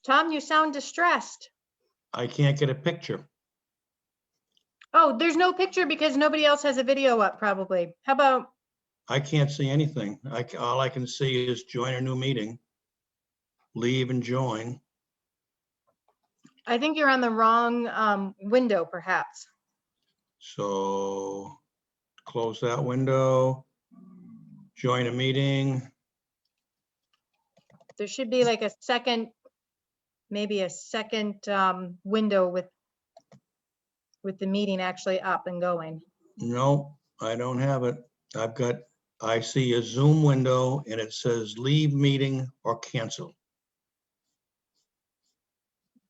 Tom, you sound distressed. I can't get a picture. Oh, there's no picture because nobody else has a video up probably. How about, I can't see anything. All I can see is join a new meeting, leave and join. I think you're on the wrong window perhaps. So close that window, join a meeting. There should be like a second, maybe a second window with the meeting actually up and going. No, I don't have it. I see a Zoom window and it says leave meeting or cancel.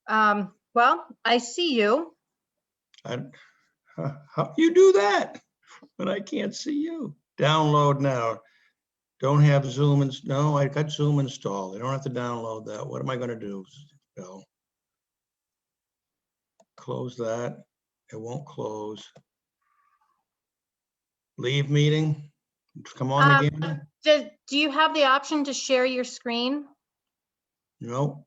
Well, I see you. How do you do that? But I can't see you. Download now. Don't have Zoom. No, I got Zoom installed. I don't have to download that. What am I going to do? No. Close that. It won't close. Leave meeting. Come on again. Do you have the option to share your screen? No.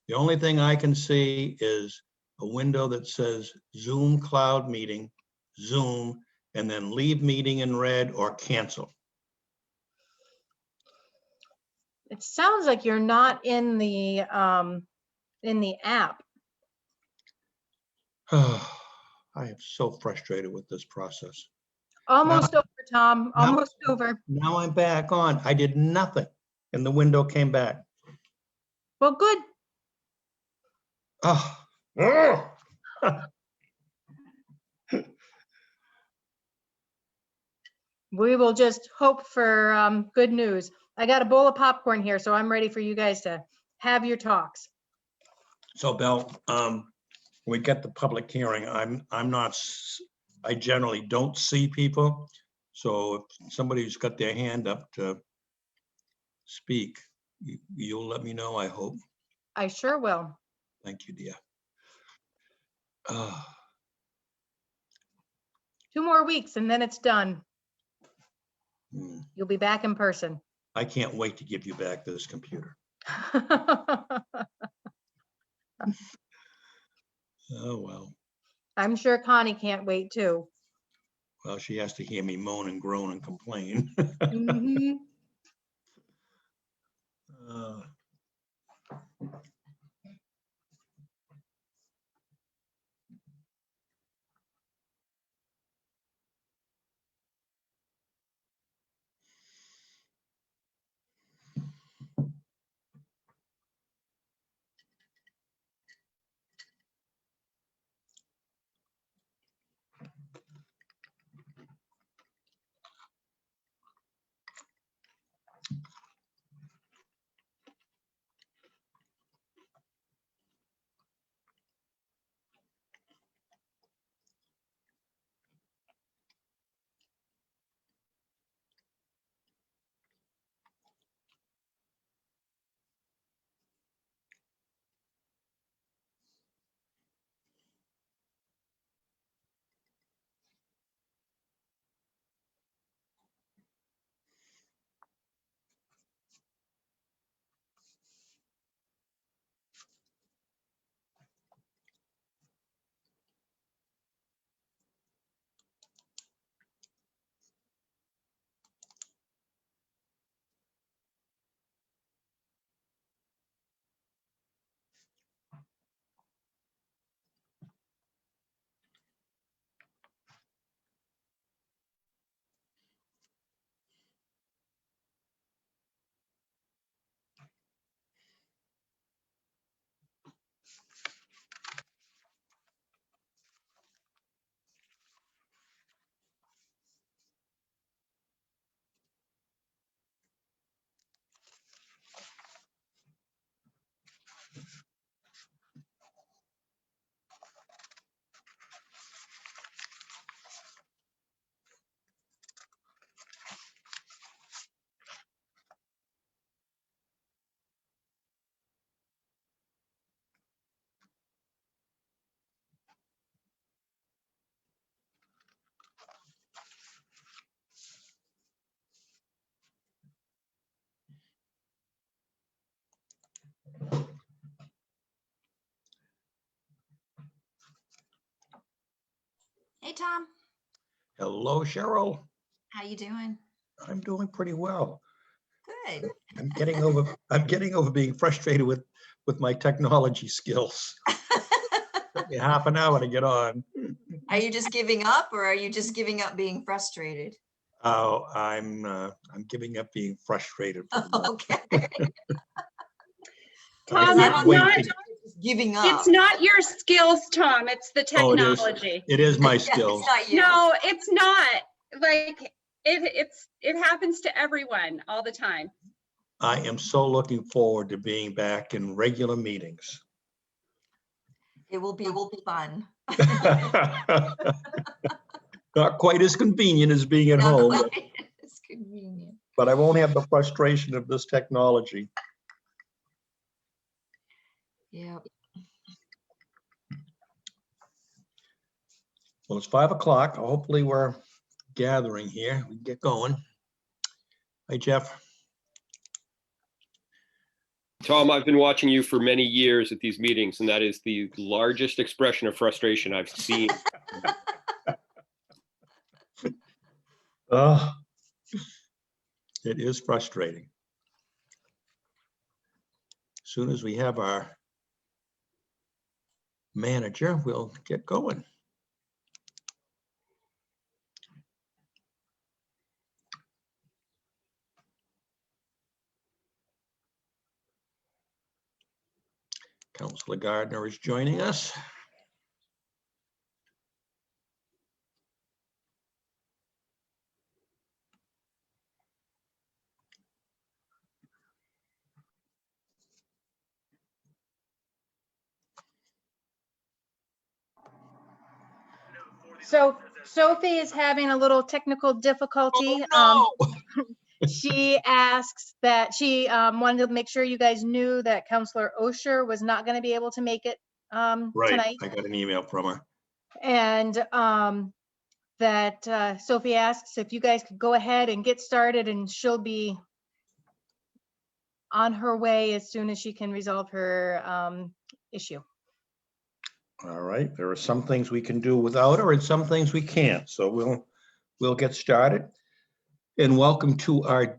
The only thing I can see is a window that says Zoom cloud meeting, Zoom, and then leave meeting in red or cancel. It sounds like you're not in the app. I am so frustrated with this process. Almost over, Tom. Almost over. Now I'm back on. I did nothing and the window came back. Well, good. Oh. We will just hope for good news. I got a bowl of popcorn here, so I'm ready for you guys to have your talks. So Bill, we get the public hearing. I generally don't see people. So if somebody's got their hand up to speak, you'll let me know, I hope. I sure will. Thank you, dear. 2 more weeks and then it's done. Hmm. You'll be back in person. I can't wait to give you back this computer. Oh, well. I'm sure Connie can't wait too. Well, she has to hear me moan and groan and complain. Mm-hmm. Tom. Hello, Cheryl. How you doing? I'm doing pretty well. Good. I'm getting over being frustrated with my technology skills. Took me half an hour to get on. Are you just giving up, or are you just giving up being frustrated? Oh, I'm giving up being frustrated. Okay. Tom, can't it's wait not, to- Just giving up. it's not your skills, Tom, it's the Oh, it is. technology. It is my Yeah, skills. it's not you. No, it's not. Like, it happens to everyone all the time. I am so looking forward to being back in regular meetings. It will be fun. Not quite as convenient as being at No, home, it's convenient. but I won't have the frustration of this technology. Yeah. Well, it's 5 o'clock. Hopefully we're gathering here. We can get going. Hi, Jeff. Tom, I've been watching you for many years at these meetings, and that is the largest expression of frustration I've seen. Oh, it is frustrating. As soon as we have our manager, we'll get going. Councilor Gardner is joining us. So Sophie is having a little technical difficulty. Oh, no. She asks that she wanted to make sure you guys knew that Counselor Osher was not going to be able to make it Right, tonight. I got an email from her. And that Sophie asks if you guys could go ahead and get started, and she'll be on her way as soon as she can resolve her issue. All right, there are some things we can do without her and some things we can't. So we'll get started. And welcome to our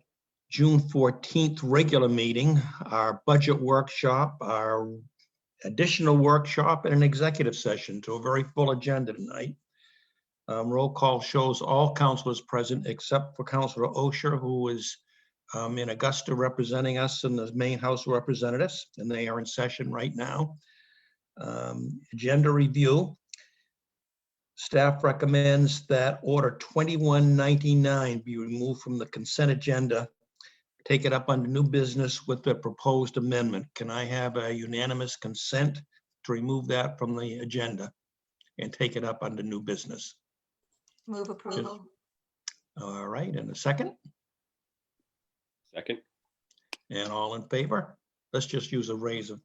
June 14th regular meeting, our budget workshop, our additional workshop, and an executive session. To a very full agenda tonight. Roll call shows all councilors present except for Councilor Osher, who is in Augusta representing us, and the main House of Representatives, and they are in session right now. Agenda review. Staff recommends that Order 2199 be removed from the consent agenda. Take it up under new business with the proposed amendment. Can I have a unanimous consent to remove that from the agenda and take it up under new business? Move approval. All right, and a second? Second. And all in favor? Let's just use a raise of,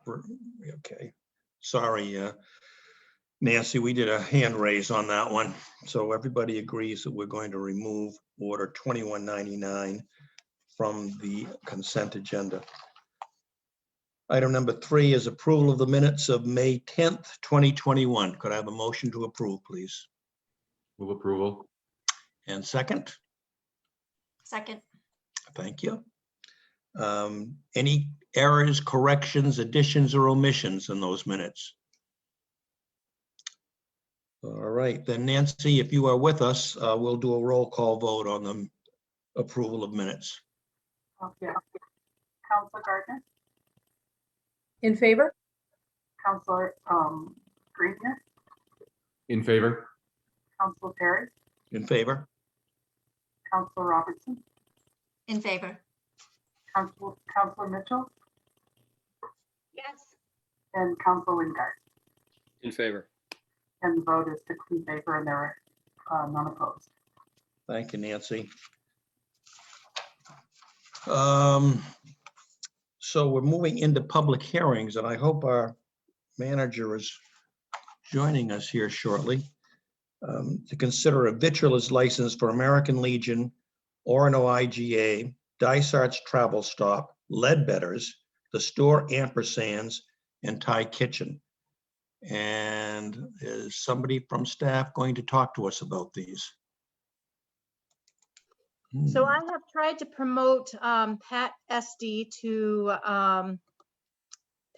okay. Sorry, Nancy, we did a hand raise on that one. So everybody agrees that we're going to remove Order 2199 from the consent agenda. Item number 3 is approval of the minutes of May 10th, 2021. Could I have a motion to approve, please? Move approval. And second? Second. Thank you. Any errors, corrections, additions, or omissions in those minutes? All right, then Nancy, if you are with us, we'll do a roll call vote on the approval of minutes. Okay. Councilor Gardner, In favor? Councilor Greener, In favor? Councilor Perry, In favor? Councilor Robertson, In favor. Councilor Mitchell, Yes. and Councilor Wingard. In favor. And the vote is 6 in favor, and there are none opposed. Thank you, Nancy. So we're moving into public hearings, and I hope our manager is joining us here shortly to consider a vitriol's license for American Legion, Orono IGA, Dysart's Travel Stop, Leadbetters, the Store Ampersands, and Thai Kitchen. And is somebody from staff going to talk to us about these? So I have tried to promote Pat SD to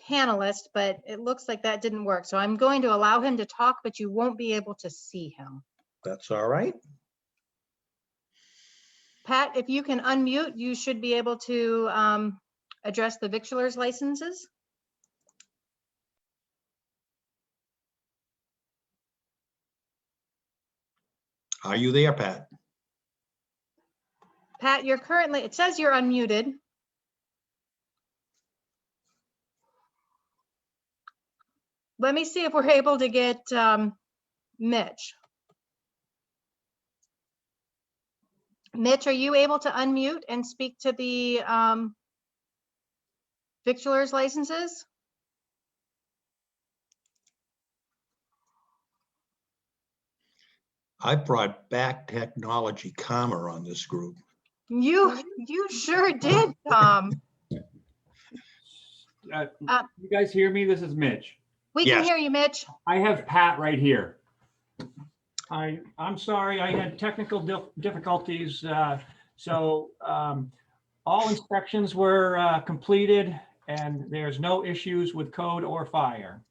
panelist, but it looks like that didn't work. So I'm going to allow him to talk, but you won't be able to see him. That's all right. Pat, if you can unmute, you should be able to address the victualers licenses. Are you there, Pat? Pat, you're currently, it says you're unmuted. Let me see if we're able to get Mitch. Mitch, are you able to unmute and speak to the victualers licenses? I brought back technology karma on this group. You sure did, Tom. You guys hear me? This is Mitch. We can Yes. hear you, Mitch. I have Pat right here. I'm sorry, I had technical difficulties. So all inspections were completed and there's no issues with code or fire.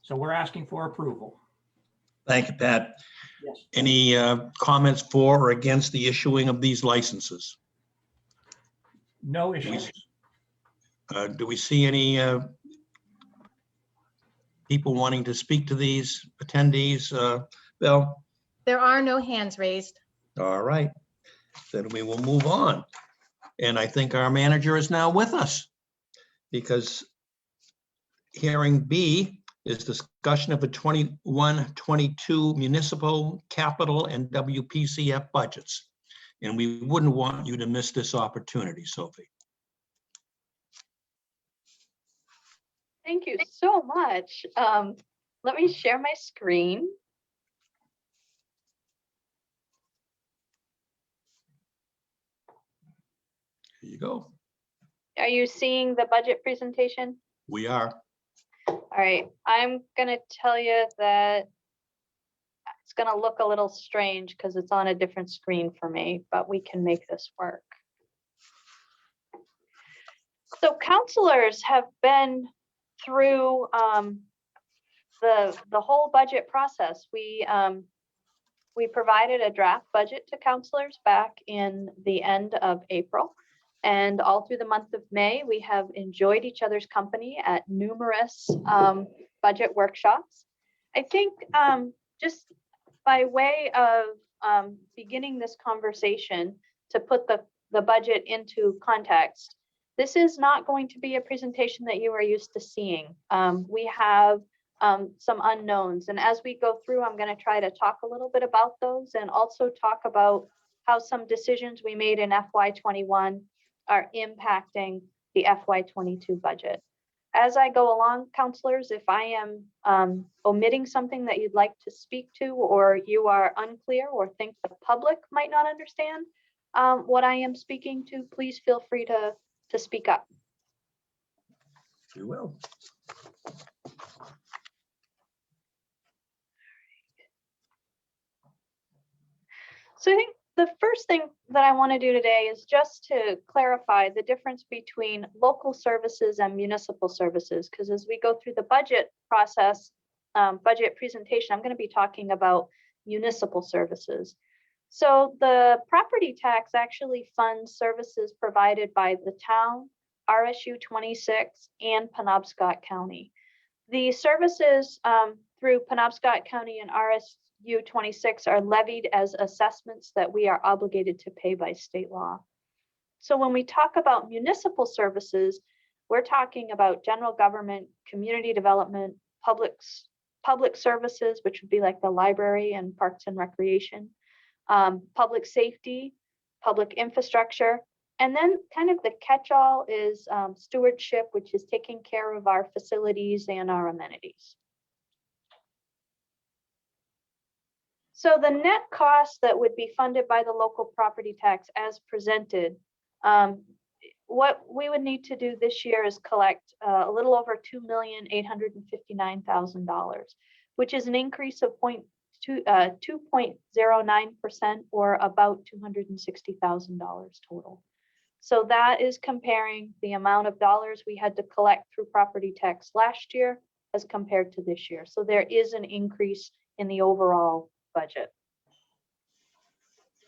So we're asking for approval. Thank you, Pat. Yes. Any comments for or against the issuing of these licenses? No issues. Do we see any people wanting to speak to these attendees? Bill? There are no hands raised. All right, then we will move on. And I think our manager is now with us because hearing B is discussion of the 21-22 municipal capital and WPCF budgets. And we wouldn't want you to miss this opportunity, Sophie. Thank you so much. Let me share my screen. Here you go. Are you seeing the budget presentation? We are. All right, I'm gonna tell you that it's gonna look a little strange because it's on a different screen for me, but we can make this work. So counselors have been through the whole budget process. We provided a draft budget to counselors back in the end of April. And all through the month of May, we have enjoyed each other's company at numerous budget workshops. I think just by way of beginning this conversation to put the budget into context, this is not going to be a presentation that you are used to seeing. We have some unknowns, and as we go through, I'm going to try to talk a little bit about those and also talk about how some decisions we made in FY21 are impacting the FY22 budget. As I go along, counselors, if I am omitting something that you'd like to speak to, or you are unclear or think the public might not understand what I am speaking to, please feel free to speak up. We will. So I think the first thing that I want to do today is just to clarify the difference between local services and municipal services, because as we go through the budget process, budget presentation, I'm going to be talking about municipal services. So the property tax actually funds services provided by the town, RSU 26, and Penobscot County. The services through Penobscot County and RSU 26 are levied as assessments that we are obligated to pay by state law. So when we talk about municipal services, we're talking about general government, community development, public services, which would be like the library and parks and recreation, public safety, public infrastructure, and then kind of the catch-all is stewardship, which is taking care of our facilities and our amenities. So the net cost that would be funded by the local property tax as presented what we would need to do this year is collect a little over $2,859,000, which is an increase of 2.09% or about $260,000 total. So that is comparing the amount of dollars we had to collect through property tax last year as compared to this year. So there is an increase in the overall budget.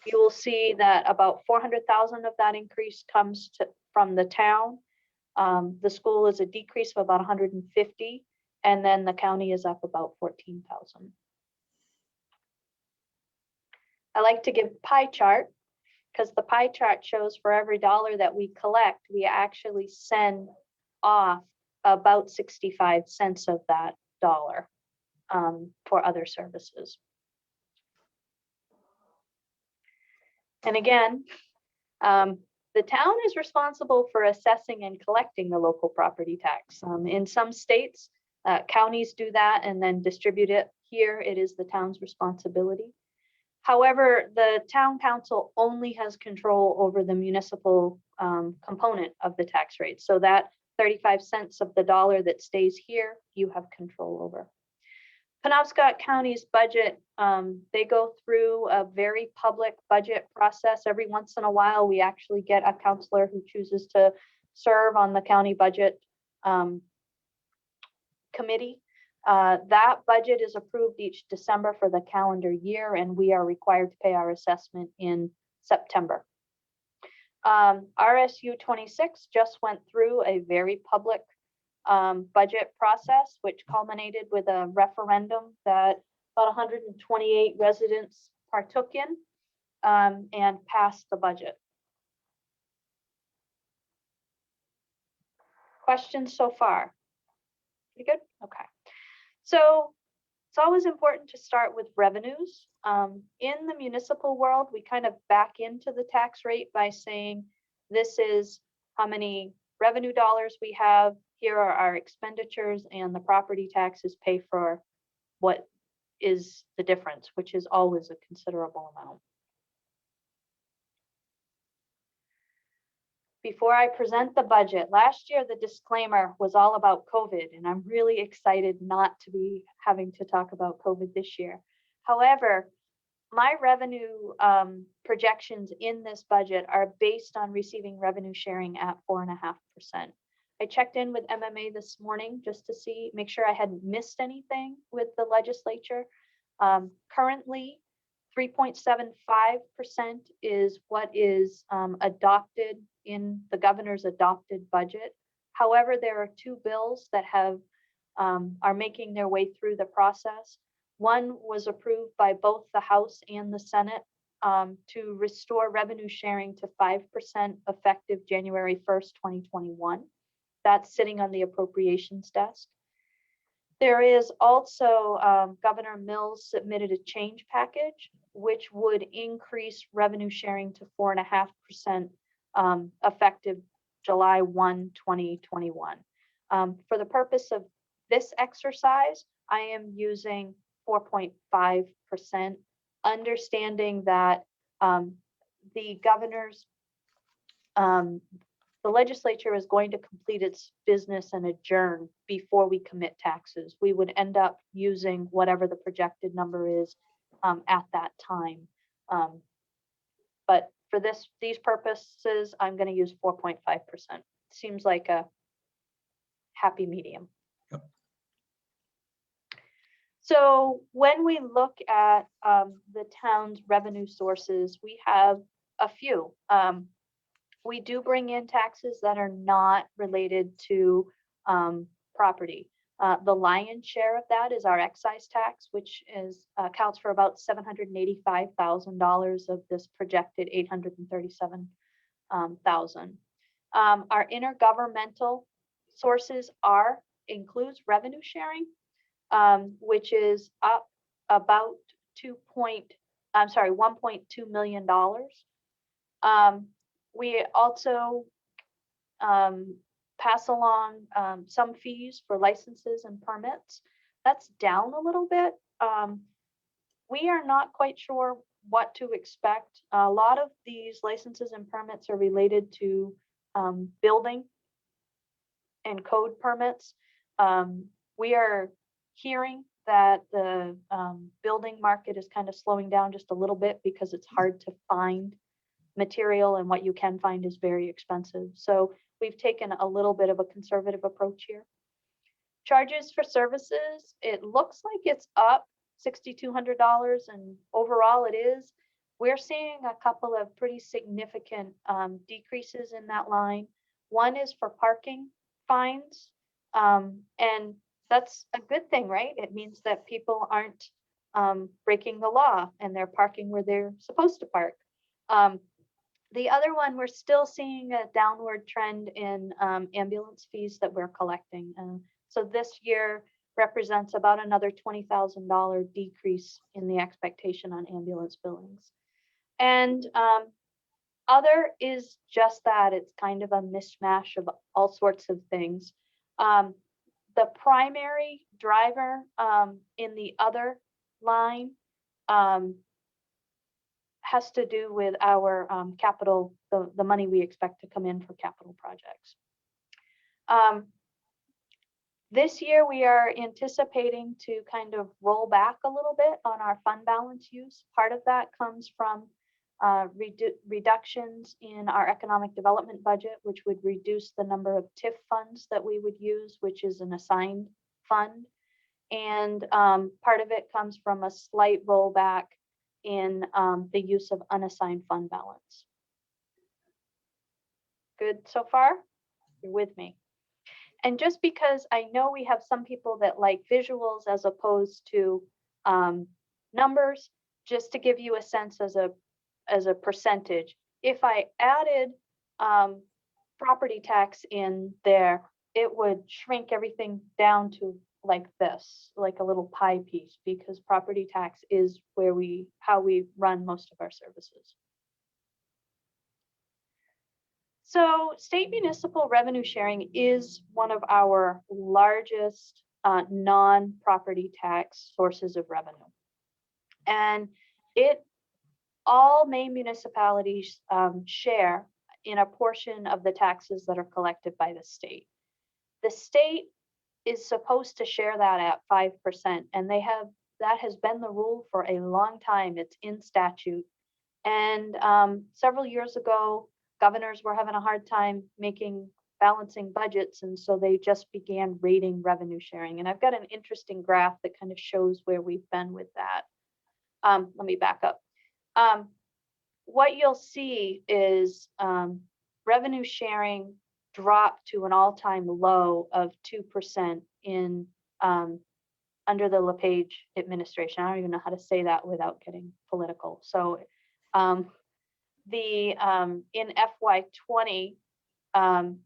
You will see that about 400,000 of that increase comes from the town. The school is a decrease of about 150, and then the county is up about 14,000. I like to give pie chart because the pie chart shows for every dollar that we collect, we actually send off about 65 cents of that dollar for other services. And again, the town is responsible for assessing and collecting the local property tax. In some states, counties do that and then distribute it. Here, it is the town's responsibility. However, the town council only has control over the municipal component of the tax rate. So that 35 cents of the dollar that stays here, you have control over. Penobscot County's budget, they go through a very public budget process. Every once in a while, we actually get a counselor who chooses to serve on the county budget committee. That budget is approved each December for the calendar year, and we are required to pay our assessment in September. RSU 26 just went through a very public budget process, which culminated with a referendum that about 128 residents partook in and passed the budget. Questions so far? Pretty good? Okay. So it's always important to start with revenues. In the municipal world, we kind of back into the tax rate by saying this is how many revenue dollars we have. Here are our expenditures, and the property taxes pay for what is the difference, which is always a considerable amount. Before I present the budget, last year the disclaimer was all about COVID, and I'm really excited not to be having to talk about COVID this year. However, my revenue projections in this budget are based on receiving revenue sharing at 4.5%. I checked in with MMA this morning just to see, make sure I hadn't missed anything with the legislature. Currently, 3.75% is what is adopted in the governor's adopted budget. However, there are two bills that have are making their way through the process. One was approved by both the House and the Senate to restore revenue sharing to 5% effective January 1st, 2021. That's sitting on the appropriations desk. There is also Governor Mills submitted a change package, which would increase revenue sharing to 4.5% effective July 1, 2021. For the purpose of this exercise, I am using 4.5%, understanding that the governor's the legislature is going to complete its business and adjourn before we commit taxes. We would end up using whatever the projected number is at that time. But for these purposes, I'm going to use 4.5%. Seems like a happy medium. Yep. So when we look at the town's revenue sources, we have a few. We do bring in taxes that are not related to property. The lion's share of that is our excise tax, which accounts for about $785,000 of this projected $837,000. Our intergovernmental sources includes revenue sharing, which is up about $1.2 million. We also pass along some fees for licenses and permits. That's down a little bit. We are not quite sure what to expect. A lot of these licenses and permits are related to building and code permits. We are hearing that the building market is kind of slowing down just a little bit because it's hard to find material, and what you can find is very expensive. So we've taken a little bit of a conservative approach here. Charges for services, it looks like it's up $6,200, and overall it is. We're seeing a couple of pretty significant decreases in that line. One is for parking fines, and that's a good thing, right? It means that people aren't breaking the law and they're parking where they're supposed to park. The other one, we're still seeing a downward trend in ambulance fees that we're collecting. So this year represents about another $20,000 decrease in the expectation on ambulance billings. And other is just that, it's kind of a mishmash of all sorts of things. The primary driver in the other line has to do with our capital, the money we expect to come in for capital projects. This year, we are anticipating to kind of roll back a little bit on our fund balance use. Part of that comes from reductions in our economic development budget, which would reduce the number of TIF funds that we would use, which is an assigned fund. And part of it comes from a slight rollback in the use of unassigned fund balance. Good so far? You're with me. And just because I know we have some people that like visuals as opposed to numbers, just to give you a sense as a percentage, if I added property tax in there, it would shrink everything down to like this, like a little pie piece, because property tax is how we run most of our services. So state municipal revenue sharing is one of our largest non-property tax sources of revenue. And all Maine municipalities share in a portion of the taxes that are collected by the state. The state is supposed to share that at 5%, and that has been the rule for a long time. It's in statute. And several years ago, governors were having a hard time balancing budgets, and so they just began rating revenue sharing. And I've got an interesting graph that kind of shows where we've been with that. Let me back up. What you'll see is revenue sharing dropped to an all-time low of 2% in under the LePage administration. I don't even know how to say that without getting political. So in FY20,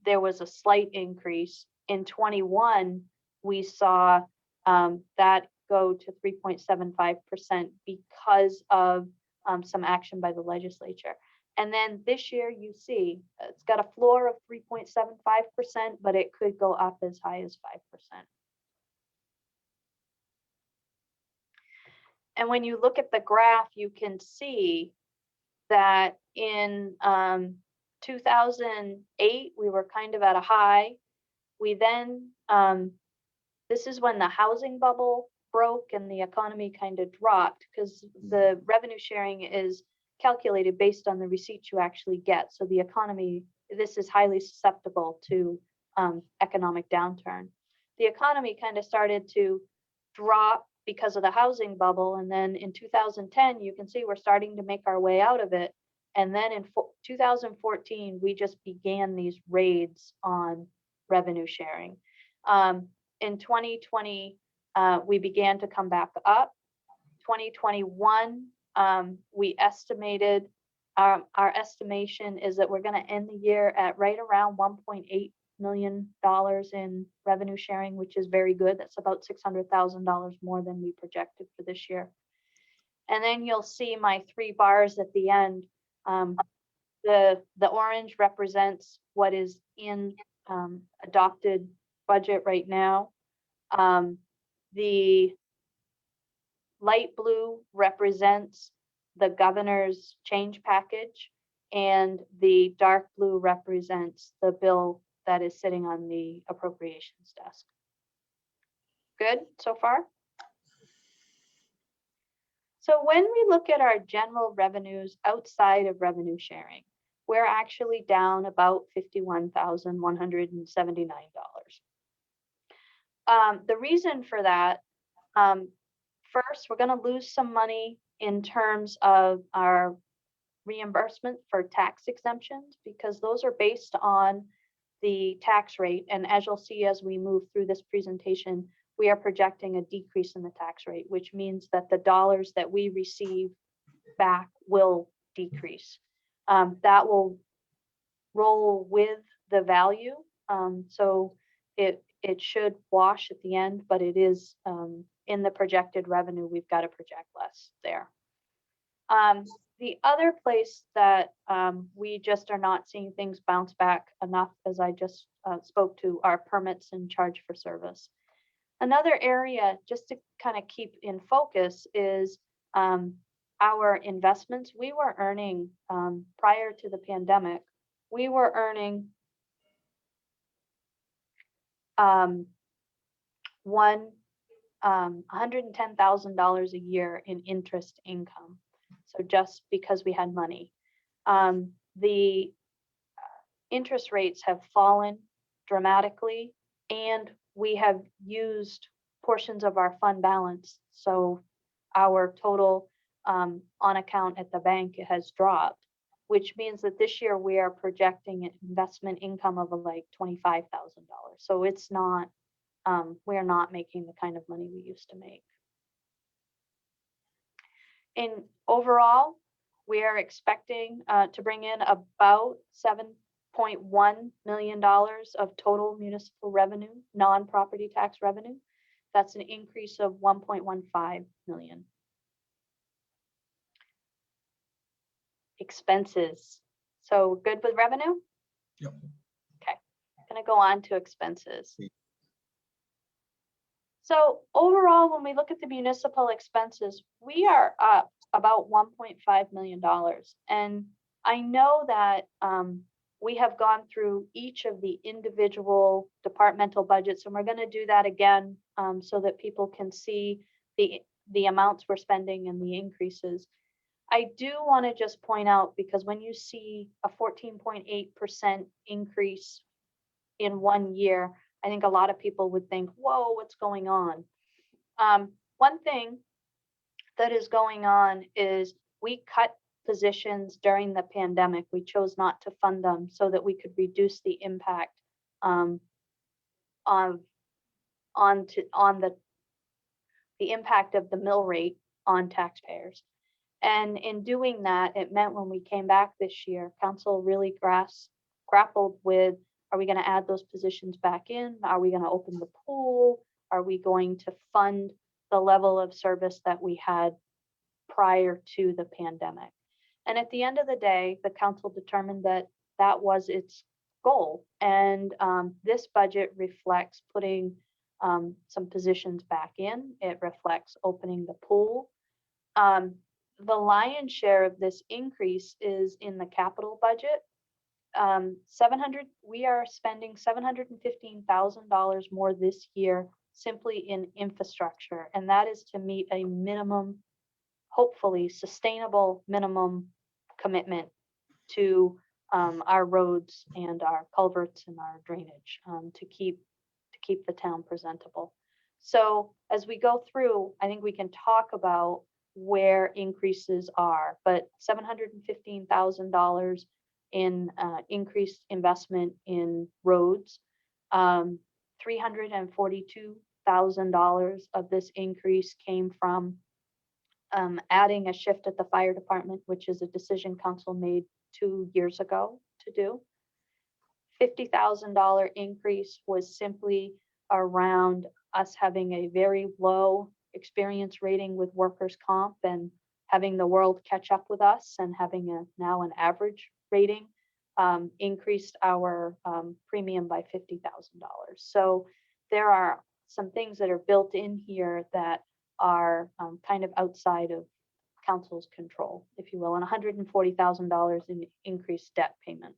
there was a slight increase. In 21, we saw that go to 3.75% because of some action by the legislature. And then this year, you see, it's got a floor of 3.75%, but it could go up as high as 5%. And when you look at the graph, you can see that in 2008, we were kind of at a high. We then, this is when the housing bubble broke and the economy kind of dropped, because the revenue sharing is calculated based on the receipts you actually get. So the economy, this is highly susceptible to economic downturn. The economy kind of started to drop because of the housing bubble. And then in 2010, you can see we're starting to make our way out of it. And then in 2014, we just began these raids on revenue sharing. In 2020, we began to come back up. 2021, we estimated, our estimation is that we're going to end the year at right around $1.8 million in revenue sharing, which is very good. That's about $600,000 more than we projected for this year. And then you'll see my 3 bars at the end. The orange represents what is in adopted budget right now. The light blue represents the governor's change package, And the dark blue represents the bill that is sitting on the appropriations desk. Good so far? So when we look at our general revenues outside of revenue sharing, we're actually down about $51,179. The reason for that, first, we're going to lose some money in terms of our reimbursement for tax exemptions, because those are based on the tax rate. And as you'll see as we move through this presentation, we are projecting a decrease in the tax rate, which means that the dollars that we receive back will decrease. That will roll with the value. So it should wash at the end, but it is in the projected revenue, we've got to project less there. The other place that we just are not seeing things bounce back enough, as I just spoke to, are permits and charge for service. Another area, just to kind of keep in focus, is our investments. We were earning, prior to the pandemic, we were earning $110,000 a year in interest income. So just because we had money. The interest rates have fallen dramatically, and we have used portions of our fund balance. So our total on account at the bank has dropped, which means that this year we are projecting an investment income of like $25,000. So it's not, we're not making the kind of money we used to make. In overall, we are expecting to bring in about $7.1 million of total municipal revenue, non-property tax revenue. That's an increase of $1.15 million. Expenses. So good with revenue? Yep. Okay, I'm gonna go on to expenses. So overall, when we look at the municipal expenses, we are up about $1.5 million. And I know that we have gone through each of the individual departmental budgets, and we're going to do that again so that people can see the amounts we're spending and the increases. I do want to just point out, because when you see a 14.8% increase in 1 year, I think a lot of people would think, whoa, what's going on? One thing that is going on is we cut positions during the pandemic. We chose not to fund them so that we could reduce the impact on the impact of the mill rate on taxpayers. And in doing that, it meant when we came back this year, council really grappled with, are we going to add those positions back in? Are we going to open the pool? Are we going to fund the level of service that we had prior to the pandemic? And at the end of the day, the council determined that that was its goal. And this budget reflects putting some positions back in. It reflects opening the pool. The lion's share of this increase is in the capital budget. We are spending $715,000 more this year simply in infrastructure, and that is to meet a minimum, hopefully sustainable minimum commitment to our roads and our culverts and our drainage to keep the town presentable. So as we go through, I think we can talk about where increases are, but $715,000 in increased investment in roads. $342,000 of this increase came from adding a shift at the fire department, which is a decision council made 2 years ago to do. $50,000 increase was simply around us having a very low experience rating with workers' comp and having the world catch up with us, and having now an average rating increased our premium by $50,000. So there are some things that are built in here that are kind of outside of council's control, if you will, and $140,000 in increased debt payment.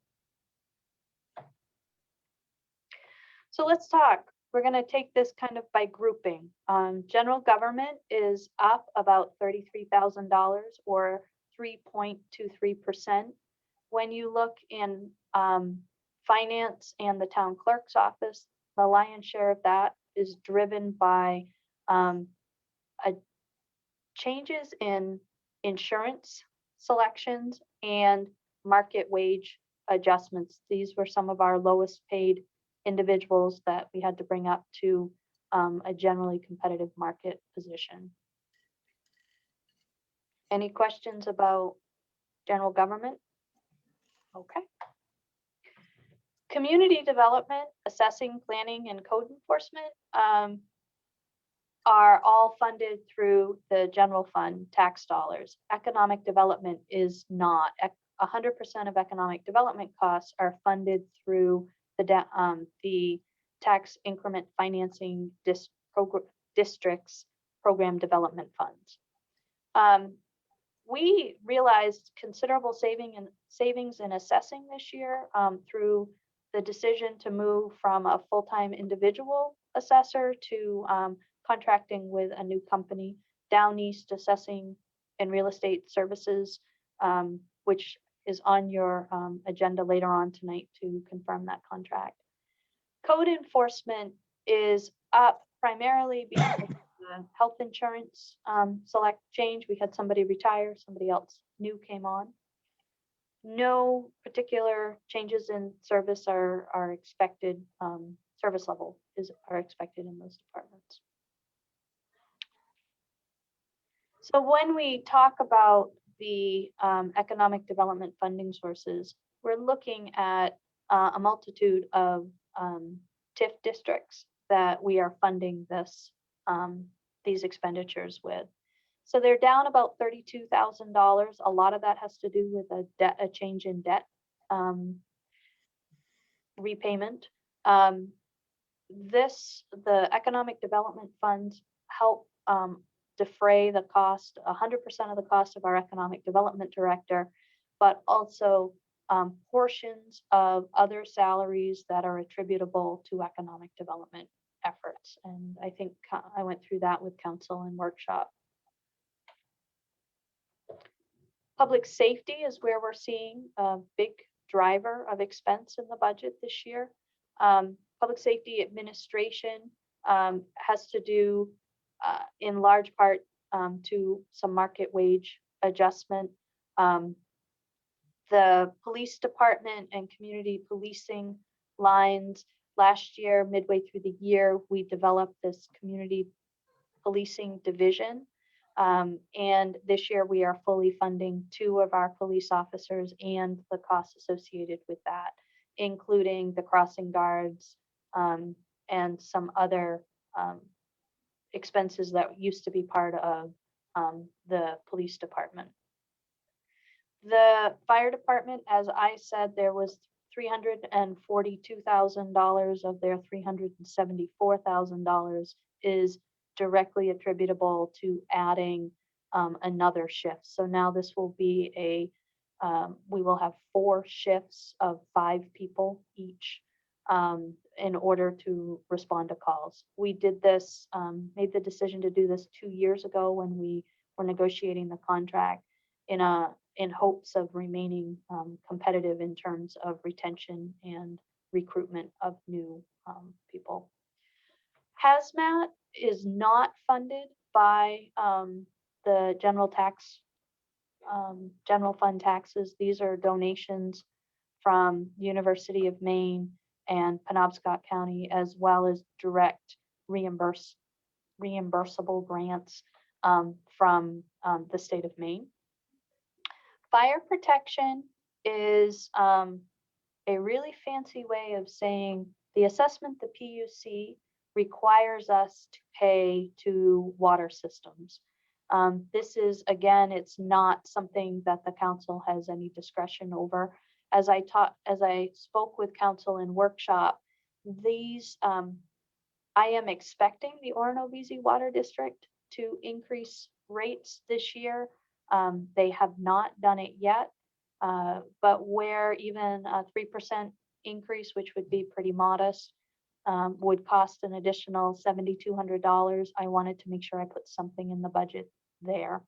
So let's talk. We're going to take this kind of by grouping. General government is up about $33,000 or 3.23%. When you look in finance and the town clerk's office, the lion's share of that is driven by changes in insurance selections and market wage adjustments. These were some of our lowest paid individuals that we had to bring up to a generally competitive market position. Any questions about general government? Okay. Community development, assessing, planning, and code enforcement are all funded through the general fund tax dollars. Economic development is not. 100% of economic development costs are funded through the tax increment financing districts program development funds. We realized considerable savings in assessing this year through the decision to move from a full-time individual assessor to contracting with a new company, Down East Assessing and Real Estate Services, which is on your agenda later on tonight to confirm that contract. Code enforcement is up primarily because of the health insurance select change. We had somebody retire, somebody else new came on. No particular changes in service are expected, service level are expected in those departments. So when we talk about the economic development funding sources, we're looking at a multitude of TIF districts that we are funding these expenditures with. So they're down about $32,000. A lot of that has to do with a change in debt repayment. The economic development funds help defray the cost, 100% of the cost of our economic development director, but also portions of other salaries that are attributable to economic development efforts. And I think I went through that with council and workshop. Public safety is where we're seeing a big driver of expense in the budget this year. Public safety administration has to do in large part to some market wage adjustment. The police department and community policing lines, last year, midway through the year, we developed this community policing division. And this year we are fully funding 2 of our police officers and the costs associated with that, including the crossing guards and some other expenses that used to be part of the police department. The fire department, as I said, there was $342,000 of their $374,000 is directly attributable to adding another shift. So now this will be we will have 4 shifts of 5 people each in order to respond to calls. We did this, made the decision to do this 2 years ago when we were negotiating the contract in hopes of remaining competitive in terms of retention and recruitment of new people. Hazmat is not funded by the general fund taxes. These are donations from University of Maine and Penobscot County, as well as direct reimbursable grants from the state of Maine. Fire protection is a really fancy way of saying the assessment the PUC requires us to pay to water systems. This is, again, it's not something that the council has any discretion over. As I spoke with council in workshop, I am expecting the Orono Water District to increase rates this year. They have not done it yet, but where even a 3% increase, which would be pretty modest, would cost an additional $7,200. I wanted to make sure I put something in the budget there.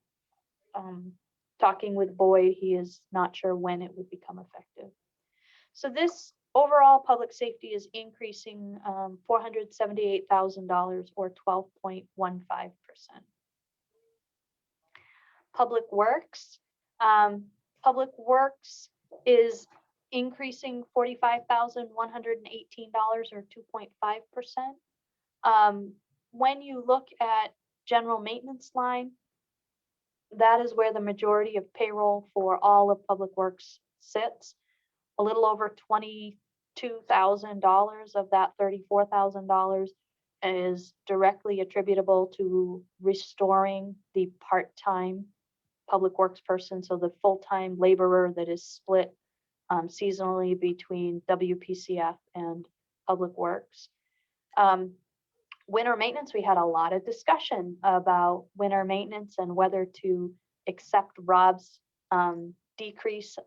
Talking with Boyd, he is not sure when it would become effective. So this overall public safety is increasing $478,000 or 12.15%. Public Works. Public Works is increasing $45,118 or 2.5%. When you look at general maintenance line, that is where the majority of payroll for all of Public Works sits. A little over $22,000 of that $34,000 is directly attributable to restoring the part-time Public Works person, so the full-time laborer that is split seasonally between WPCF and Public Works. Winter maintenance, we had a lot of discussion about winter maintenance and whether to accept Rob's decrease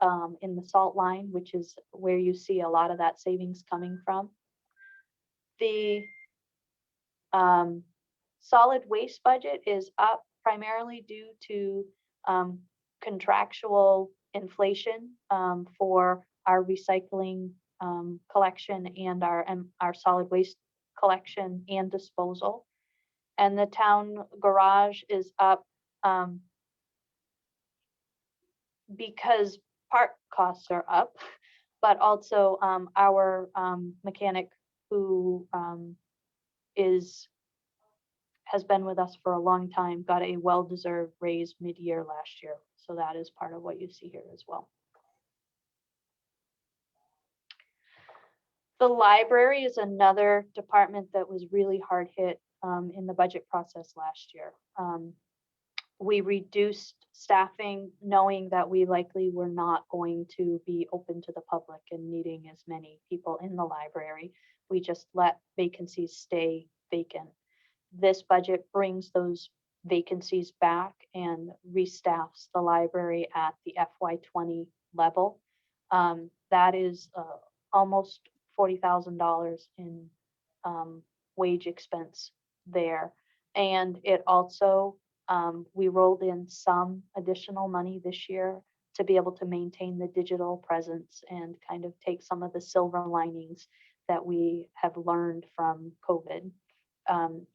in the salt line, which is where you see a lot of that savings coming from. The solid waste budget is up primarily due to contractual inflation for our recycling collection and our solid waste collection and disposal. And the town garage is up because part costs are up, but also our mechanic who has been with us for a long time got a well-deserved raise mid-year last year. So that is part of what you see here as well. The library is another department that was really hard hit in the budget process last year. We reduced staffing knowing that we likely were not going to be open to the public and needing as many people in the library. We just let vacancies stay vacant. This budget brings those vacancies back and restaffs the library at the FY20 level. That is almost $40,000 in wage expense there. And it also, we rolled in some additional money this year to be able to maintain the digital presence and kind of take some of the silver linings that we have learned from COVID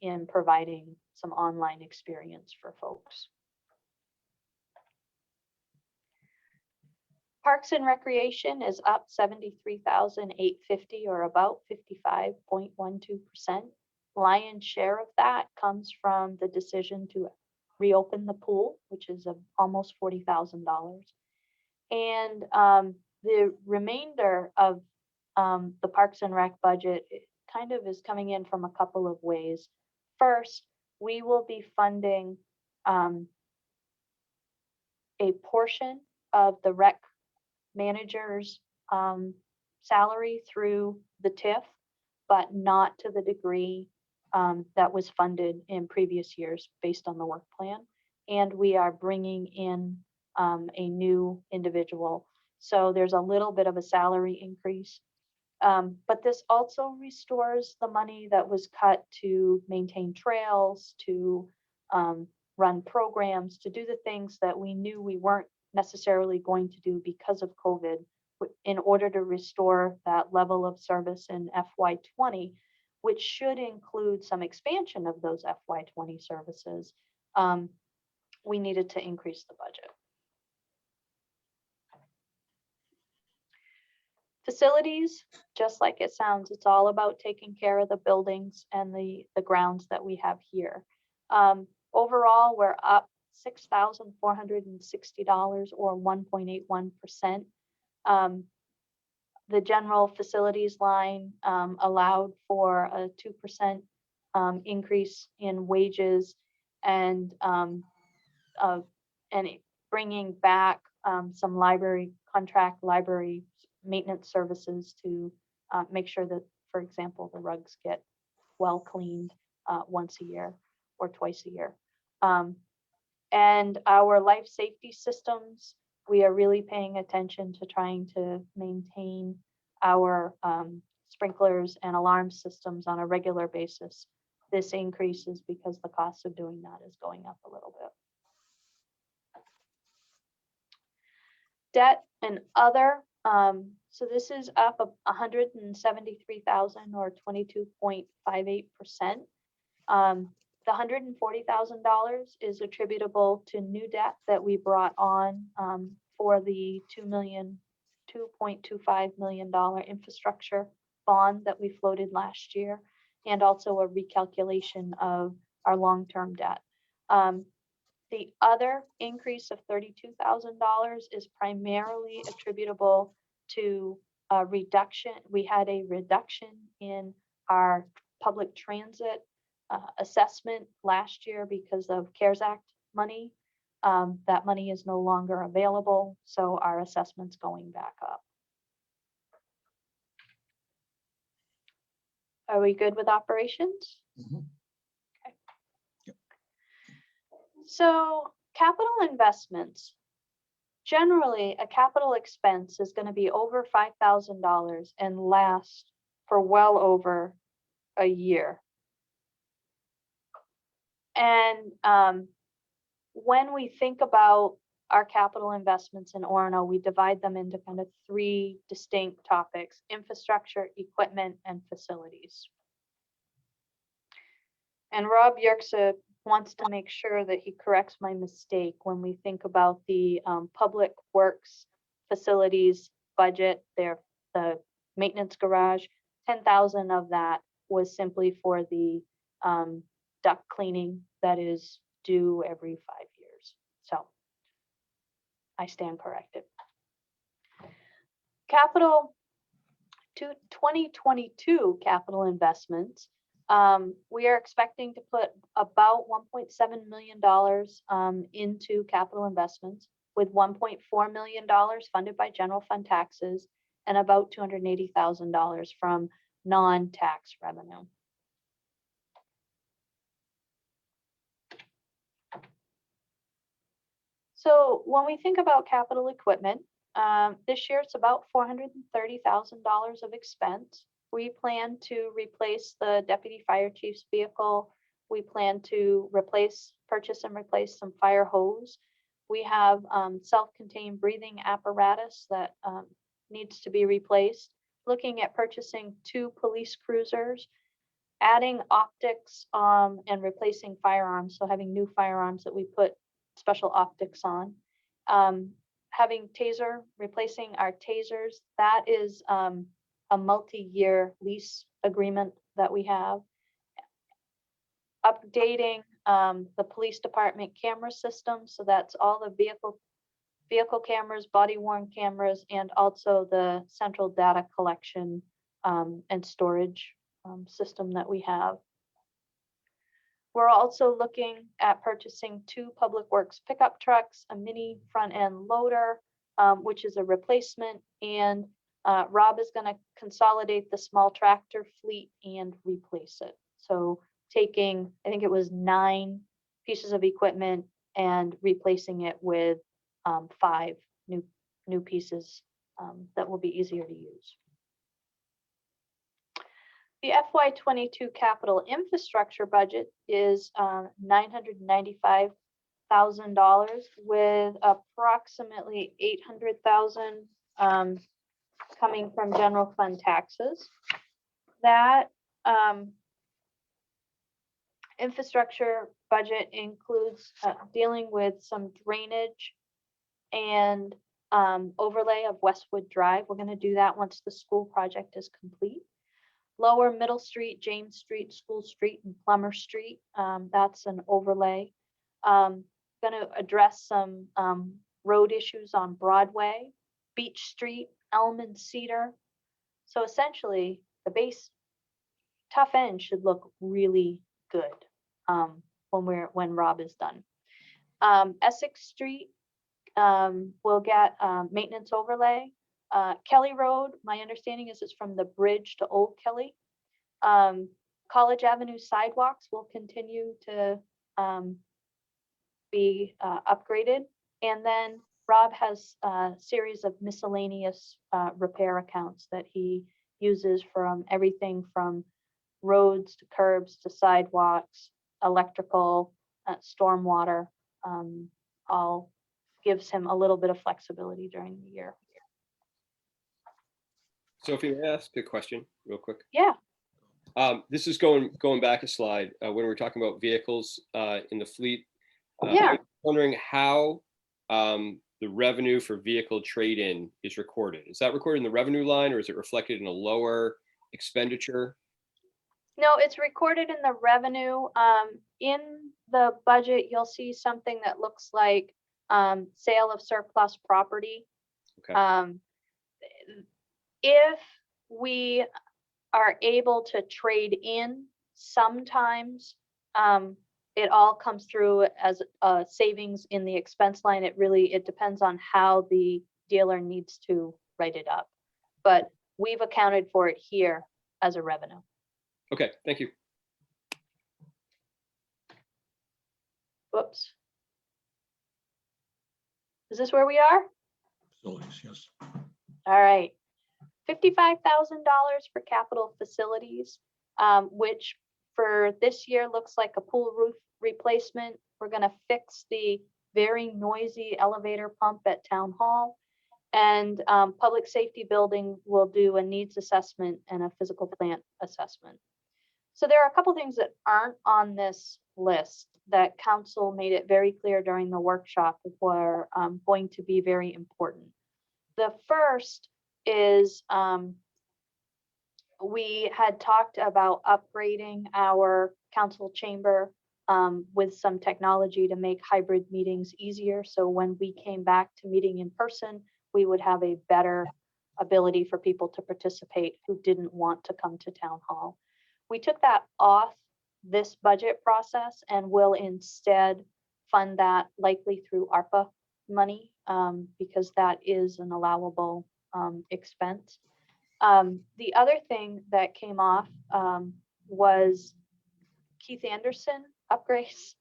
in providing some online experience for folks. Parks and Recreation is up $73,850 or about 55.12%. Lion's share of that comes from the decision to reopen the pool, which is almost $40,000. And the remainder of the Parks and Rec budget kind of is coming in from a couple of ways. First, we will be funding a portion of the rec manager's salary through the TIF, but not to the degree that was funded in previous years based on the work plan. And we are bringing in a new individual. So there's a little bit of a salary increase. But this also restores the money that was cut to maintain trails, to run programs, to do the things that we knew we weren't necessarily going to do because of COVID in order to restore that level of service in FY20, which should include some expansion of those FY20 services. We needed to increase the budget. Facilities, just like it sounds, it's all about taking care of the buildings and the grounds that we have here. Overall, we're up $6,460 or 1.81%. The general facilities line allowed for a 2% increase in wages and bringing back some contract library maintenance services to make sure that, for example, the rugs get well cleaned once a year or twice a year. And our life safety systems, we are really paying attention to trying to maintain our sprinklers and alarm systems on a regular basis. This increases because the cost of doing that is going up a little bit. Debt and other, so this is up 173,000 or 22.58%. The $140,000 is attributable to new debt that we brought on for the $2.25 million infrastructure bond that we floated last year, and also a recalculation of our long-term debt. The other increase of $32,000 is primarily attributable to a reduction. We had a reduction in our public transit assessment last year because of CARES Act money. That money is no longer available, so our assessment's going back up. Are we good with operations? Mhm. Okay. So capital investments. Generally, a capital expense is going to be over $5,000 and last for well over a year. And when we think about our capital investments in Orono, we divide them into kind of three distinct topics: infrastructure, equipment, and facilities. And Rob Yerxa wants to make sure that he corrects my mistake when we think about the public works facilities budget, the maintenance garage. 10,000 of that was simply for the duct cleaning that is due every 5 years. So I stand corrected. Capital to 2022 capital investments. We are expecting to put about $1.7 million into capital investments, with $1.4 million funded by general fund taxes and about $280,000 from non-tax revenue. So when we think about capital equipment, this year it's about $430,000 of expense. We plan to replace the deputy fire chief's vehicle. We plan to purchase and replace some fire hose. We have self-contained breathing apparatus that needs to be replaced. Looking at purchasing 2 police cruisers, adding optics and replacing firearms. So having new firearms that we put special optics on. Having replacing our tasers. That is a multi-year lease agreement that we have. Updating the police department camera system. So that's all the vehicle cameras, body worn cameras, and also the central data collection and storage system that we have. We're also looking at purchasing 2 public works pickup trucks, a mini front end loader, which is a replacement, and Rob is going to consolidate the small tractor fleet and replace it. So taking, I think it was 9 pieces of equipment and replacing it with 5 new pieces that will be easier to use. The FY22 capital infrastructure budget is $995,000, with approximately $800,000 coming from general fund taxes. That infrastructure budget includes dealing with some drainage and overlay of Westwood Drive. We're going to do that once the school project is complete. Lower Middle Street, James Street, School Street, and Plummer Street. That's an overlay. Going to address some road issues on Broadway, Beach Street, Elm and Cedar. So essentially, the base tough end should look really good when Rob is done. Essex Street will get maintenance overlay. Kelly Road, my understanding is it's from the bridge to Old Kelly. College Avenue sidewalks will continue to be upgraded. And then Rob has a series of miscellaneous repair accounts that he uses from everything from roads to curbs to sidewalks, electrical, stormwater, all gives him a little bit of flexibility during the year. Sophie, may I ask a question real quick? Yeah, This is going back a slide, when we're talking about vehicles in the fleet. Yeah. I'm wondering how the revenue for vehicle trade-in is recorded. Is that recorded in the revenue line, or is it reflected in a lower expenditure? no, it's recorded in the revenue. In the budget, you'll see something that looks like sale of surplus property. Okay. If we are able to trade in, sometimes it all comes through as savings in the expense line. It depends on how the dealer needs to write it up. But we've accounted for it here as a revenue. Okay, thank you. Whoops. Is this where we are? Facilities, yes. All right. $55,000 for capital facilities, which for this year looks like a pool roof replacement. We're going to fix the very noisy elevator pump at Town Hall. And public safety building will do a needs assessment and a physical plant assessment. So there are a couple things that aren't on this list that council made it very clear during the workshop were going to be very important. The first is we had talked about upgrading our council chamber with some technology to make hybrid meetings easier. So when we came back to meeting in person, we would have a better ability for people to participate who didn't want to come to town hall. We took that off this budget process and will instead fund that likely through ARPA money because that is an allowable expense. The other thing that came off was Keith Anderson upgrades,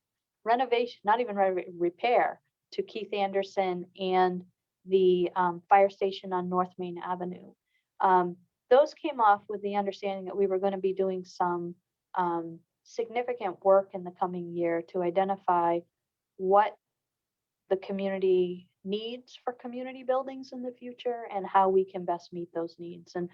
renovation, not even repair to Keith Anderson and the fire station on North Main Avenue. Those came off with the understanding that we were going to be doing some significant work in the coming year to identify what the community needs for community buildings in the future and how we can best meet those needs. And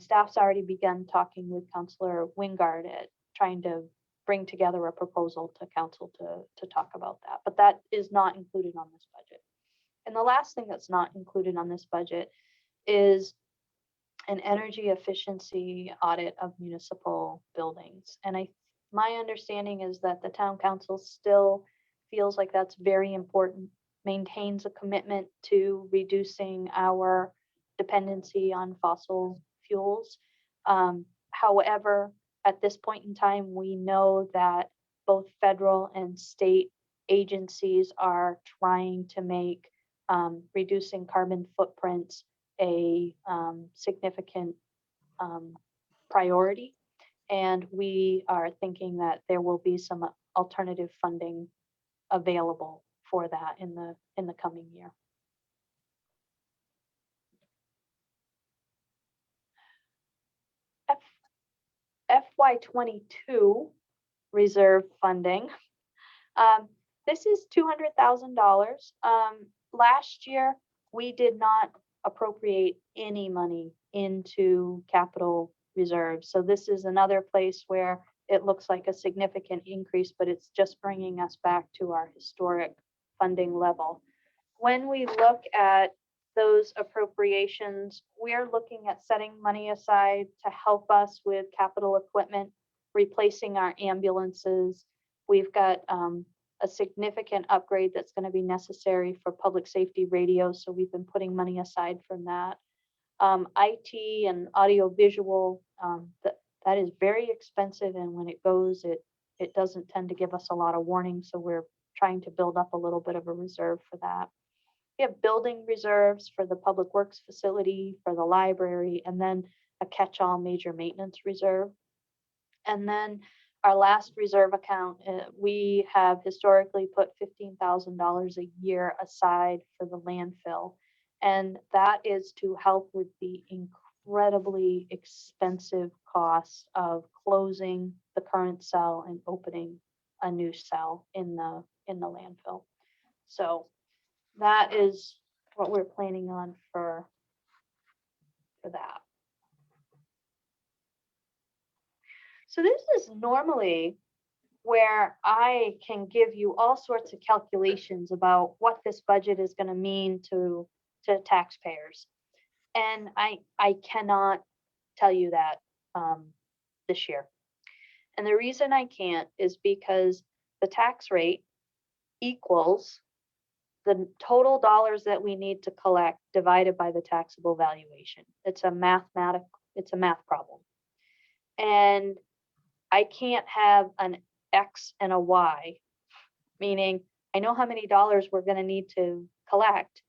staff's already begun talking with Councillor Wingard at trying to bring together a proposal to council to talk about that. But that is not included on this budget. And the last thing that's not included on this budget is an energy efficiency audit of municipal buildings. And my understanding is that the town council still feels like that's very important, maintains a commitment to reducing our dependency on fossil fuels. However, at this point in time, we know that both federal and state agencies are trying to make reducing carbon footprints a significant priority. And we are thinking that there will be some alternative funding available for that in the coming year. FY22 reserve funding. This is $200,000. Last year, we did not appropriate any money into capital reserves. So this is another place where it looks like a significant increase, but it's just bringing us back to our historic funding level. When we look at those appropriations, we are looking at setting money aside to help us with capital equipment, replacing our ambulances. We've got a significant upgrade that's going to be necessary for public safety radios. So we've been putting money aside from that. IT and audio visual, that is very expensive. And when it goes, it doesn't tend to give us a lot of warning. So we're trying to build up a little bit of a reserve for that. We have building reserves for the public works facility, for the library, and then a catch-all major maintenance reserve. And then our last reserve account, we have historically put $15,000 a year aside for the landfill. And that is to help with the incredibly expensive costs of closing the current cell and opening a new cell in the landfill. So that is what we're planning on for that. So this is normally where I can give you all sorts of calculations about what this budget is going to mean to taxpayers. And I cannot tell you that this year. And the reason I can't is because the tax rate equals the total dollars that we need to collect divided by the taxable valuation. It's a math problem. And I can't have an X and a Y, meaning I know how many dollars we're going to need to collect.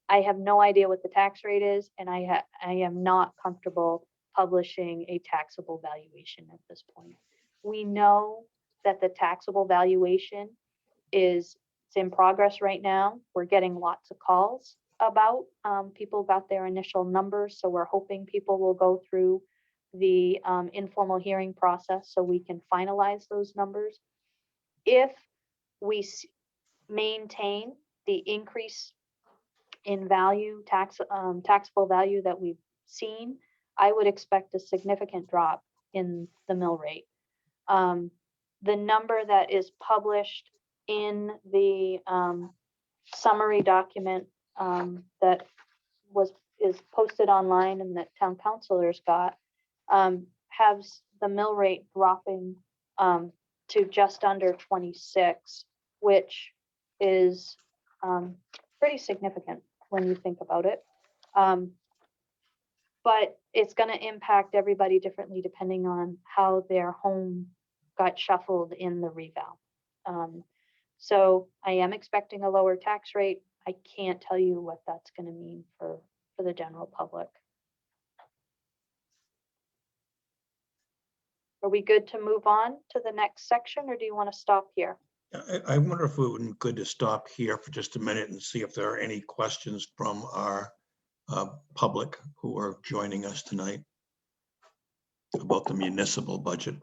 I have no idea what the tax rate is, and I am not comfortable publishing a taxable valuation at this point. We know that the taxable valuation is in progress right now. We're getting lots of calls about people got their initial numbers, so we're hoping people will go through the informal hearing process so we can finalize those numbers. If we maintain the increase in value, taxable value that we've seen, I would expect a significant drop in the mill rate. The number that is published in the summary document that is posted online and that town councilors got has the mill rate dropping to just under 26, which is pretty significant when you think about it. But it's going to impact everybody differently depending on how their home got shuffled in the reval. So I am expecting a lower tax rate. I can't tell you what that's going to mean for the general public. Are we good to move on to the next section, or do you want to stop here? I wonder if it would be good to stop here for just a minute and see if there are any questions from our public who are joining us tonight about the municipal budget.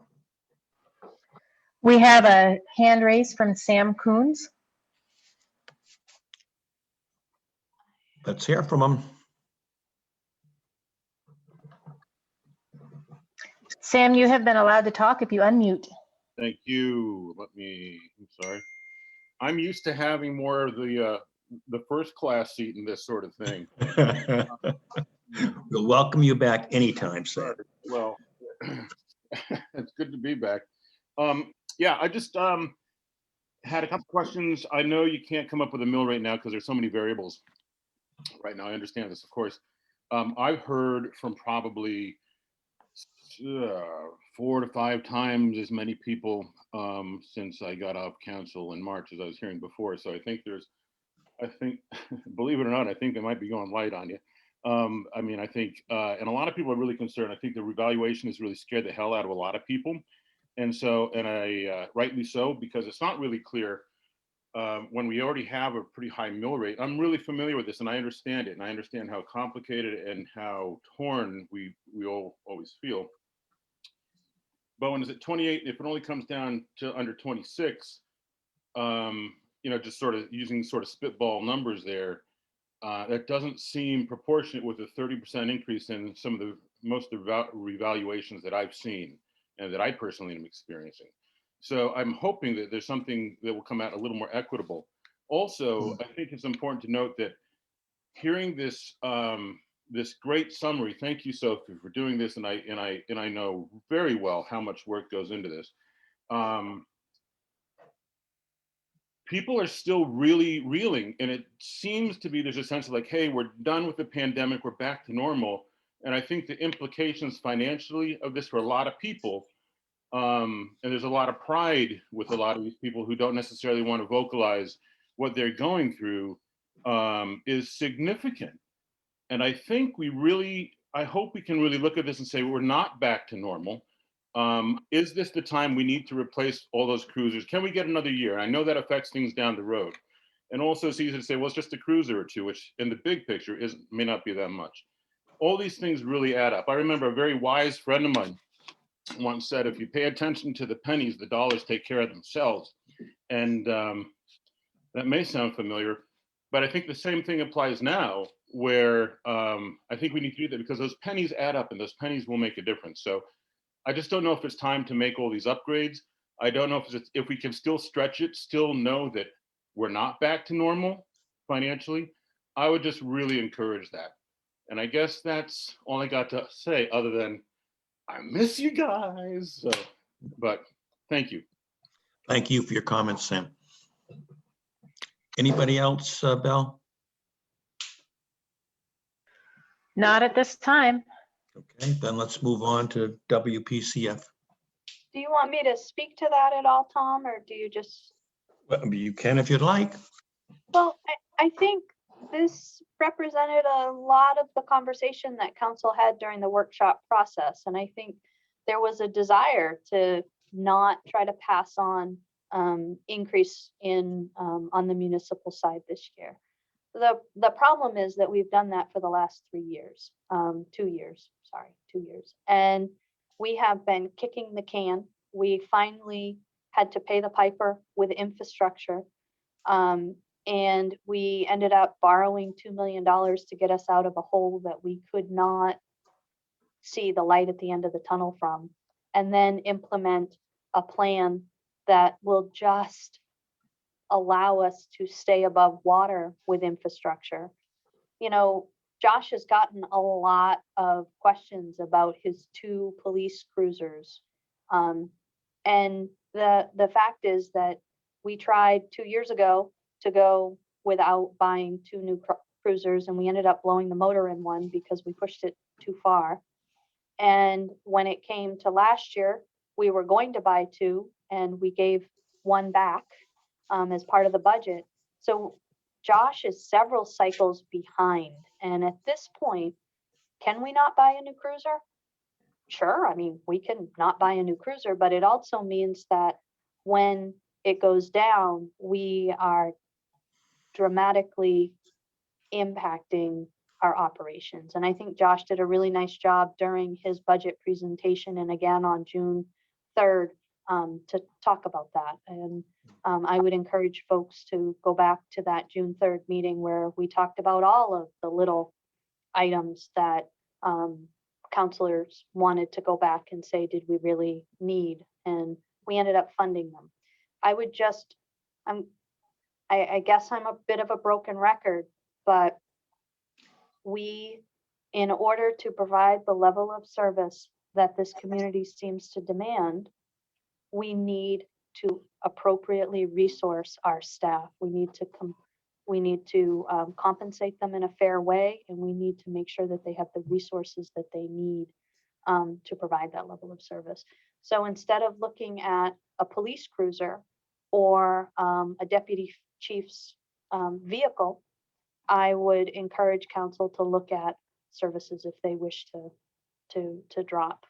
We have a hand raised from Sam Coons. Let's hear from them. Sam, you have been allowed to talk if you unmute. Thank you. I'm sorry. I'm used to having more of the first class seat in this sort of thing. We'll welcome you back anytime, Sam. Well, it's good to be back. Yeah, I just had a couple questions. I know you can't come up with a mill rate now because there's so many variables right now. I understand this, of course. I've heard from probably 4 to 5 times as many people since I got off council in March as I was hearing before. So I think believe it or not, I think they might be going light on you. I mean, I think, and a lot of people are really concerned. I think the revaluation has really scared the hell out of a lot of people. And so, and I rightly so, because it's not really clear when we already have a pretty high mill rate. I'm really familiar with this and I understand it. And I understand how complicated and how torn we all always feel. But when it's at 28, if it only comes down to under 26, you know, just sort of using sort of spitball numbers there, that doesn't seem proportionate with a 30% increase in some of the most of the revaluations that I've seen and that I personally am experiencing. So I'm hoping that there's something that will come out a little more equitable. Also, I think it's important to note that hearing this this great summary, thank you, Sophie, for doing this, and I know very well how much work goes into this. People are still really reeling, and it seems to be there's a sense of like, hey, we're done with the pandemic, we're back to normal. And I think the implications financially of this for a lot of people, and there's a lot of pride with a lot of these people who don't necessarily want to vocalize what they're going through, is significant. And I think I hope we can really look at this and say, we're not back to normal. Is this the time we need to replace all those cruisers? Can we get another year? I know that affects things down the road. And also it's easy to say, well, it's just a cruiser or two, which in the big picture may not be that much. All these things really add up. I remember a very wise friend of mine once said, if you pay attention to the pennies, the dollars take care of themselves. And that may sound familiar, but I think the same thing applies now, where I think we need to do that because those pennies add up and those pennies will make a difference. So I just don't know if it's time to make all these upgrades. I don't know if we can still stretch it, still know that we're not back to normal financially. I would just really encourage that. And I guess that's all I got to say, other than I miss you guys. So, but thank you. Thank you for your comments, Sam. Anybody else, Belle? Not at this time. Okay, then let's move on to WPCF. Do you want me to speak to that at all, Tom, or do you just? Well, you can if you'd like. Well, I think this represented a lot of the conversation that council had during the workshop process. And I think there was a desire to not try to pass on increase in on the municipal side this year. The problem is that we've done that for the last 2 years. And we have been kicking the can. We finally had to pay the piper with infrastructure. And we ended up borrowing $2 million to get us out of a hole that we could not see the light at the end of the tunnel from, and then implement a plan that will just allow us to stay above water with infrastructure. You know, Josh has gotten a lot of questions about his 2 police cruisers. And the fact is that we tried 2 years ago to go without buying 2 new cruisers, and we ended up blowing the motor in one because we pushed it too far. And when it came to last year, we were going to buy 2, and we gave 1 back as part of the budget. So Josh is several cycles behind. And at this point, can we not buy a new cruiser? Sure, I mean, we can not buy a new cruiser, but it also means that when it goes down, we are dramatically impacting our operations. And I think Josh did a really nice job during his budget presentation and again on June 3rd to talk about that. And I would encourage folks to go back to that June 3rd meeting where we talked about all of the little items that counselors wanted to go back and say, did we really need? And we ended up funding them. I would just, I guess I'm a bit of a broken record, but we, in order to provide the level of service that this community seems to demand, we need to appropriately resource our staff. We need to compensate them in a fair way, and we need to make sure that they have the resources that they need to provide that level of service. So instead of looking at a police cruiser or a deputy chief's vehicle, I would encourage council to look at services if they wish to drop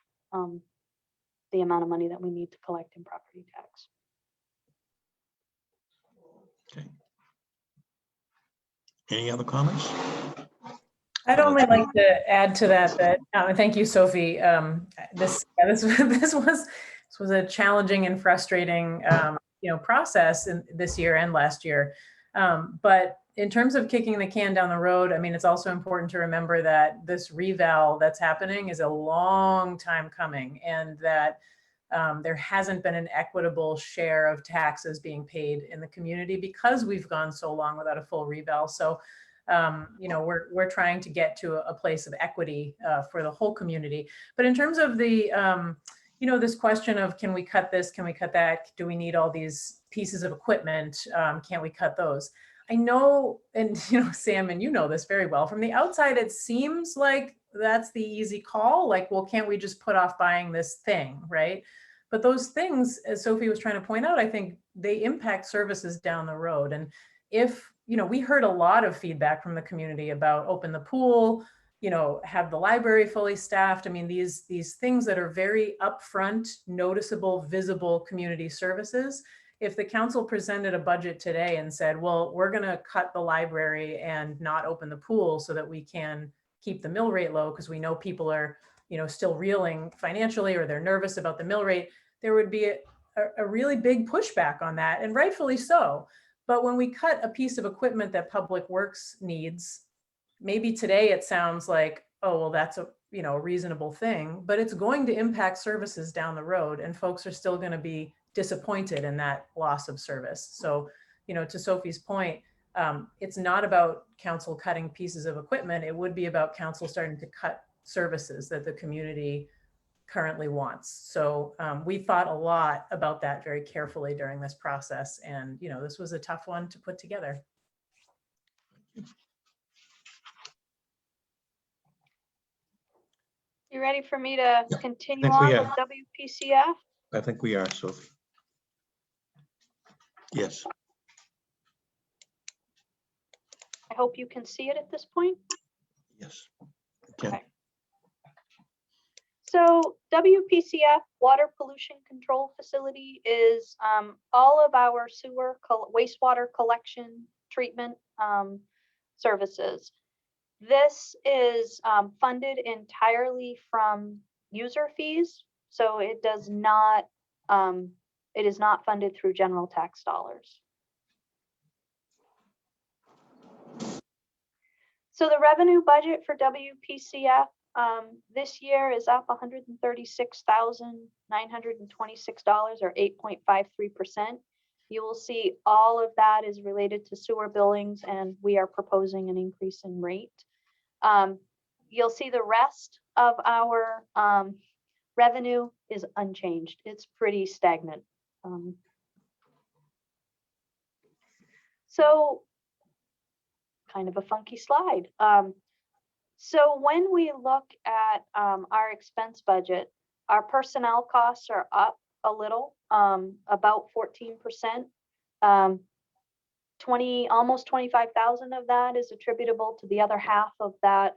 the amount of money that we need to collect in property tax. Okay. Any other comments? I'd only like to add to that, thank you, Sophie. This was a challenging and frustrating process in this year and last year. But in terms of kicking the can down the road, I mean, it's also important to remember that this reval that's happening is a long time coming, and that there hasn't been an equitable share of taxes being paid in the community because we've gone so long without a full reval. So, we're trying to get to a place of equity for the whole community. But in terms of the, this question of, can we cut this? Can we cut that? Do we need all these pieces of equipment? Can't we cut those? I know, and Sam, and you know this very well, from the outside, it seems like that's the easy call. Like, well, can't we just put off buying this thing, right? But those things, as Sophie was trying to point out, I think they impact services down the road. And if, we heard a lot of feedback from the community about open the pool, have the library fully staffed. I mean, these things that are very upfront, noticeable, visible community services. If the council presented a budget today and said, well, we're going to cut the library and not open the pool so that we can keep the mill rate low because we know people are, still reeling financially or they're nervous about the mill rate, there would be a really big pushback on that, and rightfully so. But when we cut a piece of equipment that Public Works needs, maybe today it sounds like, oh, well, that's a reasonable thing, but it's going to impact services down the road, and folks are still going to be disappointed in that loss of service. So, to Sophie's point, it's not about council cutting pieces of equipment. It would be about council starting to cut services that the community currently wants. So we thought a lot about that very carefully during this process. And, this was a tough one to put together. You ready for me to Yeah, continue think we on with WPCF? I think we are, Sophie. Yes. I hope you can see it at this point. Yes. Okay. Okay. So WPCF, Water Pollution Control Facility, is all of our sewer, wastewater collection, treatment services. This is funded entirely from user fees, so it does not, it is not funded through general tax dollars. So the revenue budget for WPCF this year is up $136,926, or 8.53%. You will see all of that is related to sewer billings, and we are proposing an increase in rate. You'll see the rest of our revenue is unchanged. It's pretty stagnant. So kind of a funky slide. So when we look at our expense budget, our personnel costs are up a little, about 14%. Almost 25,000 of that is attributable to the other half of that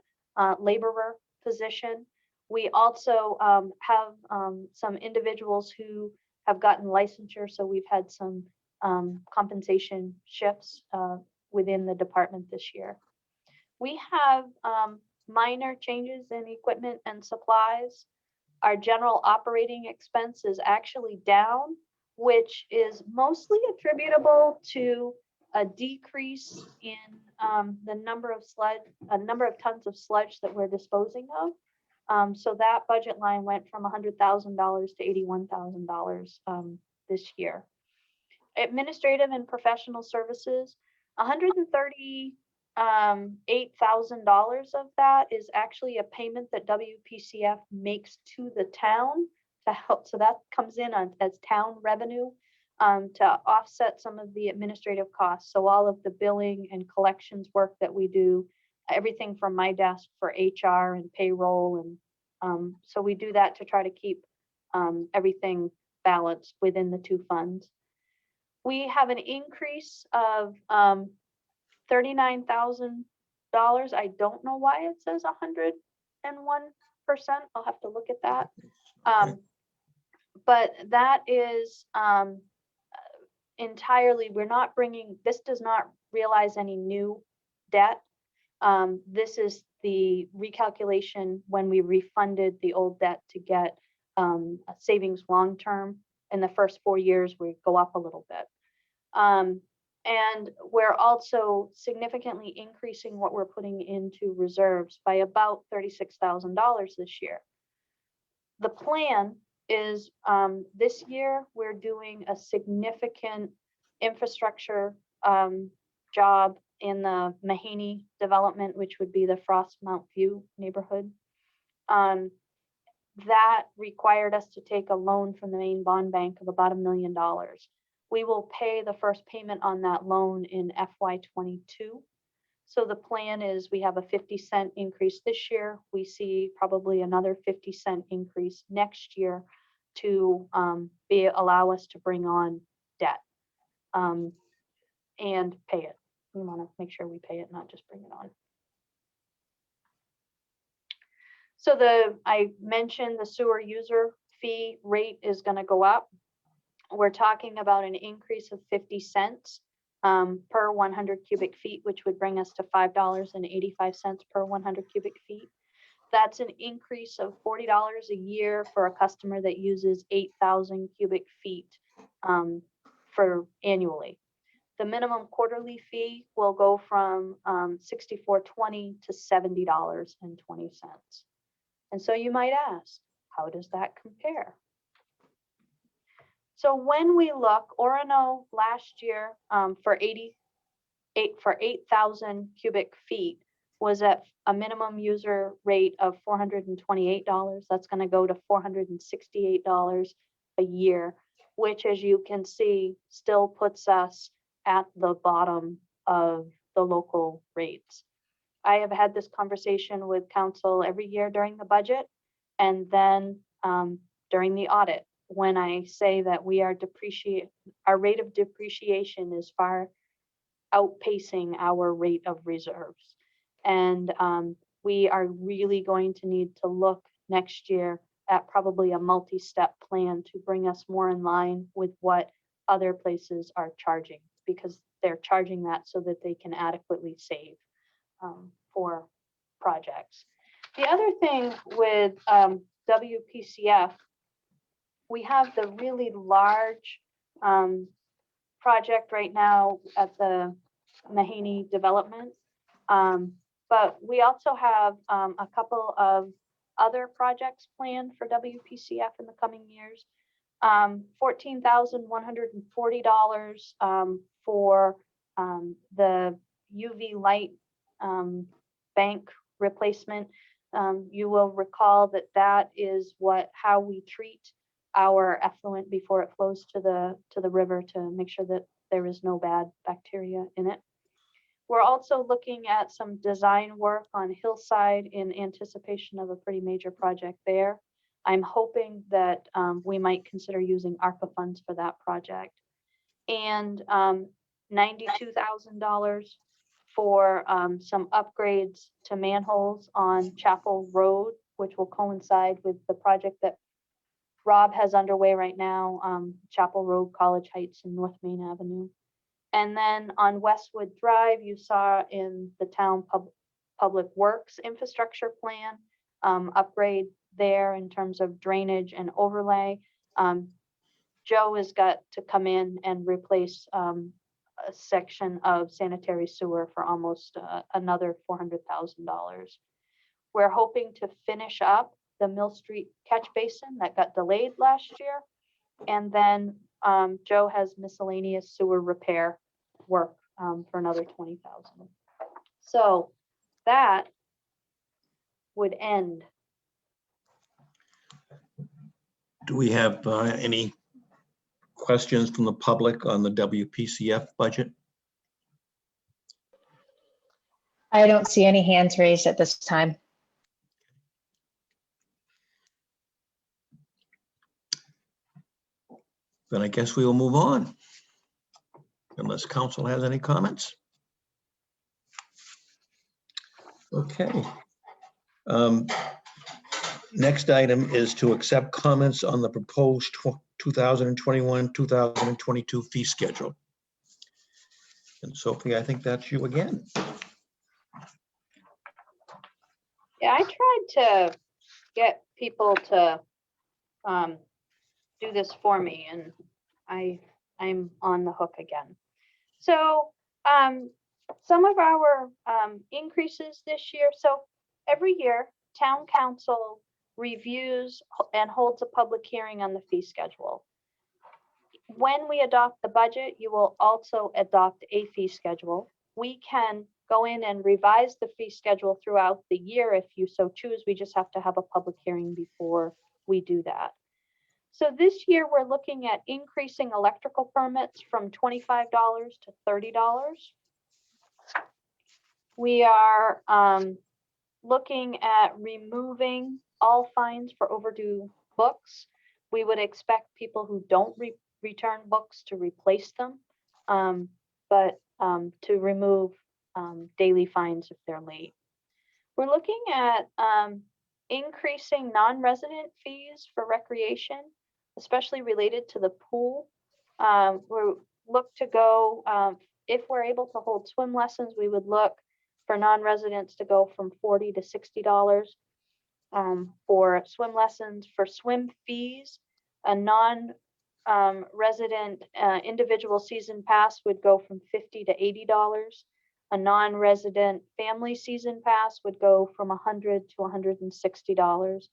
laborer position. We also have some individuals who have gotten licensure, so we've had some compensation shifts within the department this year. We have minor changes in equipment and supplies. Our general operating expense is actually down, which is mostly attributable to a decrease in the number of tons of sludge that we're disposing of. So that budget line went from $100,000 to $81,000 this year. Administrative and professional services, $138,000 of that is actually a payment that WPCF makes to the town to help. So that comes in as town revenue to offset some of the administrative costs. So all of the billing and collections work that we do, everything from my desk for HR and payroll. And so we do that to try to keep everything balanced within the two funds. We have an increase of $39,000. I don't know why it says 101%. I'll have to look at that. But that is entirely, this does not realize any new debt. This is the recalculation when we refunded the old debt to get a savings long-term. In the first 4 years, we go up a little bit. And we're also significantly increasing what we're putting into reserves by about $36,000 this year. The plan is this year we're doing a significant infrastructure job in the Mahaney development, which would be the Frost Mount View neighborhood. That required us to take a loan from the Maine Bond Bank of about $1 million. We will pay the first payment on that loan in FY22. So the plan is we have a 50-cent increase this year. We see probably another 50-cent increase next year to allow us to bring on debt and pay it. We want to make sure we pay it, not just bring it on. So I mentioned the sewer user fee rate is going to go up. We're talking about an increase of 50 cents per 100 cubic feet, which would bring us to $5.85 per 100 cubic feet. That's an increase of $40 a year for a customer that uses 8,000 cubic feet for annually. The minimum quarterly fee will go from $64.20 to $70.20. And so you might ask, how does that compare? So when we look, Orono last year for 8,000 cubic feet was at a minimum user rate of $428. That's going to go to $468 a year, which, as you can see, still puts us at the bottom of the local rates. I have had this conversation with council every year during the budget and then during the audit, when I say that our rate of depreciation is far outpacing our rate of reserves. And we are really going to need to look next year at probably a multi-step plan to bring us more in line with what other places are charging, because they're charging that so that they can adequately save for projects. The other thing with WPCF, we have the really large project right now at the Mahaney development. But we also have a couple of other projects planned for WPCF in the coming years. $14,140 for the UV light bank replacement. You will recall that that is how we treat our effluent before it flows to the river to make sure that there is no bad bacteria in it. We're also looking at some design work on Hillside in anticipation of a pretty major project there. I'm hoping that we might consider using ARPA funds for that project. And $92,000 for some upgrades to manholes on Chapel Road, which will coincide with the project that Rob has underway right now, Chapel Road, College Heights, and North Main Avenue. And then on Westwood Drive, you saw in the town public works infrastructure plan, upgrade there in terms of drainage and overlay. Joe has got to come in and replace a section of sanitary sewer for almost another $400,000. We're hoping to finish up the Mill Street catch basin that got delayed last year. And then Joe has miscellaneous sewer repair work for another $20,000. So that would end. Do we have any questions from the public on the WPCF budget? I don't see any hands raised at this time. Then I guess we will move on, unless council has any comments. Okay. Next item is to accept comments on the proposed 2021-2022 fee schedule. And Sophie, I think that's you again. Yeah, I tried to get people to do this for me, and I'm on the hook again. So some of our increases this year. So every year, town council reviews and holds a public hearing on the fee schedule. When we adopt the budget, you will also adopt a fee schedule. We can go in and revise the fee schedule throughout the year if you so choose. We just have to have a public hearing before we do that. So this year we're looking at increasing electrical permits from $25 to $30. We are looking at removing all fines for overdue books. We would expect people who don't return books to replace them, but to remove daily fines if they're late. We're looking at increasing non-resident fees for recreation, especially related to the pool. We look to go, if we're able to hold swim lessons, we would look for non-residents to go from $40 to $60 for swim lessons. For swim fees, a non-resident individual season pass would go from $50 to $80. A non-resident family season pass would go from $100 to $160.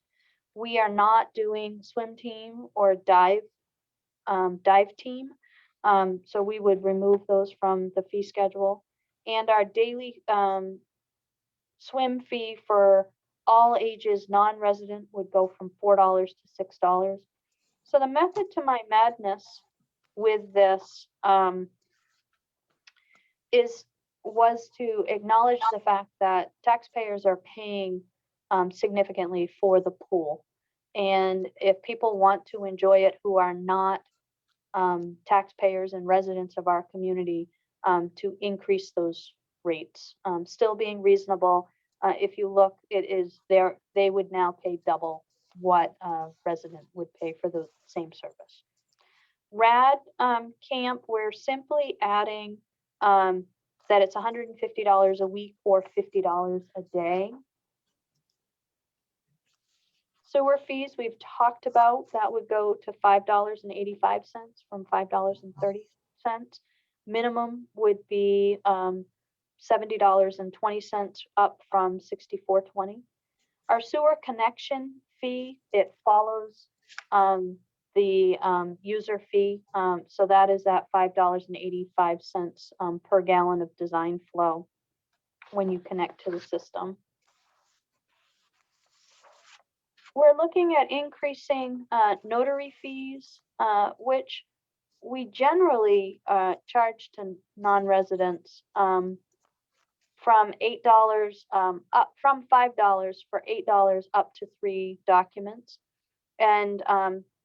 We are not doing swim team or dive team. So we would remove those from the fee schedule. And our daily swim fee for all ages non-resident would go from $4 to $6. So the method to my madness with this was to acknowledge the fact that taxpayers are paying significantly for the pool. And if people want to enjoy it who are not taxpayers and residents of our community, to increase those rates, still being reasonable. If you look, it is there, they would now pay double what a resident would pay for the same service. RAD camp, we're simply adding that it's $150 a week or $50 a day. Sewer fees we've talked about, that would go to $5.85 from $5.30. Minimum would be $70.20 up from $64.20. Our sewer connection fee, it follows the user fee. So that is at $5.85 per gallon of design flow when you connect to the system. We're looking at increasing notary fees, which we generally charge to non-residents from $8 up from $5 for $8 up to 3 documents, and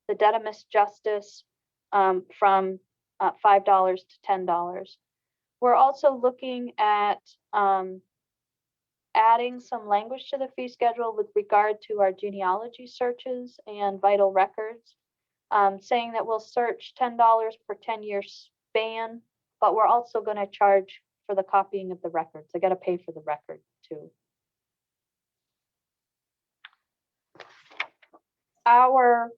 the Dedimus Justice from $5 to $10. We're also looking at adding some language to the fee schedule with regard to our genealogy searches and vital records, saying that we'll search $10 per 10-year span, but we're also going to charge for the copying of the records. They got to pay for the record too. Our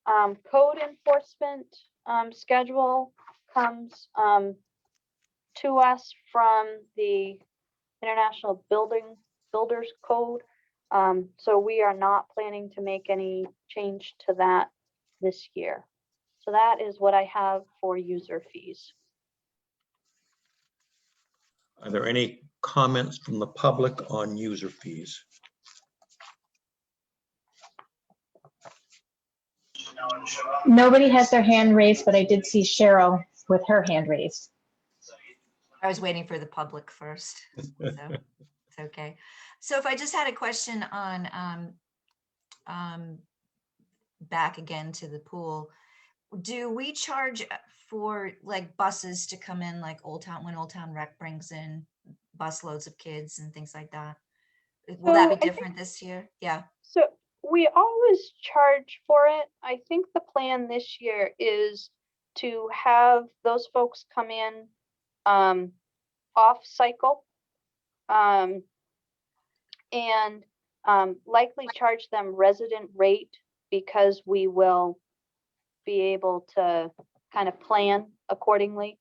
code enforcement schedule comes to us from the International Builders Code. So we are not planning to make any change to that this year. So that is what I have for user fees. Are there any comments from the public on user fees? Nobody has their hand raised, but I did see Cheryl with her hand raised. I was waiting for the public first, so it's okay. So if I just had a question on back again to the pool, do we charge for like buses to come in, like when Old Town Rec brings in bus loads of kids and things like that? Will that be different this year? Yeah. So we always charge for it. I think the plan this year is to have those folks come in off cycle and likely charge them resident rate, because we will be able to kind of plan accordingly.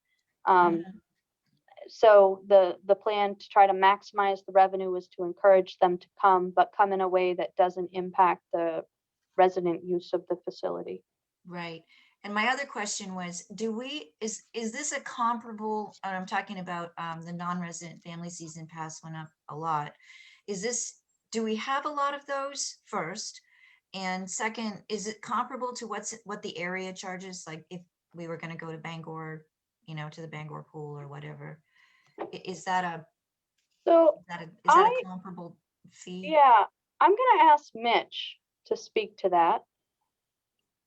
So the plan to try to maximize the revenue is to encourage them to come, but come in a way that doesn't impact the resident use of the facility. Right. And my other question was, is this a comparable, and I'm talking about the non-resident family season pass went up a lot. Do we have a lot of those first? And second, is it comparable to what the area charges? Like if we were going to go to Bangor, to the Bangor pool or whatever, is that a comparable fee? Yeah, I'm going to ask Mitch to speak to that.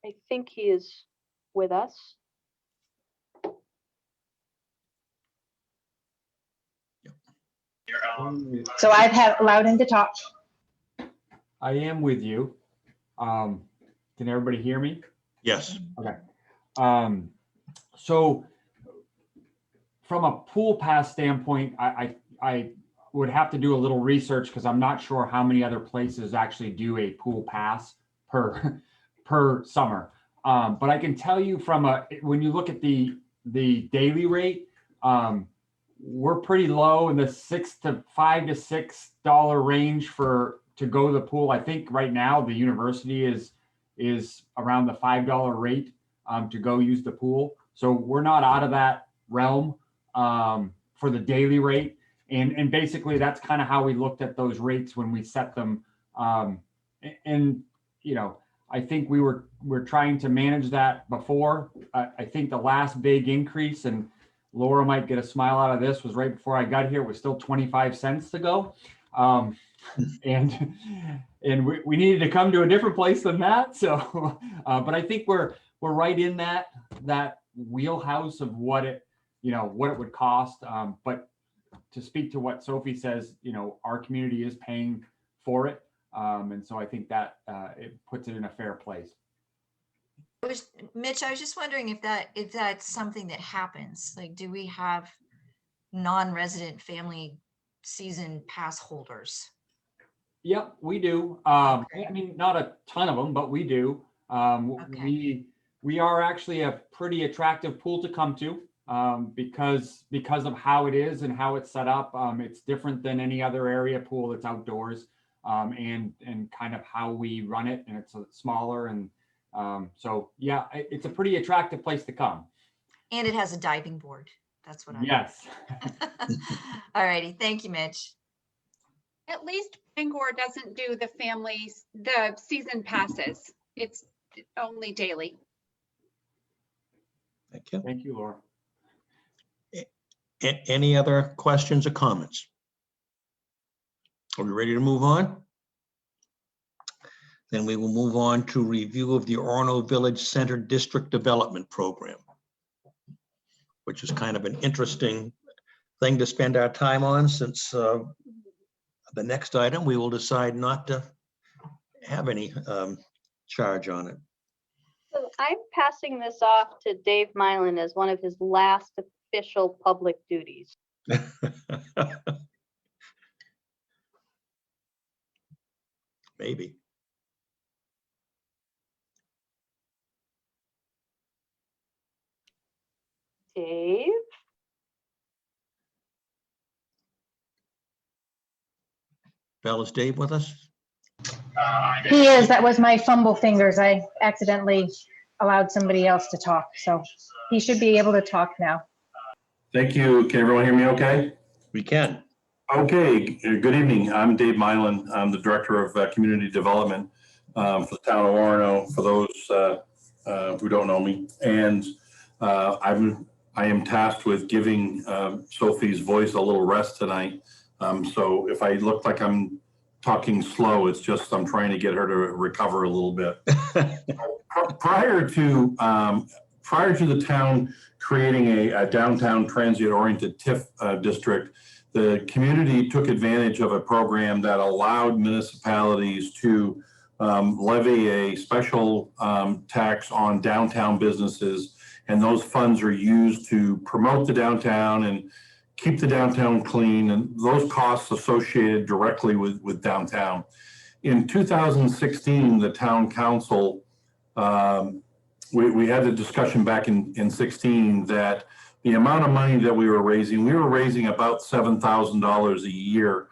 I think he is with us. So I've allowed him to talk. I am with you. Can everybody hear me? Yes. Okay. So from a pool pass standpoint, I would have to do a little research because I'm not sure how many other places actually do a pool pass per summer. But I can tell you when you look at the daily rate, we're pretty low in the $5 to $6 range to go to the pool. I think right now the university is around the $5 rate to go use the pool. So we're not out of that realm for the daily rate. And basically that's kind of how we looked at those rates when we set them. And you know, I think we're trying to manage that before. I think the last big increase, and Laura might get a smile out of this, was right before I got here. It was still 25 cents to go. And we needed to come to a different place than that. So, but I think we're right in that wheelhouse of what it would cost. But to speak to what Sophie says, you know, our community is paying for it. And so I think that it puts it in a fair place. Mitch, I was just wondering if that's something that happens. Like, do we have non-resident family season pass holders? Yep, we do. I mean, not a ton of them, but we do. We are actually a pretty attractive pool to come to because of how it is and how it's set up. It's different than any other area pool that's outdoors, and kind of how we run it, and it's smaller, and so yeah, it's a pretty attractive place to come. And it has a diving board. That's what I. Yes. All righty, thank you, Mitch. At least Bangor doesn't do the season passes. It's only daily. Thank you. Thank you, Laura. Any other questions or comments? Are we ready to move on? Then we will move on to review of the Orono Village Center District Development Program, which is kind of an interesting thing to spend our time on, since the next item we will decide not to have any charge on it. So I'm passing this off to Dave Mylan as one of his last official public duties. Maybe. Dave? Belle, is Dave with us? He is. That was my fumble fingers. I accidentally allowed somebody else to talk, so he should be able to talk now. Thank you. Can everyone hear me okay? We can. Okay, good evening. I'm Dave Mylan. I'm the Director of Community Development for the town of Orono, for those who don't know me. And I am tasked with giving Sophie's voice a little rest tonight. So if I look like I'm talking slow, it's just I'm trying to get her to recover a little bit. Prior to the town creating a downtown transit-oriented TIF district, the community took advantage of a program that allowed municipalities to levy a special tax on downtown businesses, and those funds are used to promote the downtown and keep the downtown clean, and those costs associated directly with downtown. In 2016, the town council, we had a discussion back in 16 that the amount of money that we were raising about $7,000 a year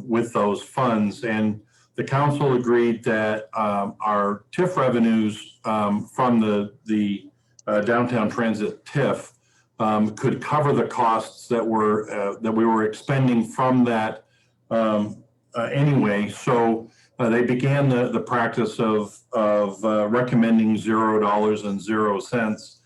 with those funds. And the council agreed that our TIF revenues from the downtown transit TIF could cover the costs that we were expending from that anyway. So they began the practice of recommending $0.00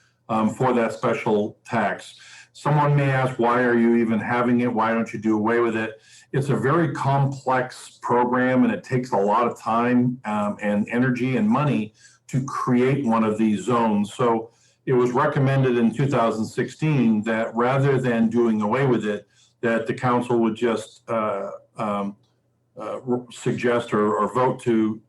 for that special tax. Someone may ask, why are you even having it? Why don't you do away with it? It's a very complex program, and it takes a lot of time and energy and money to create one of these zones. So it was recommended in 2016 that rather than doing away with it, that the council would just suggest or vote to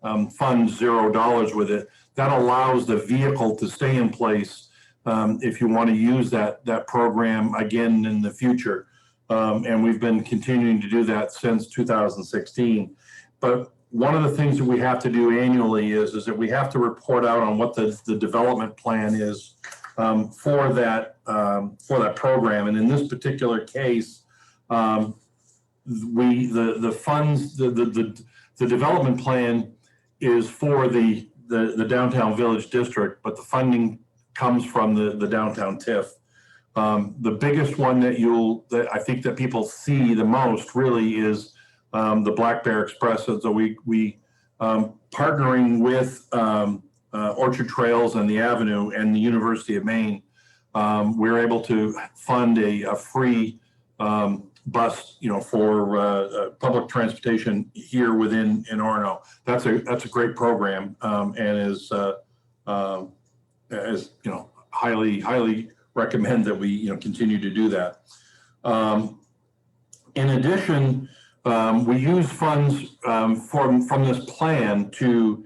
fund $0 with it, that allows the vehicle to stay in place if you want to use that program again in the future. And we've been continuing to do that since 2016. But one of the things that we have to do annually is that we have to report out on what the development plan is for that program. And in this particular case, the development plan is for the downtown village district, but the funding comes from the downtown TIF. The biggest one that I think that people see the most really is the Black Bear Express. So we partnering with Orchard Trails and the Avenue and the University of Maine, we're able to fund a free bus, for public transportation here in Orono. That's a great program, and is highly recommend that we continue to do that. In addition, we use funds from this plan to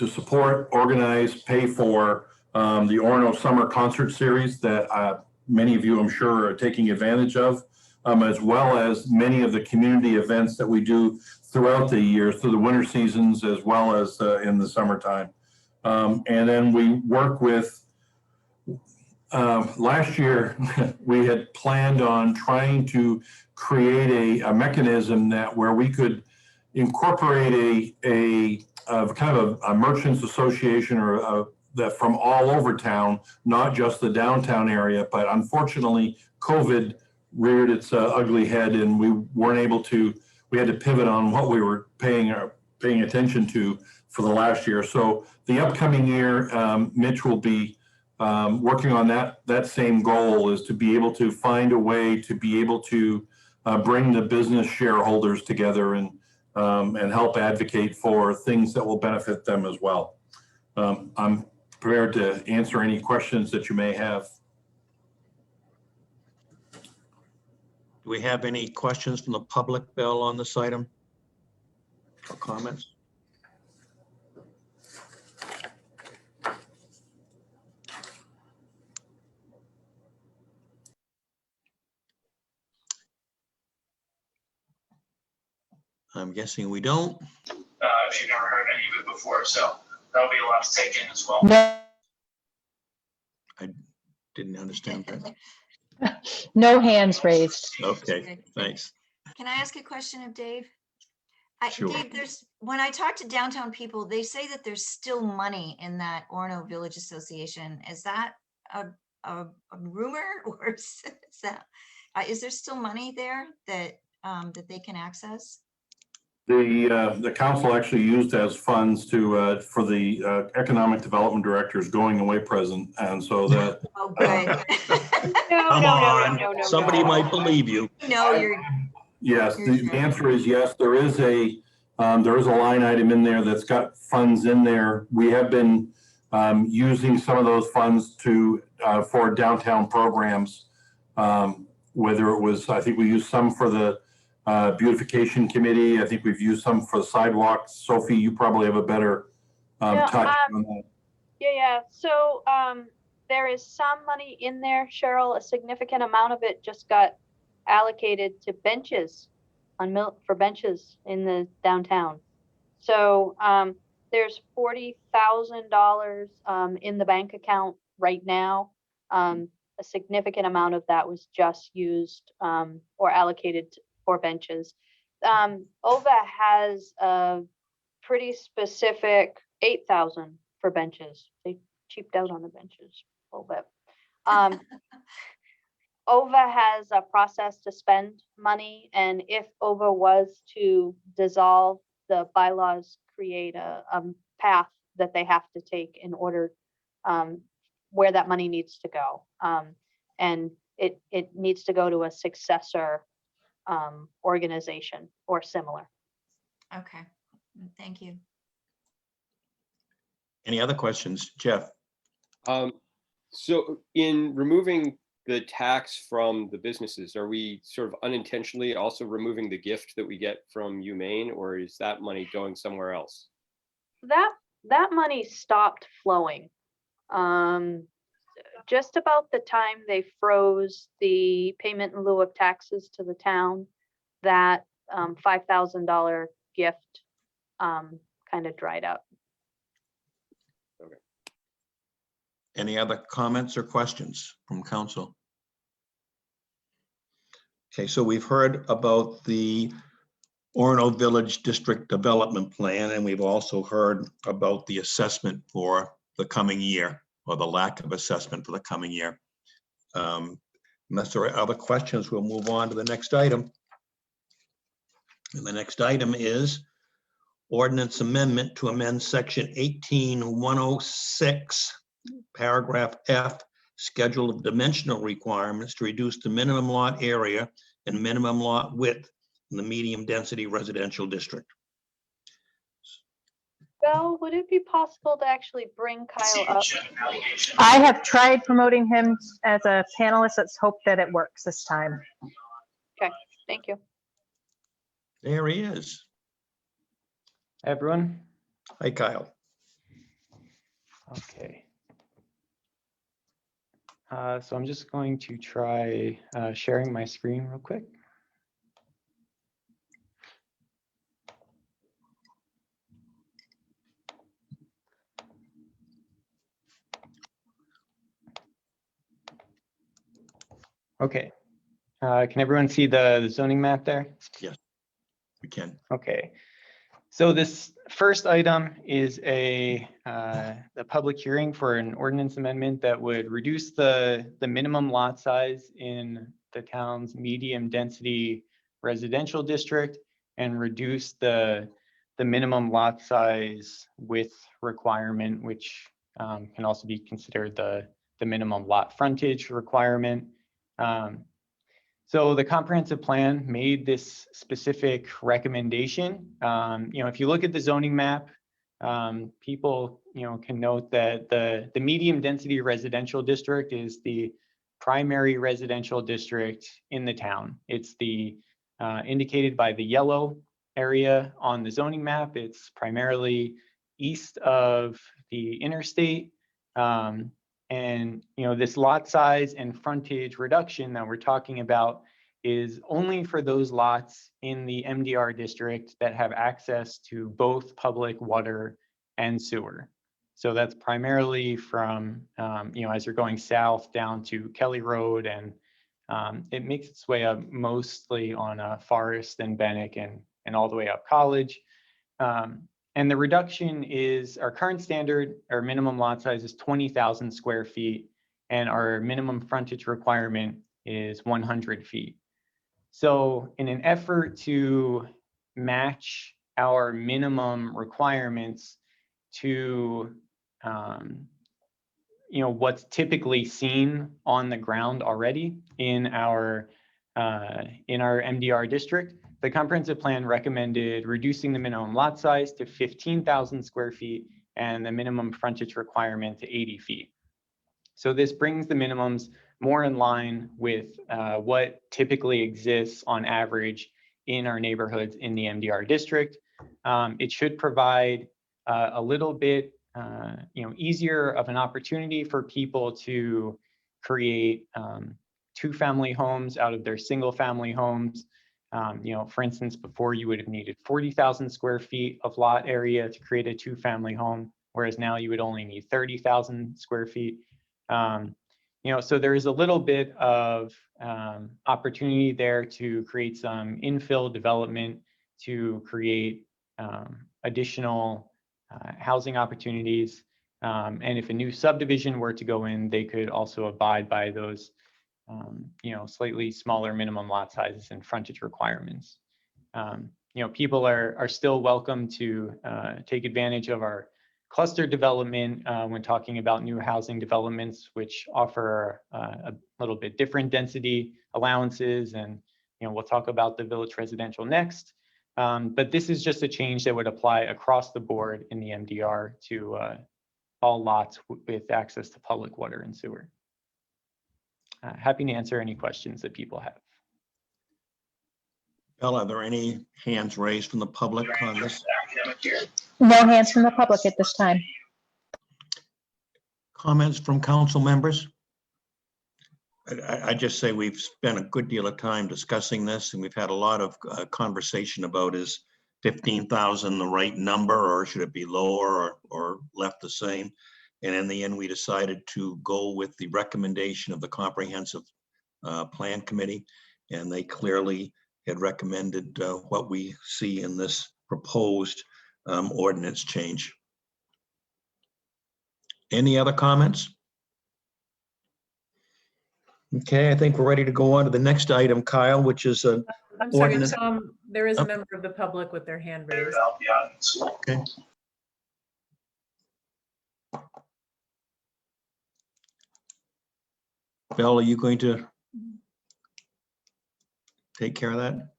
support, organize, pay for the Orono Summer Concert Series that many of you, I'm sure, are taking advantage of, as well as many of the community events that we do throughout the year, through the winter seasons, as well as in the summertime. And then we work with, last year, we had planned on trying to create a mechanism where we could incorporate a kind of a merchants association or that from all over town, not just the downtown area. But unfortunately, COVID reared its ugly head, and we weren't able to. We had to pivot on what we were paying attention to for the last year. So the upcoming year, Mitch will be working on that same goal, is to be able to find a way to be able to bring the business shareholders together and help advocate for things that will benefit them as well. I'm prepared to answer any questions that you may have. Do we have any questions from the public, Bill, on this item or comments? I'm guessing we don't. If you've never heard any of it before, so that'll be a lot to take in as well. I didn't understand that. No hands raised. Okay, thanks. Can I ask a question of Dave? Sure. Dave, when I talk to downtown people, they say that there's still money in that Orono Village Association. Is that a rumor, or is there still money there that they can access? The council actually used as funds for the economic development director's going away present, and so that. Oh, good. Come on, somebody might believe you. No, you're. Yes, the answer is yes. There is a line item in there that's got funds in there. We have been using some of those funds for downtown programs. Whether it was, I think we used some for the beautification committee. I think we've used some for the sidewalks. Sophie, you probably have a better touch on that. Yeah. So there is some money in there, Cheryl. A significant amount of it just got allocated to benches for benches in the downtown. So there's $40,000 in the bank account right now. A significant amount of that was just used or allocated for benches. OVA has a pretty specific 8,000 for benches. They cheaped out on the benches a little bit. OVA has a process to spend money, and if OVA was to dissolve, the bylaws create a path that they have to take in order where that money needs to go. And it needs to go to a successor organization or similar. Okay, thank you. Any other questions, Jeff? So in removing the tax from the businesses, are we sort of unintentionally also removing the gift that we get from UMaine, or is that money going somewhere else? That money stopped flowing. Just about the time they froze the payment in lieu of taxes to the town, that $5,000 gift kind of dried up. Any other comments or questions from council? Okay, so we've heard about the Orono Village District Development Plan, and we've also heard about the assessment for the coming year, or the lack of assessment for the coming year. Unless there are other questions, we'll move on to the next item. And the next item is Ordinance Amendment to amend Section 18106, Paragraph F, Schedule of Dimensional Requirements to reduce the minimum lot area and minimum lot width in the medium density residential district. Belle, would it be possible to actually bring Kyle up? I have tried promoting him as a panelist. Let's hope that it works this time. Okay, thank you. There he is. Hi, everyone. Hi, Kyle. Okay. So I'm just going to try sharing my screen real quick. Okay. Can everyone see the zoning map there? Yes, we can. Okay. So this first item is a public hearing for an ordinance amendment that would reduce the minimum lot size in the town's medium density residential district and reduce the minimum lot size width requirement, which can also be considered the minimum lot frontage requirement. So the comprehensive plan made this specific recommendation. If you look at the zoning map, people, can note that the medium density residential district is the primary residential district in the town. It's the indicated by the yellow area on the zoning map. It's primarily east of the interstate. And this lot size and frontage reduction that we're talking about is only for those lots in the MDR district that have access to both public water and sewer. So that's primarily from, as you're going south down to Kelly Road, and it makes its way up mostly on Forest and Bennick and all the way up College. And the reduction is our current standard, our minimum lot size is 20,000 square feet, and our minimum frontage requirement is 100 feet. So in an effort to match our minimum requirements to, what's typically seen on the ground already in our MDR district, the comprehensive plan recommended reducing the minimum lot size to 15,000 square feet and the minimum frontage requirement to 80 feet. So this brings the minimums more in line with what typically exists on average in our neighborhoods in the MDR district. It should provide a little bit easier of an opportunity for people to create two-family homes out of their single-family homes. For instance, before you would have needed 40,000 square feet of lot area to create a two-family home, whereas now you would only need 30,000 square feet. So there is a little bit of opportunity there to create some infill development, to create additional housing opportunities. And if a new subdivision were to go in, they could also abide by those slightly smaller minimum lot sizes and frontage requirements. People are still welcome to take advantage of our cluster development when talking about new housing developments, which offer a little bit different density allowances. And, we'll talk about the village residential next. But this is just a change that would apply across the board in the MDR to all lots with access to public water and sewer. happy to answer any questions that people have. Bill, are there any hands raised from the public on this? No hands from the public at this time. Comments from council members? I just say we've spent a good deal of time discussing this, and we've had a lot of conversation about is 15,000 the right number, or should it be lower or left the same? And in the end, we decided to go with the recommendation of the Comprehensive Plan Committee, and they clearly had recommended what we see in this proposed ordinance change. Any other comments? Okay, I think we're ready to go on to the next item, Kyle, which is a I'm sorry, ordinance. Tom, there is a Oh. member of the public with their hand raised. Okay. Bill, are you going to take care of that?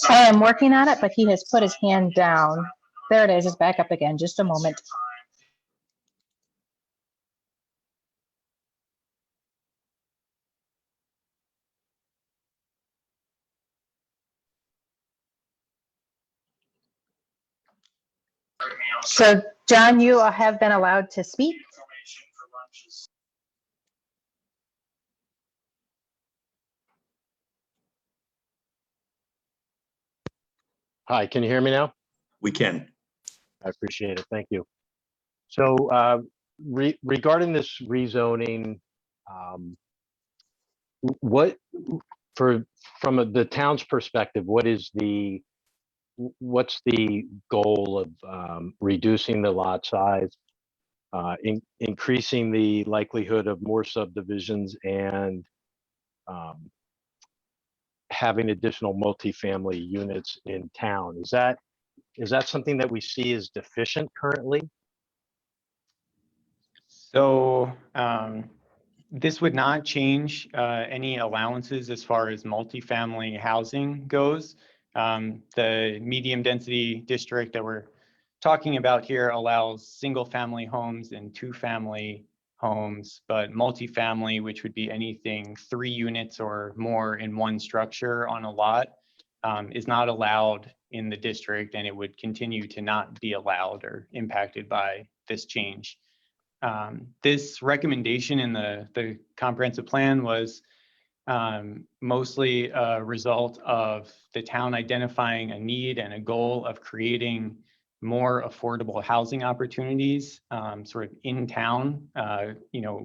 I am working on it, but he has put his hand down. There it is. It's back up again. Just a moment. So, John, you have been allowed to speak. Hi, can you hear me now? We can. I appreciate it. Thank you. So regarding this rezoning, what from the town's perspective, what's the goal of reducing the lot size, increasing the likelihood of more subdivisions, and having additional multifamily units in town? Is that something that we see as deficient currently? So this would not change any allowances as far as multifamily housing goes. The medium density district that we're talking about here allows single family homes and 2-family homes, but multifamily, which would be anything 3 units or more in one structure on a lot, is not allowed in the district, and it would continue to not be allowed or impacted by this change. This recommendation in the comprehensive plan was mostly a result of the town identifying a need and a goal of creating more affordable housing opportunities sort of in town,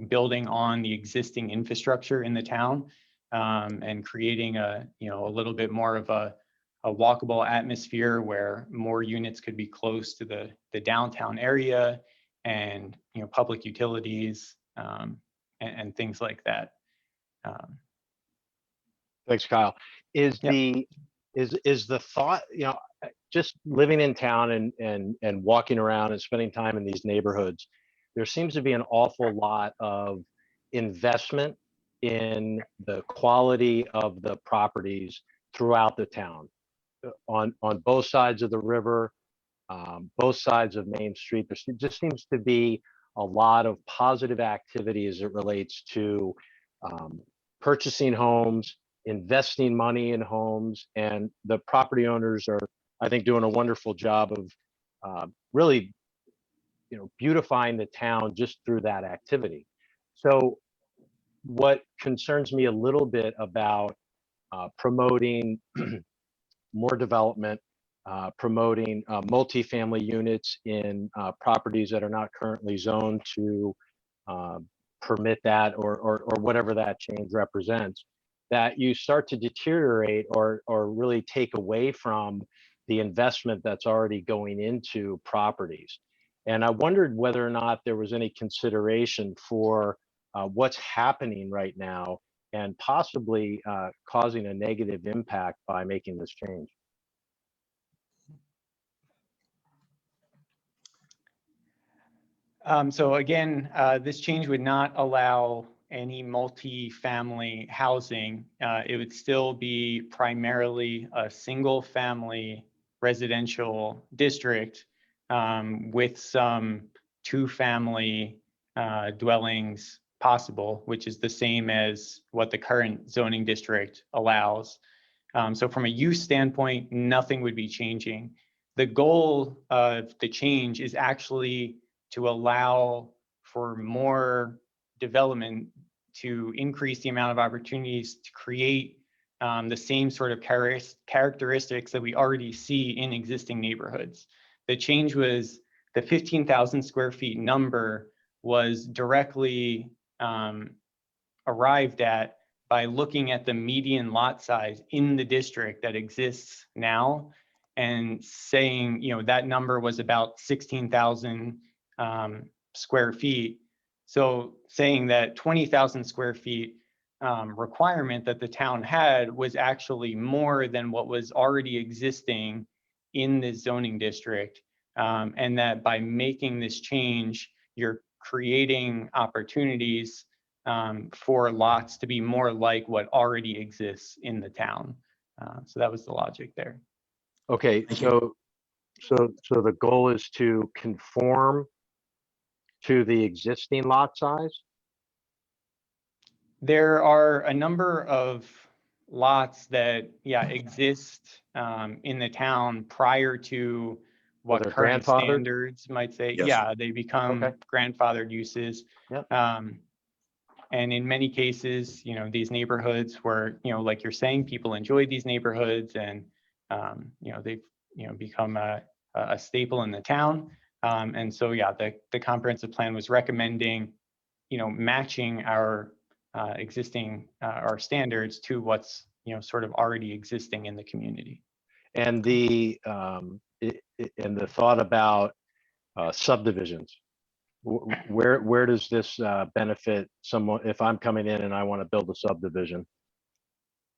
building on the existing infrastructure in the town, and creating a little bit more of a walkable atmosphere where more units could be close to the downtown area and public utilities and things like that. Thanks, Kyle. Is the thought, just living in town and walking around and spending time in these neighborhoods, there seems to be an awful lot of investment in the quality of the properties throughout the town, on both sides of the river, both sides of Main Street. There just seems to be a lot of positive activity as it relates to purchasing homes, investing money in homes, and the property owners are, I think, doing a wonderful job of really, beautifying the town just through that activity. So what concerns me a little bit about promoting more development, promoting multifamily units in properties that are not currently zoned to permit that, or whatever that change represents, that you start to deteriorate or really take away from the investment that's already going into properties. And I wondered whether or not there was any consideration for what's happening right now and possibly causing a negative impact by making this change. So again, this change would not allow any multi-family housing. It would still be primarily a single-family residential district with some 2-family dwellings possible, which is the same as what the current zoning district allows. So from a use standpoint, nothing would be changing. The goal of the change is actually to allow for more development, to increase the amount of opportunities to create the same sort of characteristics that we already see in existing neighborhoods. The change was the 15,000 square feet number was directly arrived at by looking at the median lot size in the district that exists now and saying, you know, that number was about 16,000 square feet. So saying that 20,000 square feet requirement that the town had was actually more than what was already existing in the zoning district. And that by making this change, you're creating opportunities for lots to be more like what already exists in the town. So that was the logic there. Okay, so the goal is to conform to the existing lot size? There are a number of lots that, exist in the town prior to what they're current grandfathered? standards might say. Yes. Yeah, they become Okay. grandfathered uses. Yep. And in many cases, you know, these neighborhoods where, you know, like you're saying, people enjoy these neighborhoods and, you know, they've, you know, become a staple in the town. And so, yeah, the comprehensive plan was recommending, you know, matching our existing, our standards to what's, you know, sort of already existing in the community. And the thought about subdivisions, where does this benefit someone if I'm coming in and I want to build a subdivision?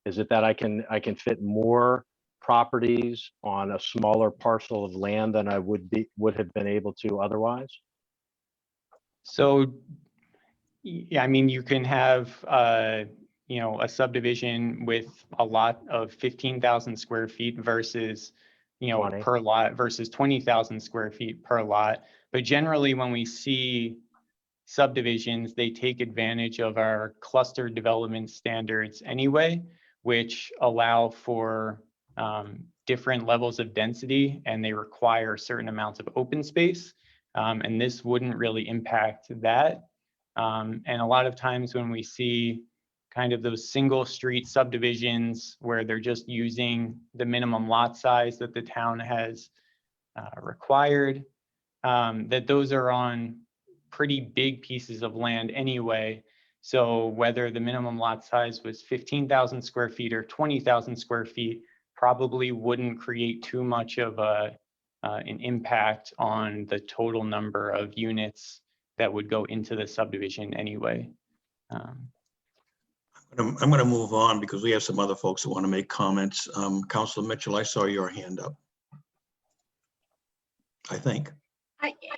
Is it that I can fit more properties on a smaller parcel of land than I would have been able to otherwise? So, yeah, I mean, you can have, you know, a subdivision with a lot of 15,000 square feet versus, you know, 20. per lot versus 20,000 square feet per lot. But generally, when we see subdivisions, they take advantage of our cluster development standards anyway, which allow for different levels of density, and they require certain amounts of open space. And this wouldn't really impact that. And a lot of times when we see kind of those single street subdivisions where they're just using the minimum lot size that the town has required, that those are on pretty big pieces of land anyway. So whether the minimum lot size was 15,000 square feet or 20,000 square feet probably wouldn't create too much of an impact on the total number of units that would go into the subdivision anyway. I'm going to move on because we have some other folks that want to make comments. Councilor Mitchell, I saw your hand up. I think.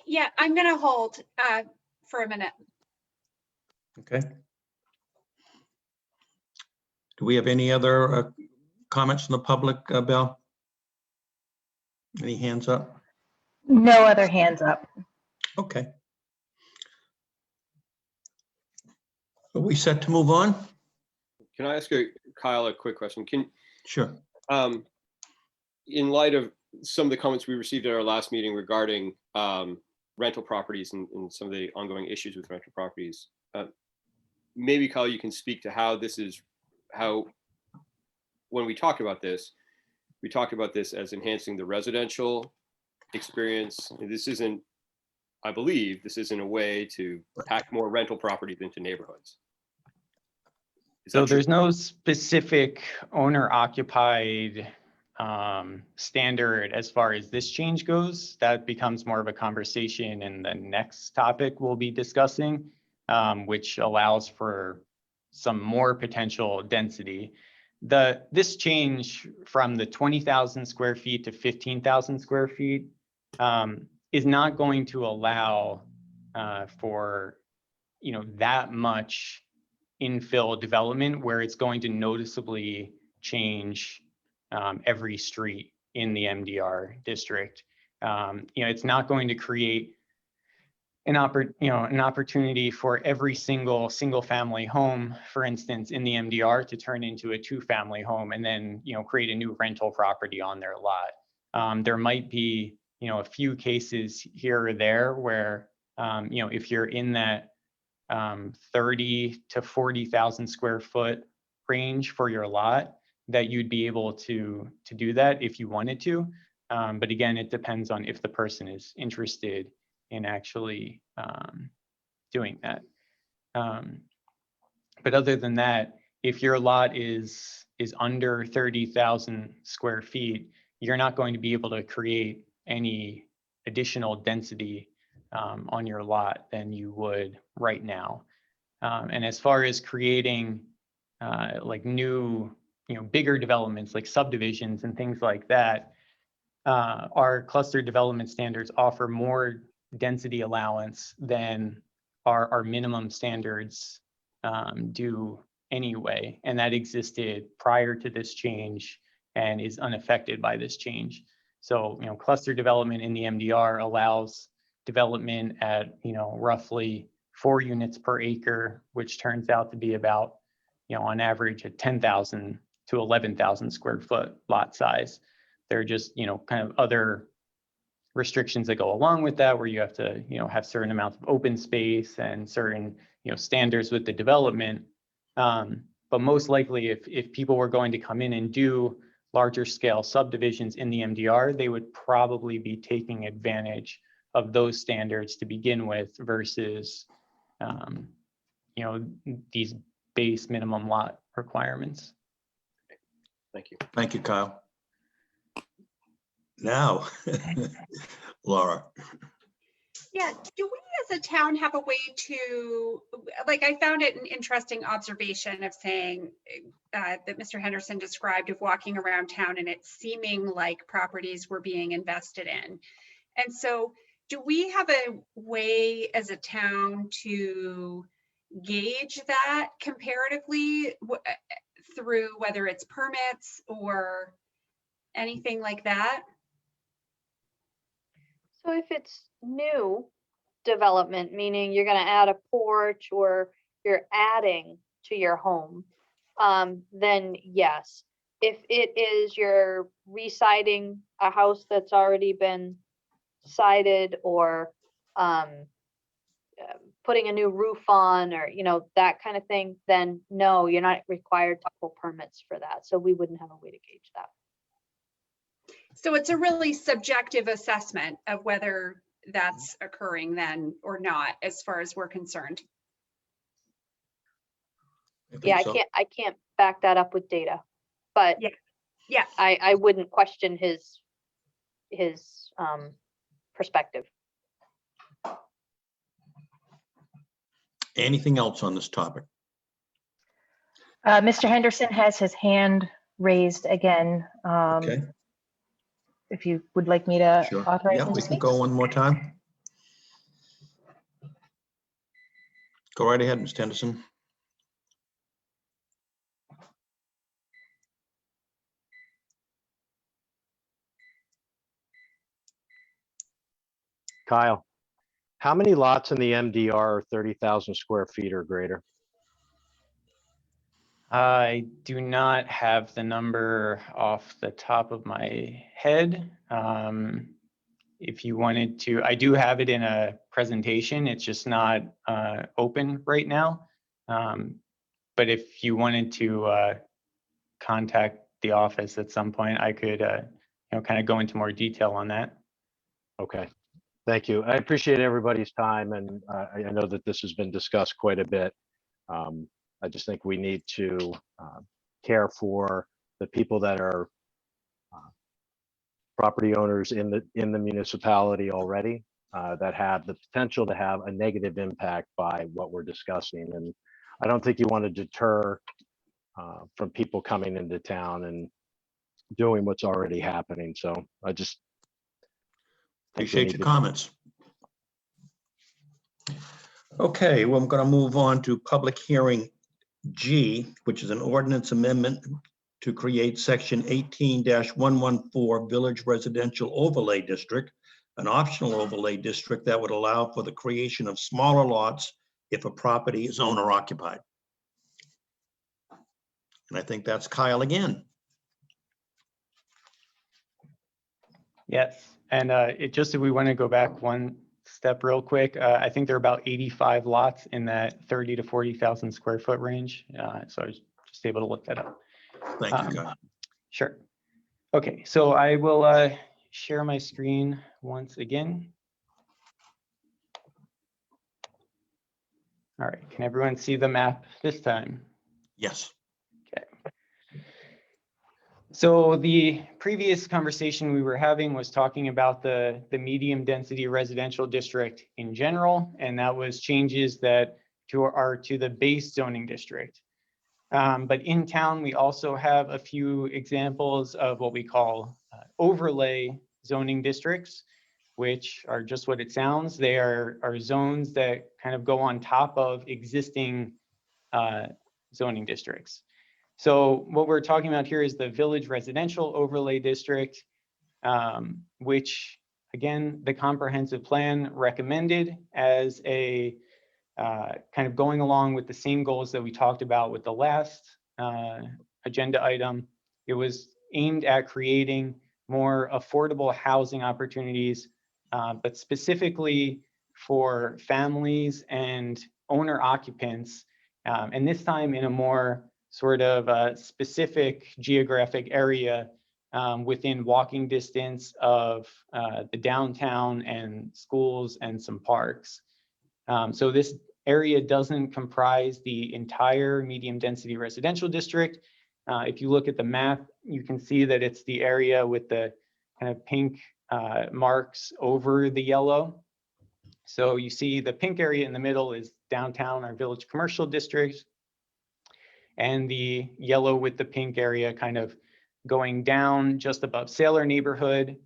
Yeah, I'm going to hold for a minute. Okay. Do we have any other comments from the public, Bill? Any hands up? No other hands up. Okay. Are we set to move on? Can I ask Kyle a quick question? Sure. In light of some of the comments we received at our last meeting regarding rental properties and some of the ongoing issues with rental properties, maybe Kyle, you can speak to how when we talked about this as enhancing the residential experience. This isn't, I believe, this isn't a way to pack more rental properties into neighborhoods. So there's no specific owner occupied standard as far as this change goes. That becomes more of a conversation in the next topic we'll be discussing, which allows for some more potential density. This change from the 20,000 square feet to 15,000 square feet is not going to allow for, you know, that much infill development where it's going to noticeably change every street in the MDR district. You know, it's not going to create an opportunity for every single family home, for instance, in the MDR to turn into a 2-family home and then, create a new rental property on their lot. There might be, a few cases here or there where, if you're in that 30 to 40,000 square foot range for your lot, that you'd be able to do that if you wanted to. But again, it depends on if the person is interested in actually doing that. But other than that, if your lot is under 30,000 square feet, you're not going to be able to create any additional density on your lot than you would right now. And as far as creating like new, bigger developments like subdivisions and things like that, our cluster development standards offer more density allowance than our minimum standards do anyway. And that existed prior to this change and is unaffected by this change. So, cluster development in the MDR allows development at, roughly 4 units per acre, which turns out to be about, on average, a 10,000 to 11,000 square foot lot size. There are just, kind of other restrictions that go along with that, where you have to, have certain amounts of open space and certain, standards with the development. But most likely, if people were going to come in and do larger scale subdivisions in the MDR, they would probably be taking advantage of those standards to begin with versus, these base minimum lot requirements. Thank you. Thank you, Kyle. Now, Laura. Yeah, do we as a town have a way to, like, I found it an interesting observation of saying that Mr. Henderson described of walking around town and it seeming like properties were being invested in. And so do we have a way as a town to gauge that comparatively through whether it's permits or anything like that? So if it's new development, meaning you're going to add a porch or you're adding to your home, then yes. If it is you're re-siding a house that's already been sided or putting a new roof on or, that kind of thing, then no, you're not required to pull permits for that. So we wouldn't have a way to gauge that. So it's a really subjective assessment of whether that's occurring then or not, as far as we're concerned. Yeah, I can't back that up with data, but yeah, I wouldn't question his perspective. Anything else on this topic? Mr. Henderson has his hand raised again. Okay. If you would like me to Sure. authorize Yeah, him to we can speak. go one more time. Go right ahead, Mr. Henderson. Kyle, how many lots in the MDR are 30,000 square feet or greater? I do not have the number off the top of my head. If you wanted to, I do have it in a presentation. It's just not open right now. But if you wanted to contact the office at some point, I could kind of go into more detail on that. Okay, thank you. I appreciate everybody's time, and I know that this has been discussed quite a bit. I just think we need to care for the people that are property owners in the municipality already that have the potential to have a negative impact by what we're discussing. And I don't think you want to deter from people coming into town and doing what's already happening. So I just appreciate your comments. Okay, well, I'm going to move on to public hearing G, which is an ordinance amendment to create section 18-114 Village Residential Overlay District an optional overlay district that would allow for the creation of smaller lots if a property is owner occupied. And I think that's Kyle again. Yes, and if we want to go back one step real quick, I think there are about 85 lots in that 30 to 40,000 square foot range. So I was just able to look that up. Thank you, Kyle. Sure. Okay, so I will share my screen once again. All right, can everyone see the map this time? Yes. Okay. So the previous conversation we were having was talking about the medium density residential district in general, and that was changes that are to the base zoning district. But in town, we also have a few examples of what we call overlay zoning districts, which are just what it sounds. They are zones that kind of go on top of existing zoning districts. So what we're talking about here is the Village Residential Overlay District, which, again, the comprehensive plan recommended as a kind of going along with the same goals that we talked about with the last agenda item. It was aimed at creating more affordable housing opportunities, but specifically for families and owner occupants, and this time in a more sort of specific geographic area within walking distance of the downtown and schools and some parks. So this area doesn't comprise the entire medium density residential district. If you look at the map, you can see that it's the area with the kind of pink marks over the yellow. So you see the pink area in the middle is downtown, our village commercial district, and the yellow with the pink area kind of going down just above Sailor neighborhood,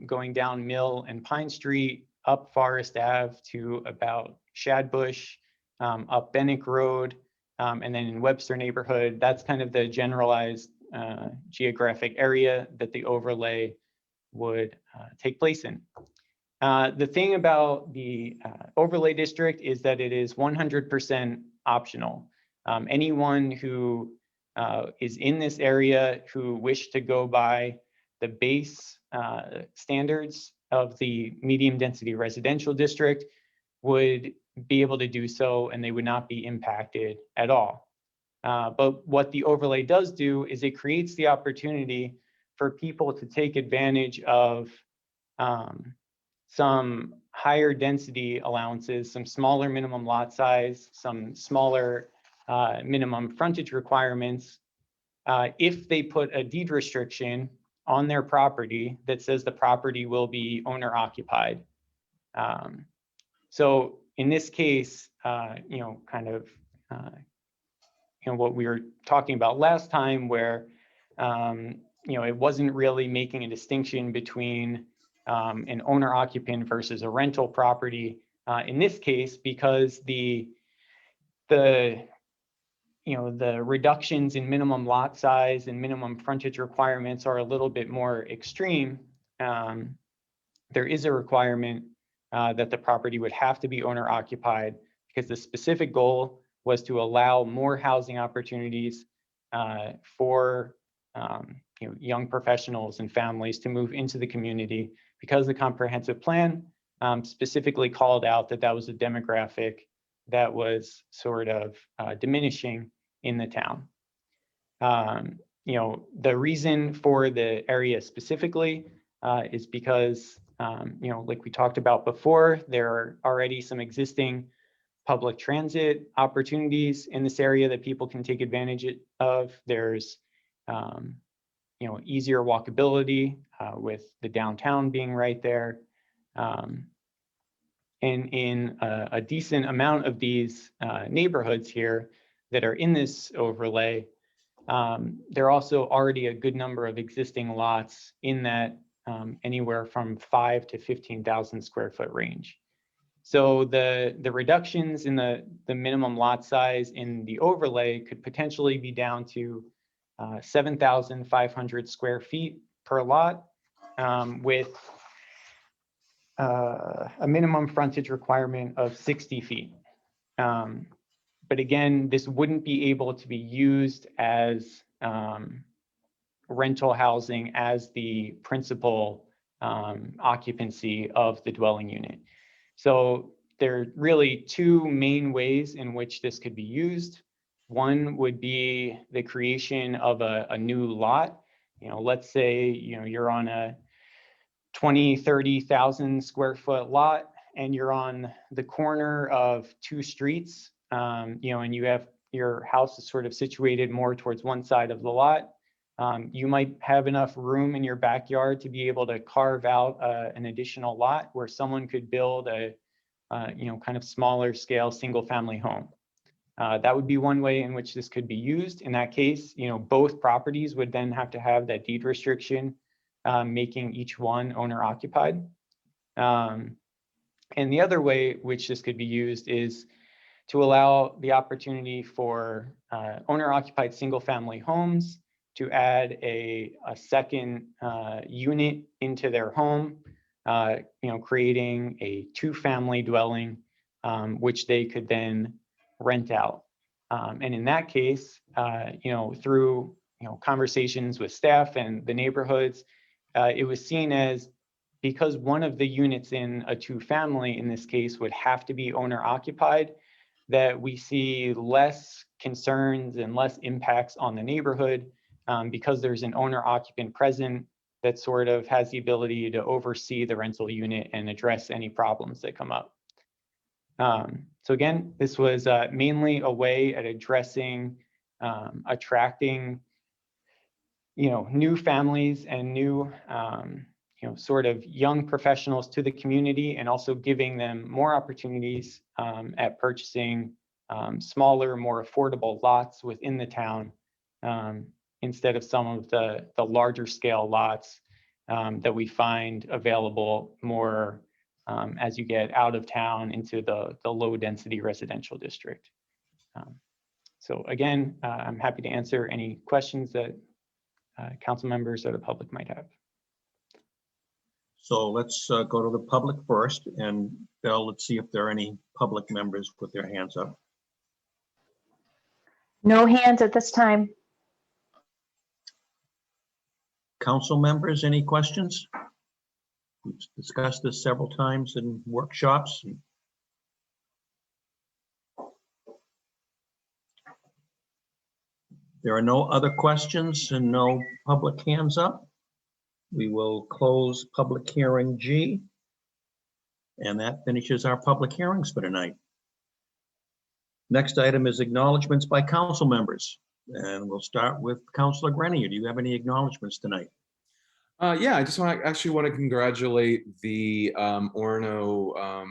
going down Mill and Pine Street, up Forest Ave to about Shadbush, up Bennick Road, and then in Webster neighborhood. That's kind of the generalized geographic area that the overlay would take place in. The thing about the overlay district is that it is 100% optional. Anyone who is in this area who wish to go by the base standards of the medium density residential district would be able to do so, and they would not be impacted at all. But what the overlay does do is it creates the opportunity for people to take advantage of some higher density allowances, some smaller minimum lot size, some smaller minimum frontage requirements, if they put a deed restriction on their property that says the property will be owner occupied. So in this case, kind of what we were talking about last time, where it wasn't really making a distinction between an owner occupant versus a rental property. In this case, because the reductions in minimum lot size and minimum frontage requirements are a little bit more extreme, there is a requirement that the property would have to be owner occupied, because the specific goal was to allow more housing opportunities for young professionals and families to move into the community, because the comprehensive plan specifically called out that that was a demographic that was sort of diminishing in the town. The reason for the area specifically is because, like we talked about before, there are already some existing public transit opportunities in this area that people can take advantage of. There's, easier walkability with the downtown being right there. And in a decent amount of these neighborhoods here that are in this overlay, there are also already a good number of existing lots in that anywhere from 5 to 15,000 square foot range. So the reductions in the minimum lot size in the overlay could potentially be down to 7,500 square feet per lot, with a minimum frontage requirement of 60 feet. But again, this wouldn't be able to be used as rental housing as the principal occupancy of the dwelling unit. So there are really two main ways in which this could be used. One would be the creation of a new lot. Let's say, you're on a 20, 30,000 square foot lot and you're on the corner of two streets, and you have your house is sort of situated more towards one side of the lot. You might have enough room in your backyard to be able to carve out an additional lot where someone could build a kind of smaller scale single family home. That would be one way in which this could be used. In that case, both properties would then have to have that deed restriction, making each one owner occupied. And the other way which this could be used is to allow the opportunity for owner occupied single family homes to add a second unit into their home, creating a two-family dwelling, which they could then rent out. And in that case, through conversations with staff and the neighborhoods, it was seen as, because one of the units in a two-family in this case would have to be owner occupied, that we see less concerns and less impacts on the neighborhood, because there's an owner occupant present that sort of has the ability to oversee the rental unit and address any problems that come up. So again, this was mainly a way at addressing, attracting, new families and new, sort of young professionals to the community, and also giving them more opportunities at purchasing smaller, more affordable lots within the town, instead of some of the larger scale lots that we find available more as you get out of town into the low density residential district. So again, I'm happy to answer any questions that council members or the public might have. So let's go to the public first, and Bill, let's see if there are any public members with their hands up. No hands at this time. Council members, any questions? We've discussed this several times in workshops. There are no other questions and no public hands up. We will close public hearing G. And that finishes our public hearings for tonight. Next item is acknowledgements by council members. And we'll start with Councilor Grenier. Do you have any acknowledgements tonight? Yeah, I just want to congratulate the Orono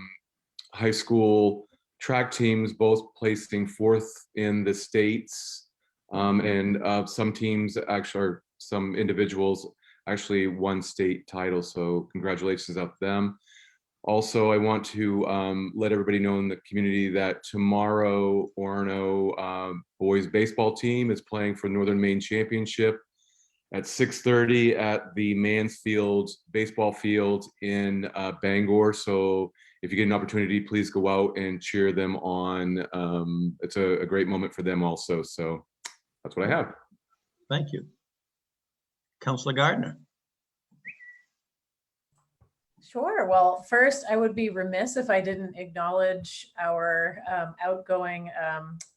high school track teams, both placing 4th in the states, and some teams actually, or some individuals actually won state titles. So congratulations out to them. Also, I want to let everybody know in the community that tomorrow Orono boys baseball team is playing for Northern Maine Championship at 6:30 at the Mansfield baseball field in Bangor. So if you get an opportunity, please go out and cheer them on. It's a great moment for them also. So that's what I have. Thank you. Councilor Gardner. Sure. Well, first, I would be remiss if I didn't acknowledge our outgoing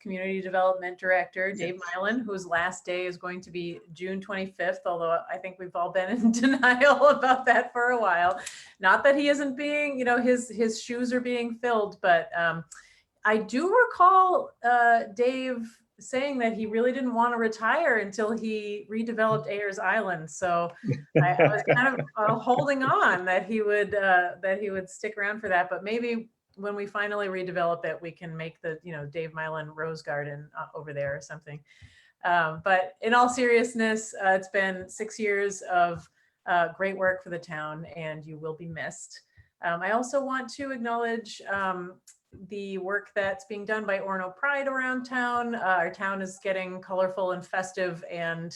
community development director, Dave Mylan, whose last day is going to be June 25th, although I think we've all been in denial about that for a while. Not that he isn't being, his shoes are being filled, but I do recall Dave saying that he really didn't want to retire until he redeveloped Ayers Island. So I was kind of holding on that he would stick around for that. But maybe when we finally redevelop it, we can make the Dave Mylan Rose Garden over there or something. But in all seriousness, it's been 6 years of great work for the town, and you will be missed. I also want to acknowledge the work that's being done by Orono Pride around town. Our town is getting colorful and festive, and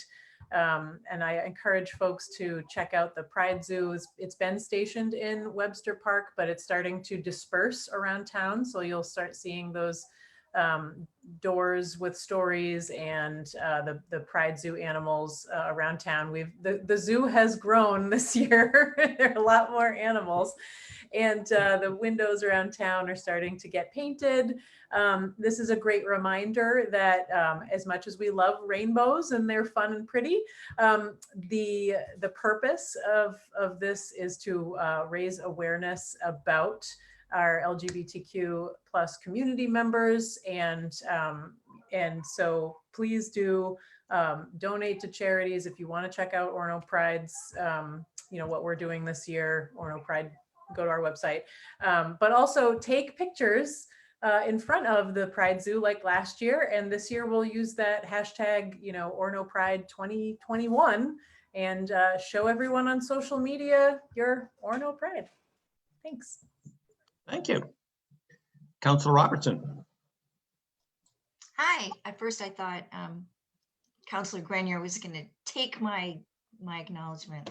And I encourage folks to check out the Pride Zoo. It's been stationed in Webster Park, but it's starting to disperse around town. So you'll start seeing those doors with stories and the Pride Zoo animals around town. The zoo has grown this year. There are a lot more animals, and the windows around town are starting to get painted. This is a great reminder that as much as we love rainbows and they're fun and pretty, the purpose of this is to raise awareness about our LGBTQ plus community members, and so please do donate to charities. If you want to check out Orono Pride's, what we're doing this year, Orono Pride, go to our website, but also take pictures in front of the Pride Zoo like last year, and this year we'll use that hashtag, Orono Pride 2021, and show everyone on social media your Orono Pride. Thanks. Thank you. Councilor Robertson. Hi. At first I thought Councilor Grenier was going to take my acknowledgement.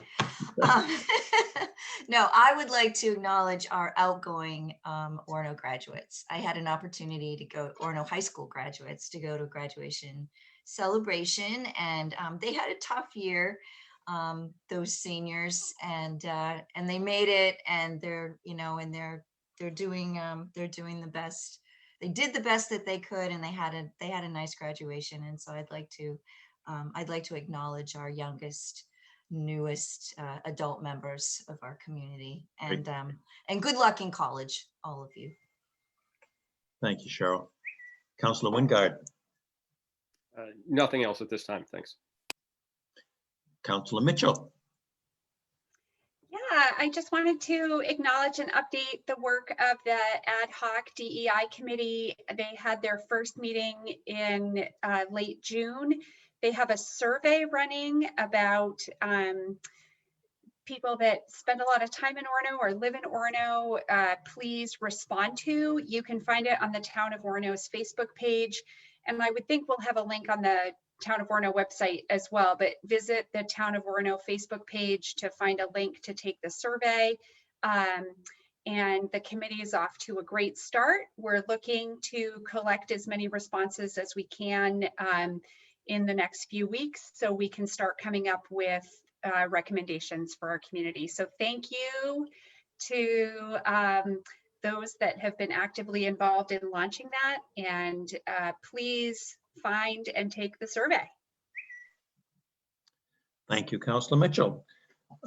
No, I would like to acknowledge our outgoing Orono graduates. I had an opportunity to go, Orono High School graduates, to go to a graduation celebration, and they had a tough year, those seniors, and they made it, and they're doing the best. They did the best that they could, and they had a nice graduation. And so I'd like to acknowledge our youngest, newest adult members of our community, and good luck in college, all of you. Thank you, Cheryl. Councilor Wingard. Nothing else at this time. Thanks. Councilor Mitchell. Yeah, I just wanted to acknowledge and update the work of the ad hoc DEI committee. They had their first meeting in late June. They have a survey running about people that spend a lot of time in Orono or live in Orono. Please respond to. You can find it on the Town of Orono's Facebook page. And I would think we'll have a link on the Town of Orono website as well, but visit the Town of Orono Facebook page to find a link to take the survey. And the committee is off to a great start. We're looking to collect as many responses as we can in the next few weeks, so we can start coming up with recommendations for our community. So thank you to those that have been actively involved in launching that, and please find and take the survey. Thank you, Councilor Mitchell.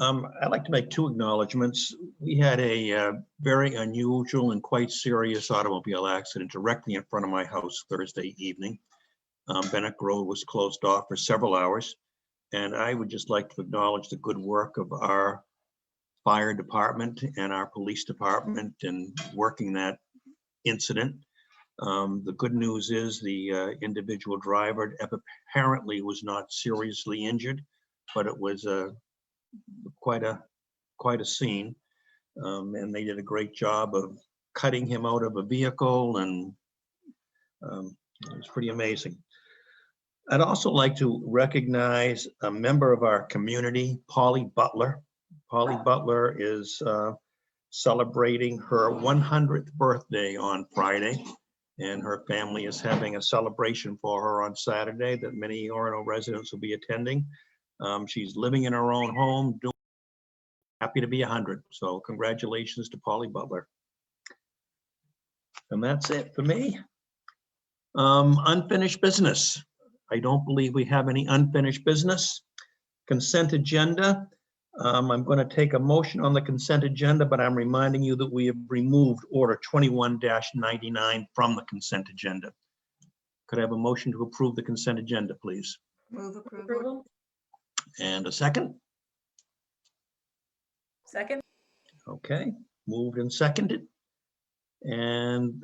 I'd like to make two acknowledgements. We had a very unusual and quite serious automobile accident directly in front of my house Thursday evening. Bennett Road was closed off for several hours, and I would just like to acknowledge the good work of our fire department and our police department in working that incident. The good news is the individual driver apparently was not seriously injured, but it was quite a scene, and they did a great job of cutting him out of a vehicle, and it was pretty amazing. I'd also like to recognize a member of our community, Polly Butler. Polly Butler is celebrating her 100th birthday on Friday, and her family is having a celebration for her on Saturday that many Orono residents will be attending. She's living in her own home, happy to be 100. So congratulations to Polly Butler. And that's it for me. Unfinished business. I don't believe we have any unfinished business. Consent agenda. I'm going to take a motion on the consent agenda, but I'm reminding you that we have removed order 21-99 from the consent agenda. Could I have a motion to approve the consent agenda, please? Move approval. And a second? Second. Okay, moved and seconded. And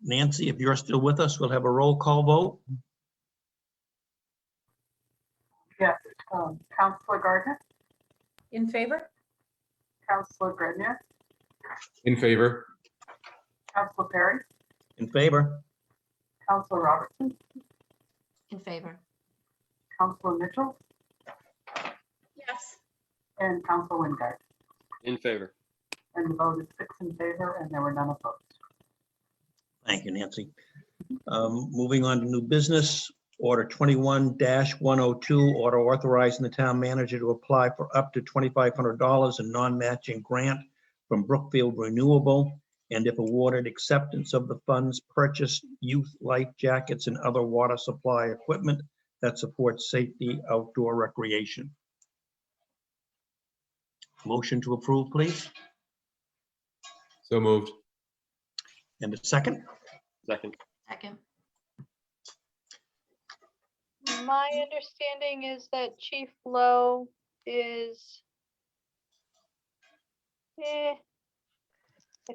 Nancy, if you're still with us, we'll have a roll call vote. Yes, Councilor Gardner, In favor? Councilor Grenier, In favor? Councilor Perry, In favor? Councilor Robertson, In favor. Councilor Mitchell, and Council Wingard. In favor. And the vote is 6 in favor, and there were none opposed. Thank you, Nancy. Moving on to new business, Order 21-102, order authorizing the town manager to apply for up to $2,500 in non-matching grant from Brookfield Renewable, and if awarded, acceptance of the funds, purchase youth life jackets and other water supply equipment that supports safety outdoor recreation. Motion to approve, please. So moved. And a second? Second. Second. My understanding is that Chief Lowe is, I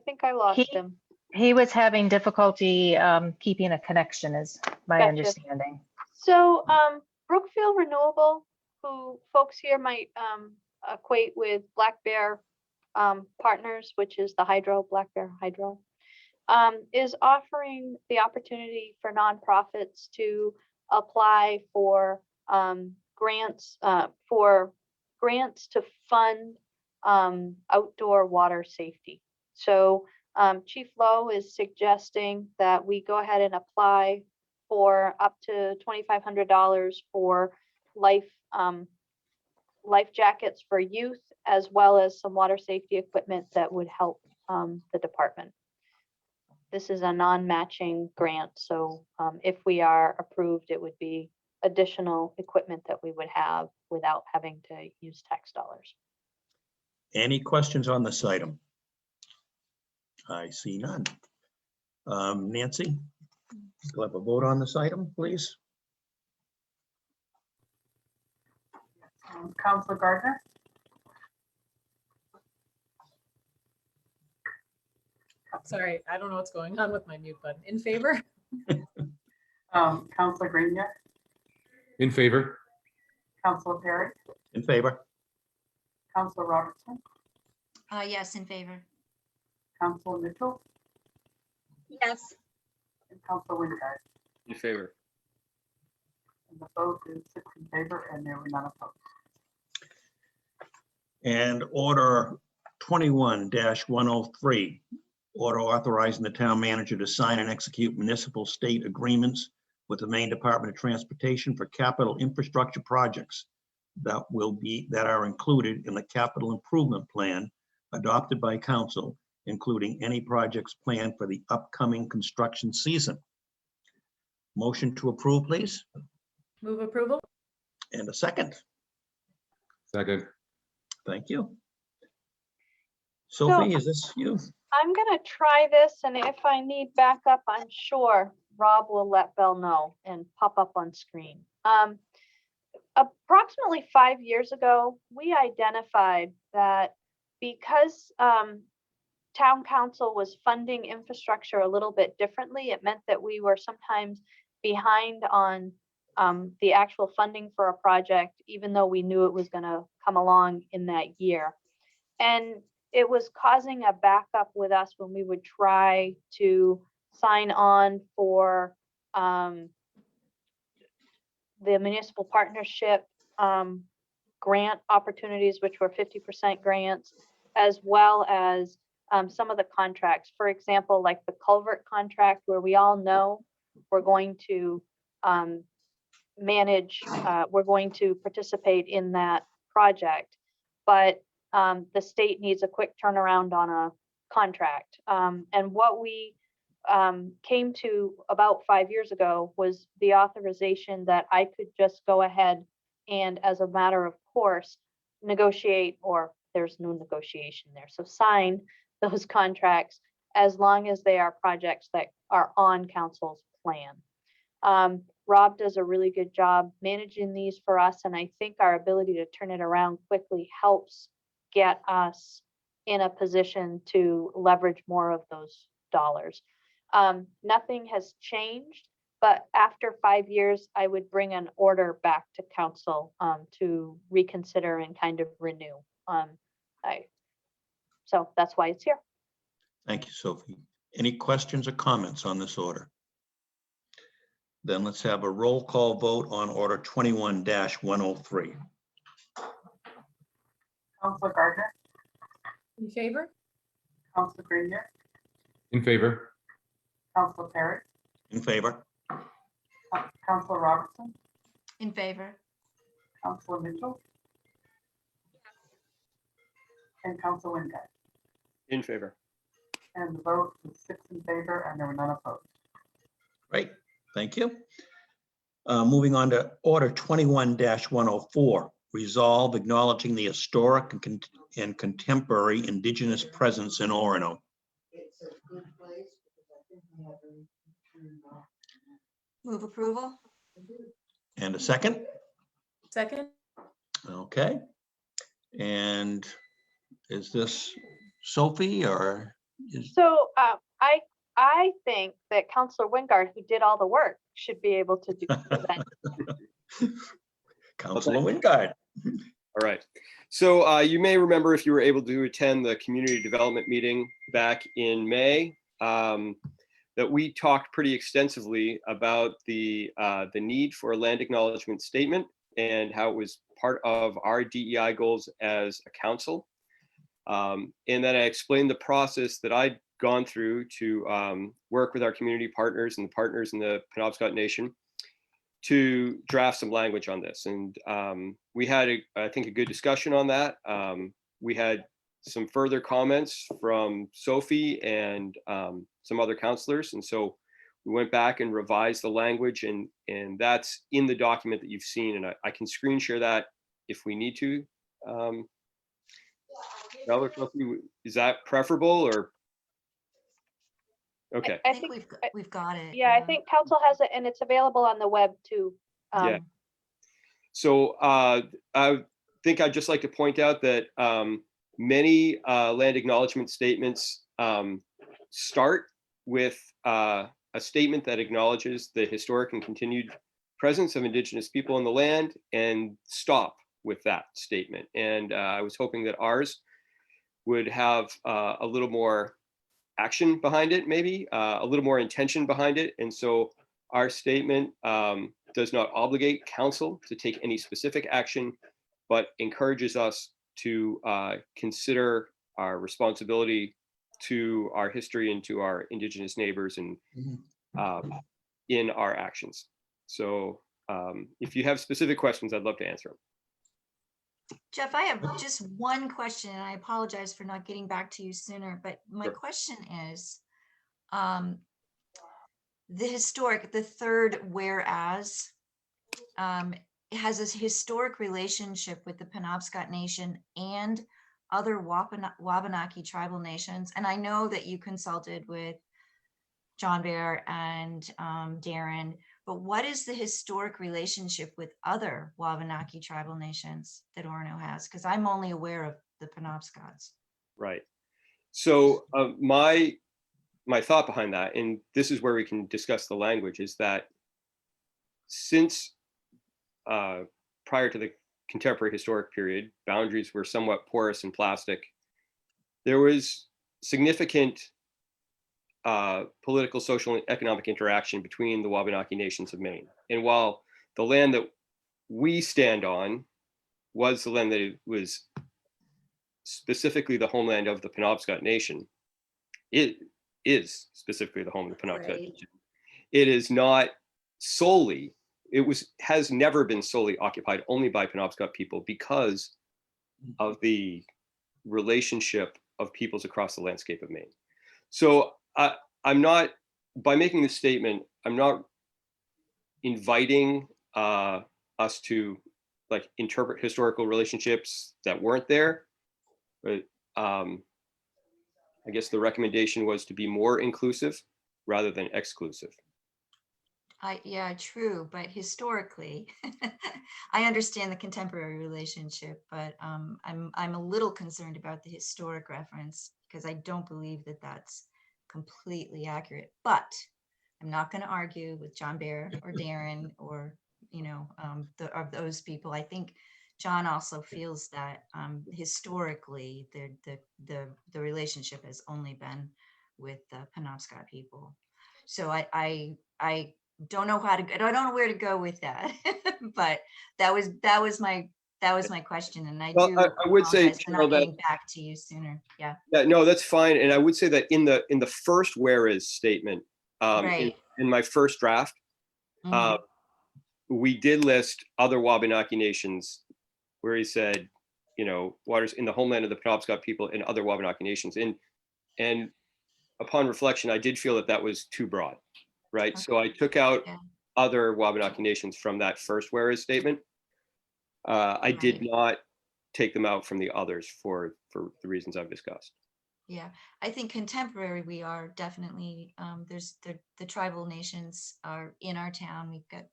think I lost him. He was having difficulty keeping a connection, is my Gotcha. understanding. So Brookfield Renewable, who folks here might equate with Black Bear Partners, which is the hydro, Black Bear Hydro, is offering the opportunity for nonprofits to apply for grants to fund outdoor water safety. So Chief Lowe is suggesting that we go ahead and apply for up to $2,500 for life jackets for youth, as well as some water safety equipment that would help the department. This is a non-matching grant, so if we are approved, it would be additional equipment that we would have without having to use tax dollars. Any questions on this item? I see none. Nancy, we'll have a vote on this item, please. Councilor Gardner, Sorry, I don't know what's going on with my mute button. In favor? Councilor Grenier, In favor? Councilor Perry, In favor? Councilor Robertson, Yes, in favor. Councilor Mitchell, Yes. and Councilor Wingard. In favor. And the vote is 6 in favor, and there were none opposed. And order 21-103, order authorizing the town manager to sign and execute municipal state agreements with the Maine Department of Transportation for capital infrastructure projects that are included in the capital improvement plan adopted by council, including any projects planned for the upcoming construction season. Motion to approve, please. Move approval? And a second. Second. Thank you. Sophie, is this you? I'm gonna try this, and if I need backup, I'm sure Rob will let Bell know and pop up on screen. Approximately 5 years ago, we identified that because town council was funding infrastructure a little bit differently, it meant that we were sometimes behind on the actual funding for a project, even though we knew it was gonna come along in that year. And it was causing a backup with us when we would try to sign on for the municipal partnership grant opportunities, which were 50% grants, as well as some of the contracts. For example, like the culvert contract, where we all know we're going to we're going to participate in that project, but the state needs a quick turnaround on a contract. And what we came to about 5 years ago was the authorization that I could just go ahead and, as a matter of course, negotiate, or there's no negotiation there, so sign those contracts as long as they are projects that are on council's plan. Rob does a really good job managing these for us, and I think our ability to turn it around quickly helps get us in a position to leverage more of those dollars. Nothing has changed, but after 5 years, I would bring an order back to council to reconsider and kind of renew. So that's why it's here. Thank you, Sophie. Any questions or comments on this order? Then let's have a roll call vote on order 21-103. Counselor Gardner, In favor? Counselor Grenier, In favor? Counselor Perry, In favor? Counselor Robertson, In favor? Counselor Mitchell, and Counselor Wingate. In favor. And the vote is 6 in favor and there were none opposed. Great, thank you. Moving on to Order 21-104, resolve acknowledging the historic and contemporary Indigenous presence in Orono. Move approval? And a second? Second? Okay. And is this Sophie or is? So I think that Counselor Wingard, who did all the work, should be able to do that. Counselor Wingard. All right. So you may remember, if you were able to attend the community development meeting back in May, that we talked pretty extensively about the need for a land acknowledgement statement and how it was part of our DEI goals as a council. And then I explained the process that I'd gone through to work with our community partners and the partners in the Penobscot Nation to draft some language on this. And we had, I think, a good discussion on that. We had some further comments from Sophie and some other counselors. And so we went back and revised the language, and that's in the document that you've seen. And I can screen share that if we need to. Is that preferable or? Okay. I think we've got it. Yeah, I think council has it and it's available on the web too. Yeah. So I think I'd just like to point out that many land acknowledgement statements start with a statement that acknowledges the historic and continued presence of Indigenous people in the land and stop with that statement. And I was hoping that ours would have a little more action behind it, maybe a little more intention behind it. And so our statement does not obligate council to take any specific action, but encourages us to consider our responsibility to our history and to our Indigenous neighbors and in our actions. So if you have specific questions, I'd love to answer them. Jeff, I have just one question, and I apologize for not getting back to you sooner, but my question is, the third whereas has a historic relationship with the Penobscot Nation and other Wabanaki tribal nations. And I know that you consulted with John Bear and Darren, but what is the historic relationship with other Wabanaki tribal nations that Orono has? Because I'm only aware of the Penobscots. Right. So my thought behind that, and this is where we can discuss the language, is that since prior to the contemporary historic period, boundaries were somewhat porous and plastic, there was significant political, social, and economic interaction between the Wabanaki nations of Maine. And while the land that we stand on was the land that it was specifically the homeland of the Penobscot Nation, it is specifically the home of the Penobscot Nation. It is not solely, has never been solely occupied only by Penobscot people because of the relationship of peoples across the landscape of Maine. So I'm not, by making this statement, I'm not inviting us to like interpret historical relationships that weren't there, but I guess the recommendation was to be more inclusive rather than exclusive. Yeah, true, but historically, I understand the contemporary relationship, but I'm a little concerned about the historic reference because I don't believe that that's completely accurate. But I'm not going to argue with John Bear or Darren or of those people. I think John also feels that historically the relationship has only been with the Penobscot people. So I don't know I don't know where to go with that, but that was that was my question, and I Well, do I would say, apologize for Carol, not that getting back to you sooner. Yeah, yeah, no, that's fine. And I would say that in the first whereas statement, right. in my first draft, Mhm. we did list other Wabanaki nations where he said, you know, waters in the homeland of the Penobscot people and other Wabanaki nations. And upon reflection, I did feel that that was too broad, right? So I took out Yeah. other Wabanaki nations from that first whereas statement. I did Right. not take them out from the others for the reasons I've discussed. Yeah, I think contemporary, we are definitely, there's the tribal nations are in our town. We've got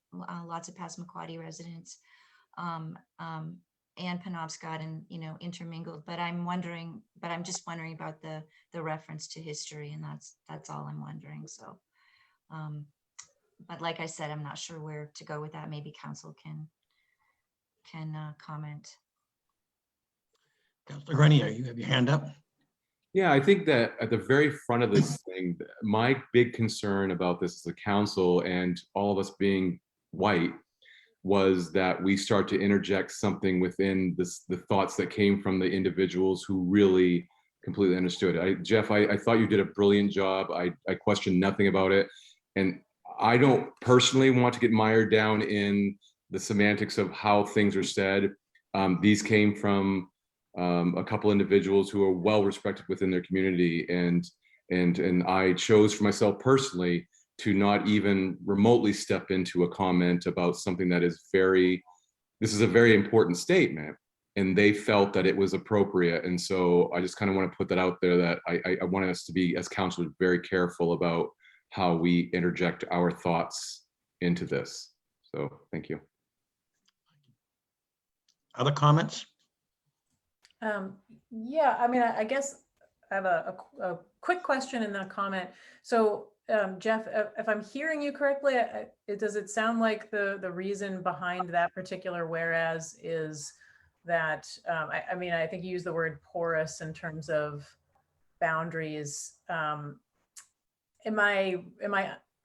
lots of Passamaquoddy residents, and Penobscot, and, you know, intermingled, but I'm just wondering about the reference to history, and that's all I'm wondering. So, but like I said, I'm not sure where to go with that. Maybe council can comment. Councilor Grenier, you have your hand up. Yeah, I think that at the very front of this thing, my big concern about this as a council and all of us being white was that we start to interject something within the thoughts that came from the individuals who really completely understood. Jeff, I thought you did a brilliant job. I question nothing about it. And I don't personally want to get mired down in the semantics of how things are said. These came from a couple individuals who are well respected within their community, and I chose for myself personally to not even remotely step into a comment about something that is this is a very important statement, and they felt that it was appropriate. And so I just kind of want to put that out there, that I want us to be, as councilors, very careful about how we interject our thoughts into this. So thank you. Other comments? Yeah, I mean, I guess I have a quick question and then a comment. So, Jeff, if I'm hearing you correctly, does it sound like the reason behind that particular whereas is that, I mean, I think you use the word porous in terms of boundaries. Am I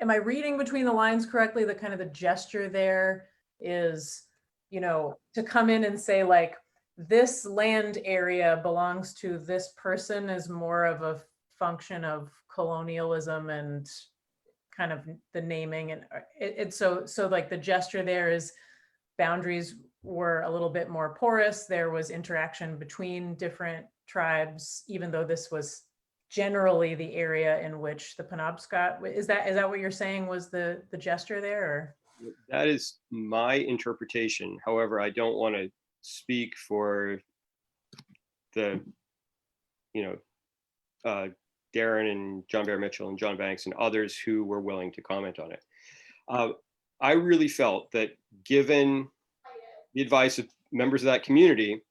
reading between the lines correctly? The kind of the gesture there is, you know, to come in and say, like, this land area belongs to this person is more of a function of colonialism and kind of the naming, and it's so like the gesture there is boundaries were a little bit more porous. There was interaction between different tribes, even though this was generally the area in which the Penobscot, is that what you're saying was the gesture there? Or? That is my interpretation. However, I don't want to speak for the, you know, Darren and John Bear Mitchell and John Banks and others who were willing to comment on it. I really felt that, given the advice of members of that community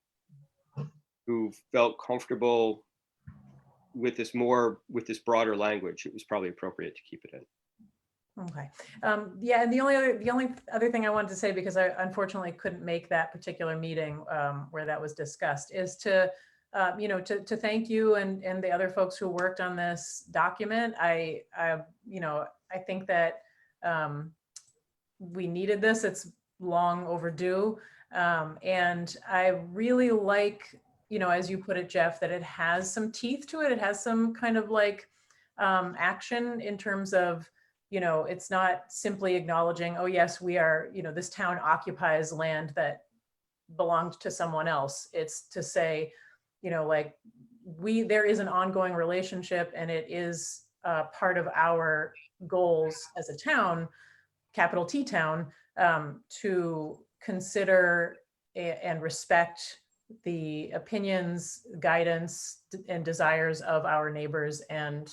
who felt comfortable with this broader language, it was probably appropriate to keep it in. Okay. Yeah, and the only other thing I wanted to say, because I unfortunately couldn't make that particular meeting where that was discussed, is to you know, to thank you and the other folks who worked on this document. I you know, I think that we needed this. It's long overdue, and I really like, you know, as you put it, Jeff, that it has some teeth to it. It has some kind of like action in terms of, you know, it's not simply acknowledging, oh yes, we are, you know, this town occupies land that belonged to someone else. It's to say, you know, like there is an ongoing relationship, and it is part of our goals as a town, capital T town, to consider and respect the opinions, guidance, and desires of our neighbors. And,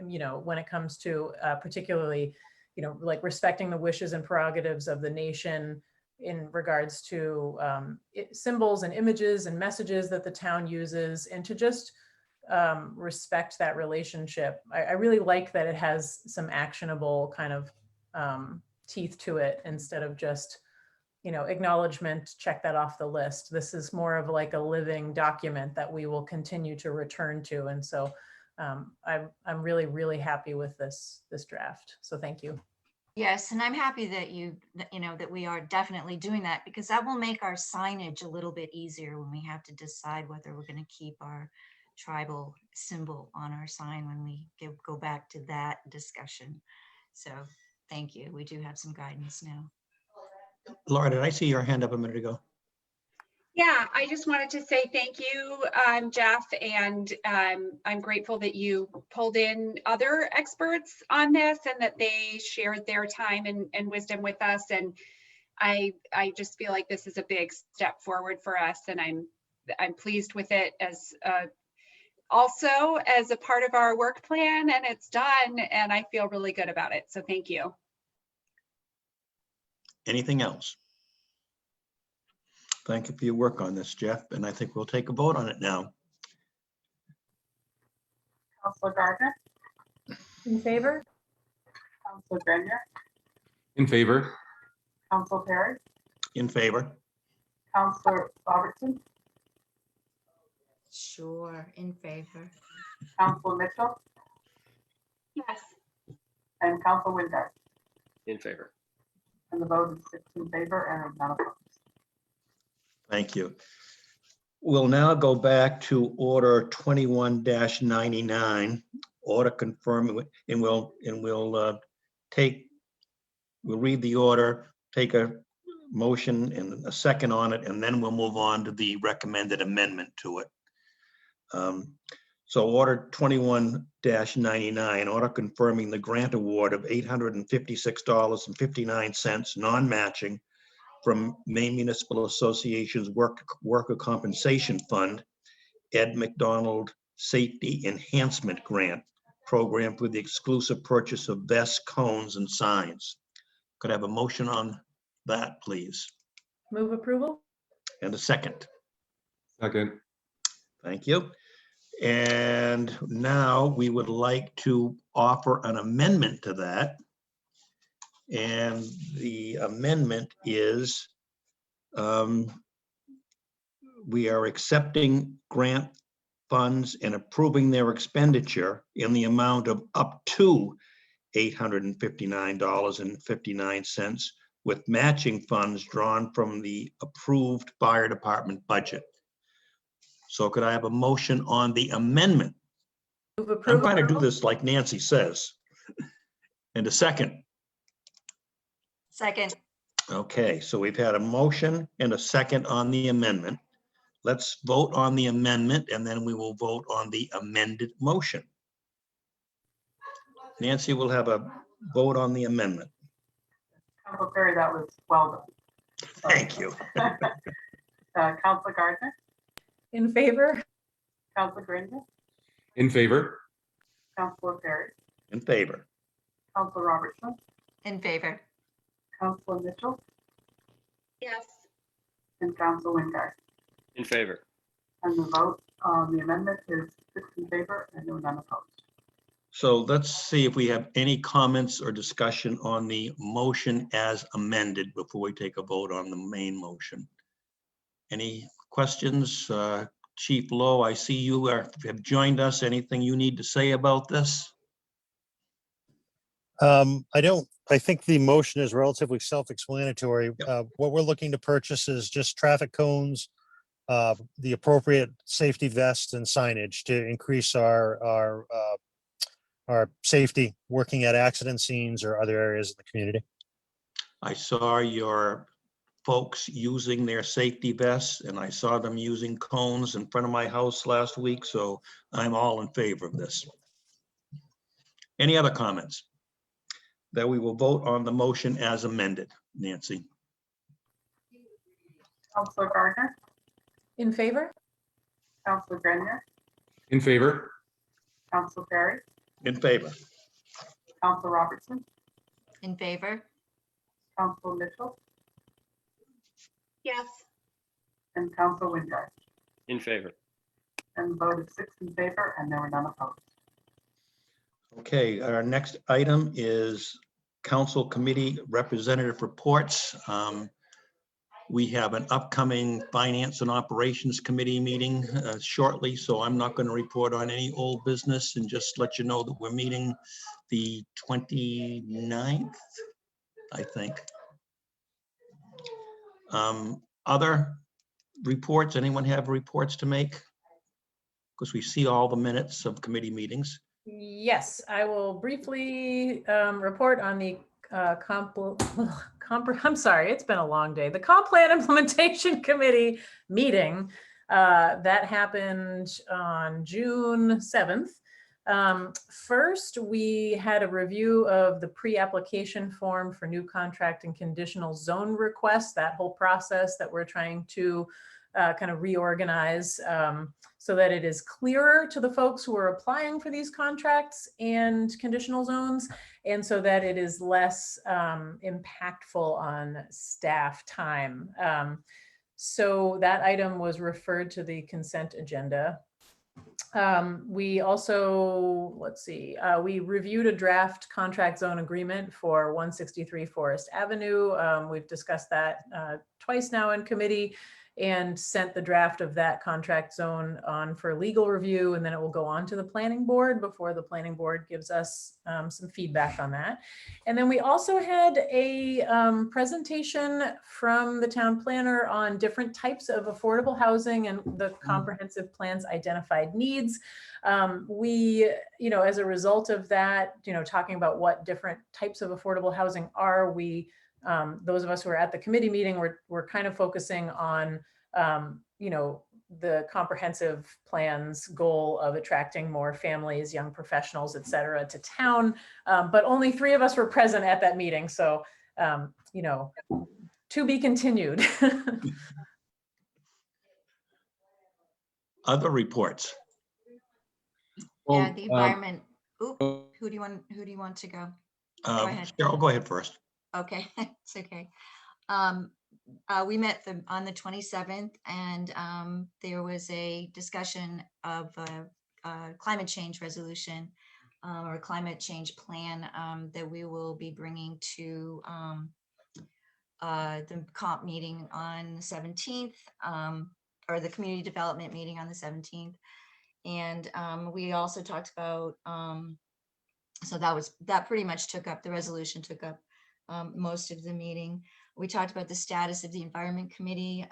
you know, when it comes to particularly, you know, like respecting the wishes and prerogatives of the nation in regards to symbols and images and messages that the town uses, and to just respect that relationship. I really like that it has some actionable kind of teeth to it, instead of just, you know, acknowledgement, check that off the list. This is more of like a living document that we will continue to return to. And so I'm really, really happy with this draft. So thank you. Yes, and I'm happy that you know, that we are definitely doing that, because that will make our signage a little bit easier when we have to decide whether we're going to keep our tribal symbol on our sign when we go back to that discussion. So thank you. We do have some guidance now. Laura, did I see your hand up a minute ago? Yeah, I just wanted to say thank you, Jeff, and I'm grateful that you pulled in other experts on this and that they shared their time and wisdom with us. And I just feel like this is a big step forward for us, and I'm pleased with it as also as a part of our work plan, and it's done, and I feel really good about it. So thank you. Anything else? Thank you for your work on this, Jeff, and I think we'll take a vote on it now. Councilor Gardner, In favor? Councilor Grenier, In favor? Councilor Perry, In favor? Councilor Robertson, Sure, in favor. Councilor Mitchell, Yes. and Councilor Windar. In favor. And the vote is 6 in favor and none opposed. Thank you. We'll now go back to order 21-99, order confirming, and we'll read the order, take a motion and a second on it, and then we'll move on to the recommended amendment to it. So order 21-99, order confirming the grant award of $856.59 non-matching from Maine Municipal Association's Worker Compensation Fund, Ed McDonald Safety Enhancement Grant Program for the exclusive purchase of vests, cones, and signs. Could I have a motion on that, please? Move approval? And a second. Second. Thank you. And now we would like to offer an amendment to that. And the amendment is we are accepting grant funds and approving their expenditure in the amount of up to $859.59 with matching funds drawn from the approved fire department budget. So could I have a motion on the amendment? Move I'm approval? trying to do this like Nancy says. And a second. Second. Okay, so we've had a motion and a second on the amendment. Let's vote on the amendment and then we will vote on the amended motion. Nancy will have a vote on the amendment. Councilor Perry, that was well done. Thank you. Councilor Gardner, In favor? Councilor Grenier, In favor? Councilor Perry, In favor? Councilor Robertson, In favor. Councilor Mitchell, Yes. and Councilor Windar. In favor. And the vote on the amendment is 6 in favor and none opposed. So let's see if we have any comments or discussion on the motion as amended before we take a vote on the main motion. Any questions? Chief Lowe, I see you have joined us. Anything you need to say about this? I think the motion is relatively self-explanatory. Yep. What we're looking to purchase is just traffic cones, the appropriate safety vests and signage to increase our safety working at accident scenes or other areas of the community. I saw your folks using their safety vests and I saw them using cones in front of my house last week, so I'm all in favor of this. Any other comments? That we will vote on the motion as amended. Nancy? Councilor Gardner, In favor? Councilor Grenier, In favor? Councilor Perry, In favor? Councilor Robertson, In favor. Councilor Mitchell, Yes. and Councilor Windar. In favor. And the vote is 6 in favor and there were none opposed. Okay, our next item is council committee representative reports. We have an upcoming Finance and Operations Committee meeting shortly, so I'm not going to report on any old business and just let you know that we're meeting the 29th I think. Other reports, anyone have reports to make? Because we see all the minutes of committee meetings. Yes, I will briefly report on the I'm sorry, it's been a long day. The Comp Plan Implementation Committee meeting that happened on June 7th. First, we had a review of the pre-application form for new contract and conditional zone requests, that whole process that we're trying to kind of reorganize so that it is clearer to the folks who are applying for these contracts and conditional zones, and so that it is less impactful on staff time. So that item was referred to the consent agenda. We also, let's see, we reviewed a draft contract zone agreement for 163 Forest Avenue. We've discussed that twice now in committee, and sent the draft of that contract zone on for legal review, and then it will go on to the planning board before the planning board gives us some feedback on that. And then we also had a presentation from the town planner on different types of affordable housing and the comprehensive plan's identified needs. We, as a result of that, talking about what different types of affordable housing are, we those of us who are at the committee meeting, we're kind of focusing on, the comprehensive plan's goal of attracting more families, young professionals, et cetera, to town. But only 3 of us were present at that meeting. So, to be continued. Other reports. Yeah, the environment. Who do you want to go? Go ahead. Cheryl, go ahead first. Okay, it's okay. We met on the 27th, and there was a discussion of a climate change resolution or a climate change plan that we will be bringing to the comp meeting on the 17th, or the community development meeting on the 17th. And we also talked about, so that pretty much took up, the resolution took up most of the meeting. We talked about the status of the Environment Committee,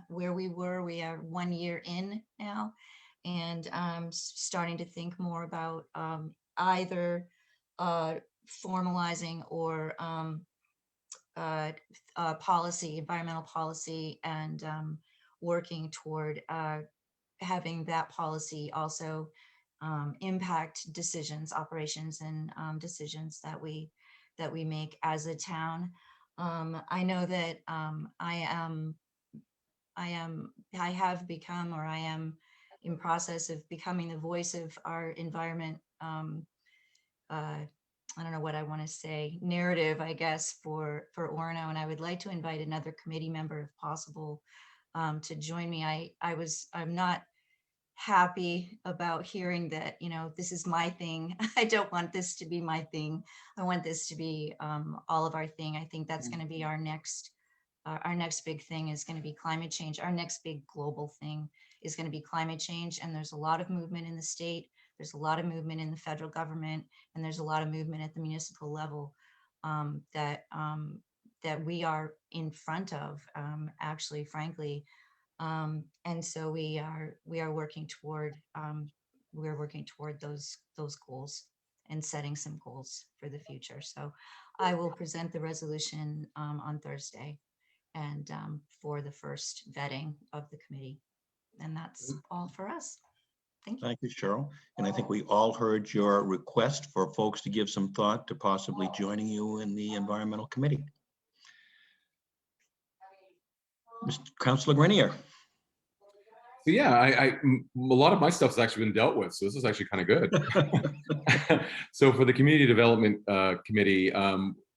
where we were. We are 1 year in now, and starting to think more about either formalizing or policy, environmental policy, and working toward having that policy also impact decisions, operations, and decisions that we make as a town. I know that I have become, or I am in process of becoming, the voice of our environment. I don't know what I want to say, narrative, I guess, for Orono, and I would like to invite another committee member, if possible, to join me. I'm not happy about hearing that, this is my thing. I don't want this to be my thing. I want this to be all of our thing. I think that's going to be our next big thing, is going to be climate change. Our next big global thing is going to be climate change. And there's a lot of movement in the state. There's a lot of movement in the federal government, and there's a lot of movement at the municipal level that we are in front of, actually, frankly. And so we are working toward those goals and setting some goals for the future. So I will present the resolution on Thursday, and for the first vetting of the committee. And that's all for us. Thank you. Thank you, Cheryl. And I think we all heard your request for folks to give some thought to possibly joining you in the Environmental Committee. Mr. Councilor Grenier. So yeah, a lot of my stuff has actually been dealt with, so this is actually kind of good. So for the Community Development Committee,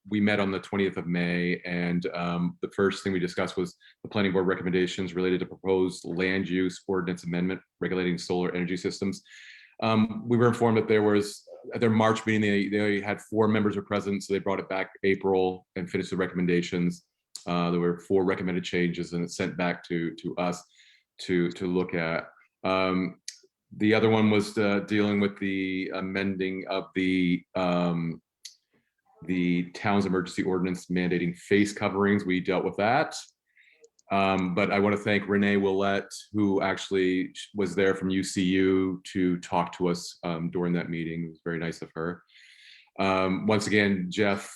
we met on the 20th of May, and the first thing we discussed was the Planning Board recommendations related to proposed land use ordinance amendment regulating solar energy systems. We were informed that there was, at their March meeting, they had 4 members were present, so they brought it back April and finished the recommendations. There were 4 recommended changes, and it's sent back to us to look at. The other one was dealing with the amending of the the town's emergency ordinance mandating face coverings. We dealt with that. But I want to thank Renee Willette, who actually was there from UCU to talk to us during that meeting. It was very nice of her. Once again, Jeff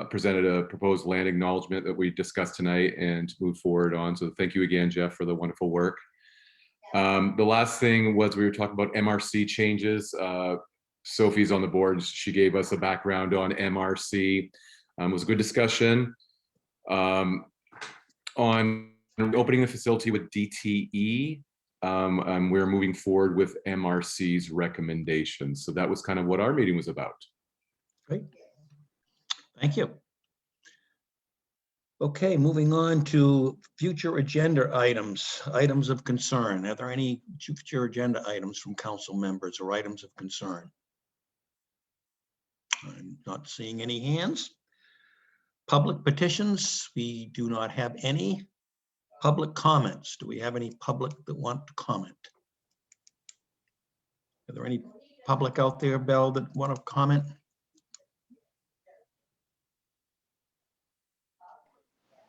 presented a proposed land acknowledgement that we discussed tonight and moved forward on. So thank you again, Jeff, for the wonderful work. The last thing was we were talking about MRC changes. Sophie's on the board. She gave us a background on MRC. It was a good discussion. On opening the facility with DTE, we're moving forward with MRC's recommendations. So that was kind of what our meeting was about. Great. Thank you. Okay, moving on to future agenda items, items of concern. Are there any future agenda items from council members or items of concern? I'm not seeing any hands. Public petitions, we do not have any. Public comments, do we have any public that want to comment? Are there any public out there, Belle, that want to comment?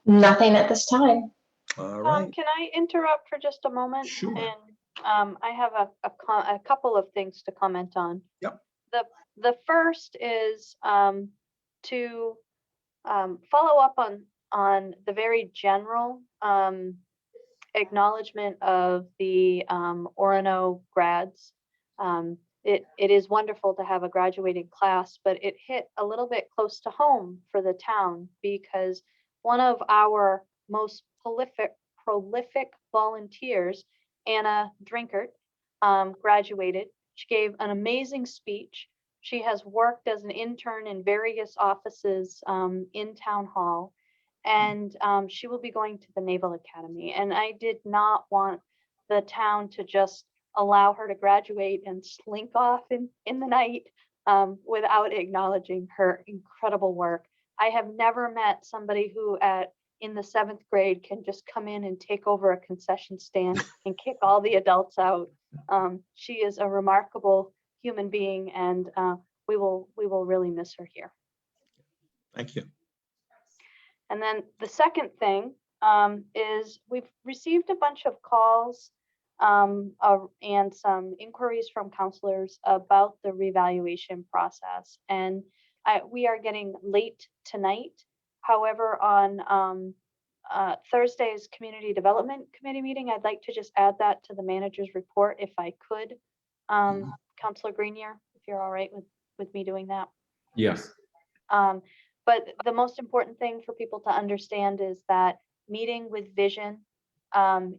Nothing at this time. All right. Can I interrupt for just a moment? Sure. And I have a couple of things to comment on. Yep. The first is to follow up on the very general acknowledgement of the Orono grads. It is wonderful to have a graduating class, but it hit a little bit close to home for the town because one of our most prolific volunteers, Anna Drinkert, graduated. She gave an amazing speech. She has worked as an intern in various offices in town hall, and she will be going to the Naval Academy. And I did not want the town to just allow her to graduate and slink off in the night without acknowledging her incredible work. I have never met somebody who in the 7th grade can just come in and take over a concession stand and kick all the adults out. She is a remarkable human being, and we will really miss her here. Thank you. And then the second thing is we've received a bunch of calls and some inquiries from counselors about the revaluation process. And we are getting late tonight. However, on Thursday's Community Development Committee meeting, I'd like to just add that to the manager's report if I could. Councilor Greenier, if you're all right with me doing that. Yes. But the most important thing for people to understand is that meeting with Vision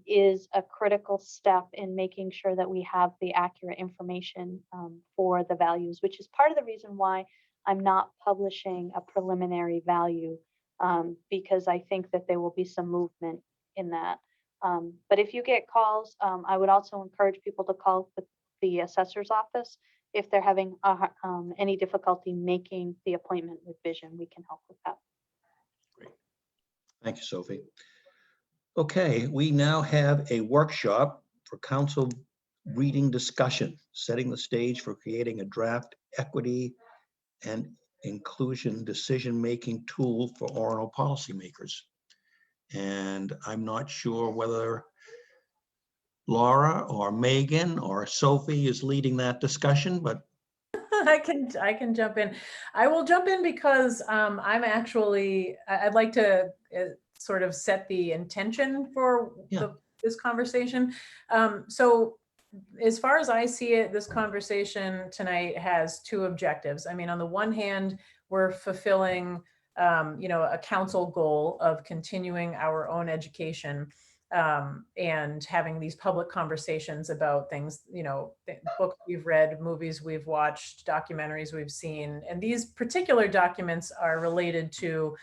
is a critical step in making sure that we have the accurate information for the values, which is part of the reason why I'm not publishing a preliminary value, because I think that there will be some movement in that. But if you get calls, I would also encourage people to call the assessor's office if they're having any difficulty making the appointment with Vision. We can help with that. Great. Thank you, Sophie. Okay, we now have a workshop for council reading discussion, setting the stage for creating a draft equity and inclusion decision-making tool for Orono policymakers. And I'm not sure whether Laura or Megan or Sophie is leading that discussion, but I can jump in. I will jump in because I'm actually, I'd like to sort of set the intention for this conversation. So as far as I see it, this conversation tonight has two objectives. I mean, on the one hand, we're fulfilling, a council goal of continuing our own education and having these public conversations about things, books we've read, movies we've watched, documentaries we've seen. And these particular documents are related to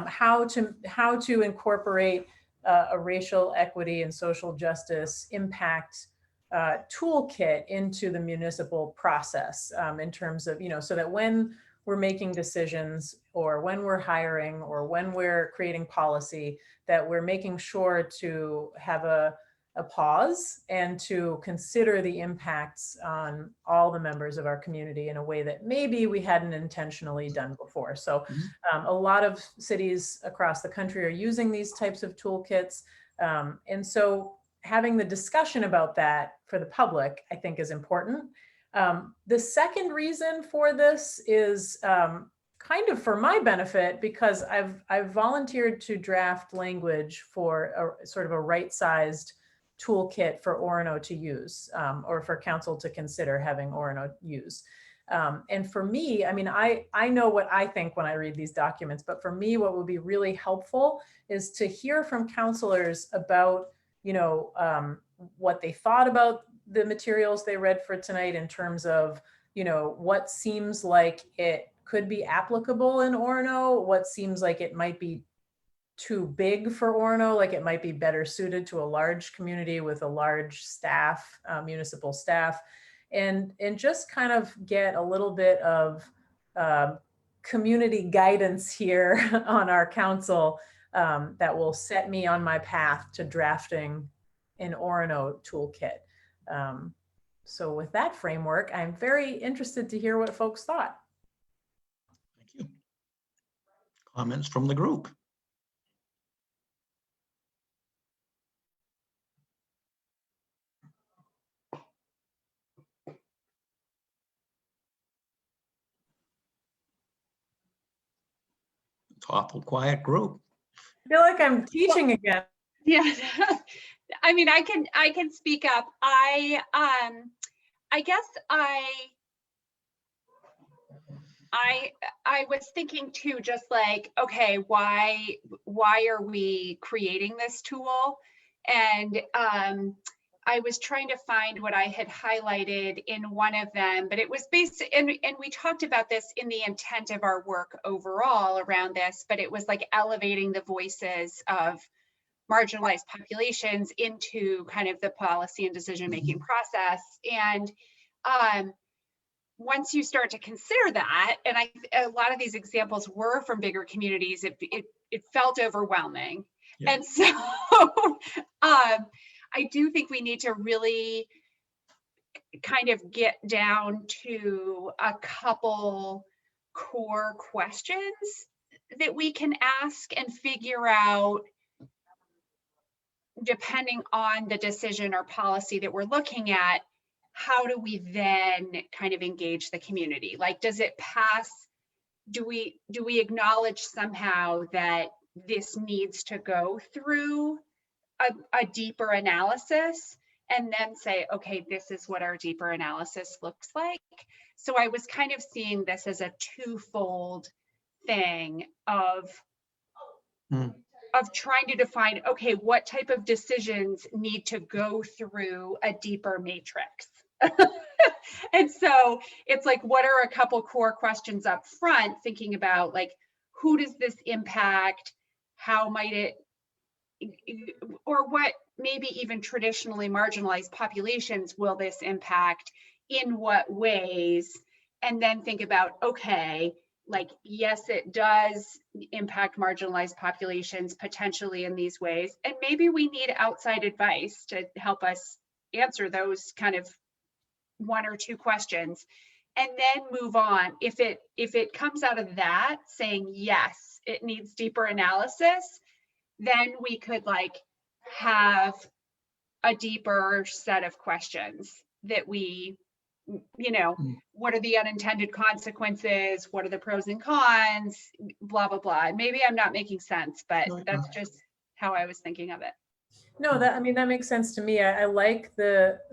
how to incorporate a racial equity and social justice impact toolkit into the municipal process in terms of, so that when we're making decisions or when we're hiring or when we're creating policy, that we're making sure to have a a pause and to consider the impacts on all the members of our community in a way that maybe we hadn't intentionally done before. So a lot of cities across the country are using these types of toolkits. And so having the discussion about that for the public, I think, is important. The second reason for this is kind of for my benefit, because I've volunteered to draft language for a sort of a right-sized toolkit for Orono to use, or for council to consider having Orono use. And for me, I mean, I know what I think when I read these documents, but for me, what would be really helpful is to hear from counselors about, you know, what they thought about the materials they read for tonight in terms of, you know, what seems like it could be applicable in Orono, what seems like it might be too big for Orono, like it might be better suited to a large community with a large staff, municipal staff, and just kind of get a little bit of community guidance here on our council that will set me on my path to drafting an Orono toolkit. So with that framework, I'm very interested to hear what folks thought. Thank you. Comments from the group? It's awful quiet group. I feel like I'm teaching again. Yeah. I mean, I can speak up. I guess I was thinking too, just like, okay, why are we creating this tool? And I was trying to find what I had highlighted in one of them, but it was based, and we talked about this in the intent of our work overall around this, but it was like elevating the voices of marginalized populations into kind of the policy and decision-making process. And once you start to consider that, and a lot of these examples were from bigger communities, it felt overwhelming. Yeah. And so I do think we need to really kind of get down to a couple core questions that we can ask and figure out, depending on the decision or policy that we're looking at, how do we then kind of engage the community? Like, does it pass? Do we acknowledge somehow that this needs to go through a deeper analysis and then say, okay, this is what our deeper analysis looks like? So I was kind of seeing this as a twofold thing of trying to define, okay, what type of decisions need to go through a deeper matrix? And so it's like, what are a couple core questions up front, thinking about like, who does this impact? How might it, or what maybe even traditionally marginalized populations will this impact? In what ways? And then think about, okay, like, yes, it does impact marginalized populations potentially in these ways. And maybe we need outside advice to help us answer those kind of one or two questions, and then move on. If it comes out of that saying, yes, it needs deeper analysis, then we could like have a deeper set of questions that we, you know, what are the unintended consequences? What are the pros and cons? Blah, blah, blah. Maybe I'm not making sense, but that's just how I was thinking of it. No, I mean, that makes sense to me. I like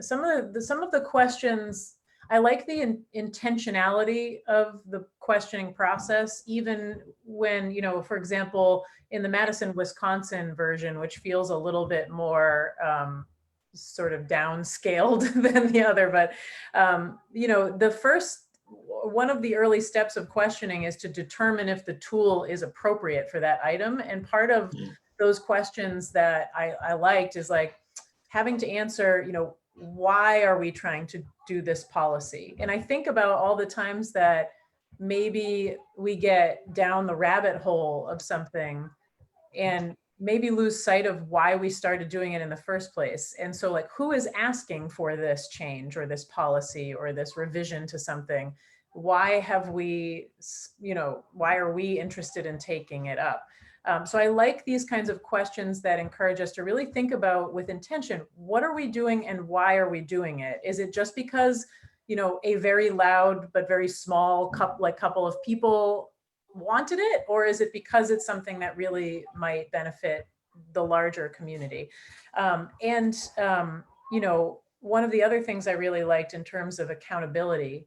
some of the questions. I like the intentionality of the questioning process, even when, you know, for example, in the Madison, Wisconsin version, which feels a little bit more sort of downscaled than the other, but you know, one of the early steps of questioning is to determine if the tool is appropriate for that item. And part of those questions that I liked is like having to answer, you know, why are we trying to do this policy? And I think about all the times that maybe we get down the rabbit hole of something and maybe lose sight of why we started doing it in the first place. And so like, who is asking for this change or this policy or this revision to something? Why have we, why are we interested in taking it up? So I like these kinds of questions that encourage us to really think about with intention, what are we doing and why are we doing it? Is it just because, a very loud but very small couple of people wanted it, or is it because it's something that really might benefit the larger community? One of the other things I really liked in terms of accountability,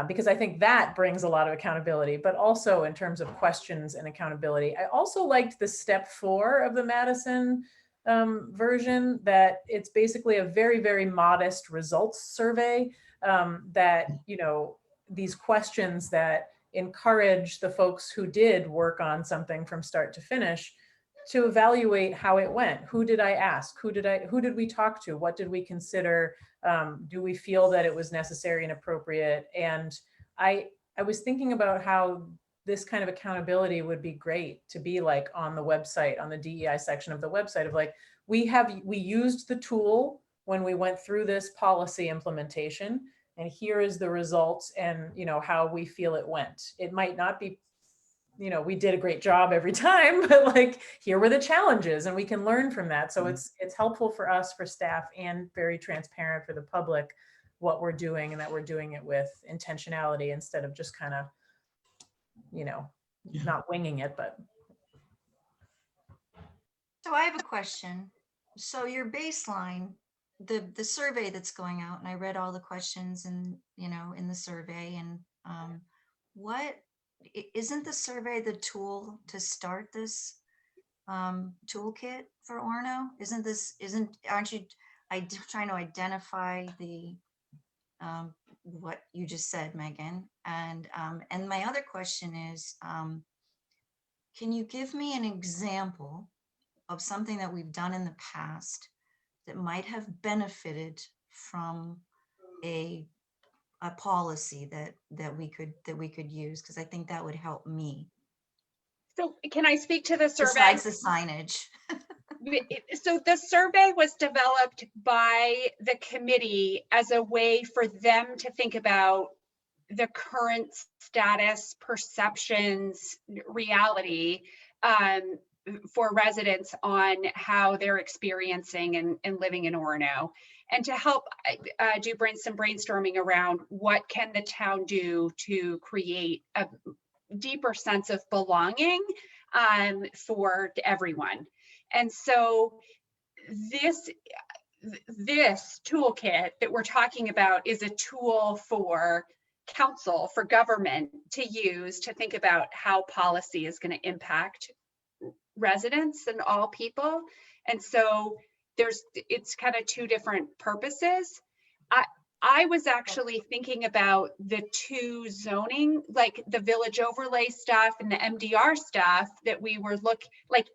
because I think that brings a lot of accountability, but also in terms of questions and accountability. I also liked the step 4 of the Madison version, that it's basically a very, very modest results survey, that, these questions that encourage the folks who did work on something from start to finish to evaluate how it went. Who did I ask? Who did we talk to? What did we consider? Do we feel that it was necessary and appropriate? And I was thinking about how this kind of accountability would be great to be like on the website, on the DEI section of the website of like, we used the tool when we went through this policy implementation, and here is the results and, how we feel it went. It might not be, we did a great job every time, but like, here were the challenges and we can learn from that. So it's helpful for us, for staff, and very transparent for the public, what we're doing, and that we're doing it with intentionality instead of just kind of, not winging it, but. So I have a question. So your baseline, the survey that's going out, and I read all the questions and, in the survey, and isn't the survey the tool to start this toolkit for Orono? Aren't you trying to identify the what you just said, Megan? And my other question is, can you give me an example of something that we've done in the past that might have benefited from a policy that we could use? Because I think that would help me. So can I speak to the survey? Besides the signage. So the survey was developed by the committee as a way for them to think about the current status, perceptions, reality for residents on how they're experiencing and living in Orono, and to help do some brainstorming around what can the town do to create a deeper sense of belonging for everyone. And so this toolkit that we're talking about is a tool for council, for government to use to think about how policy is going to impact residents and all people. And so it's kind of two different purposes. I was actually thinking about the two zoning, like the village overlay stuff and the MDR stuff that we were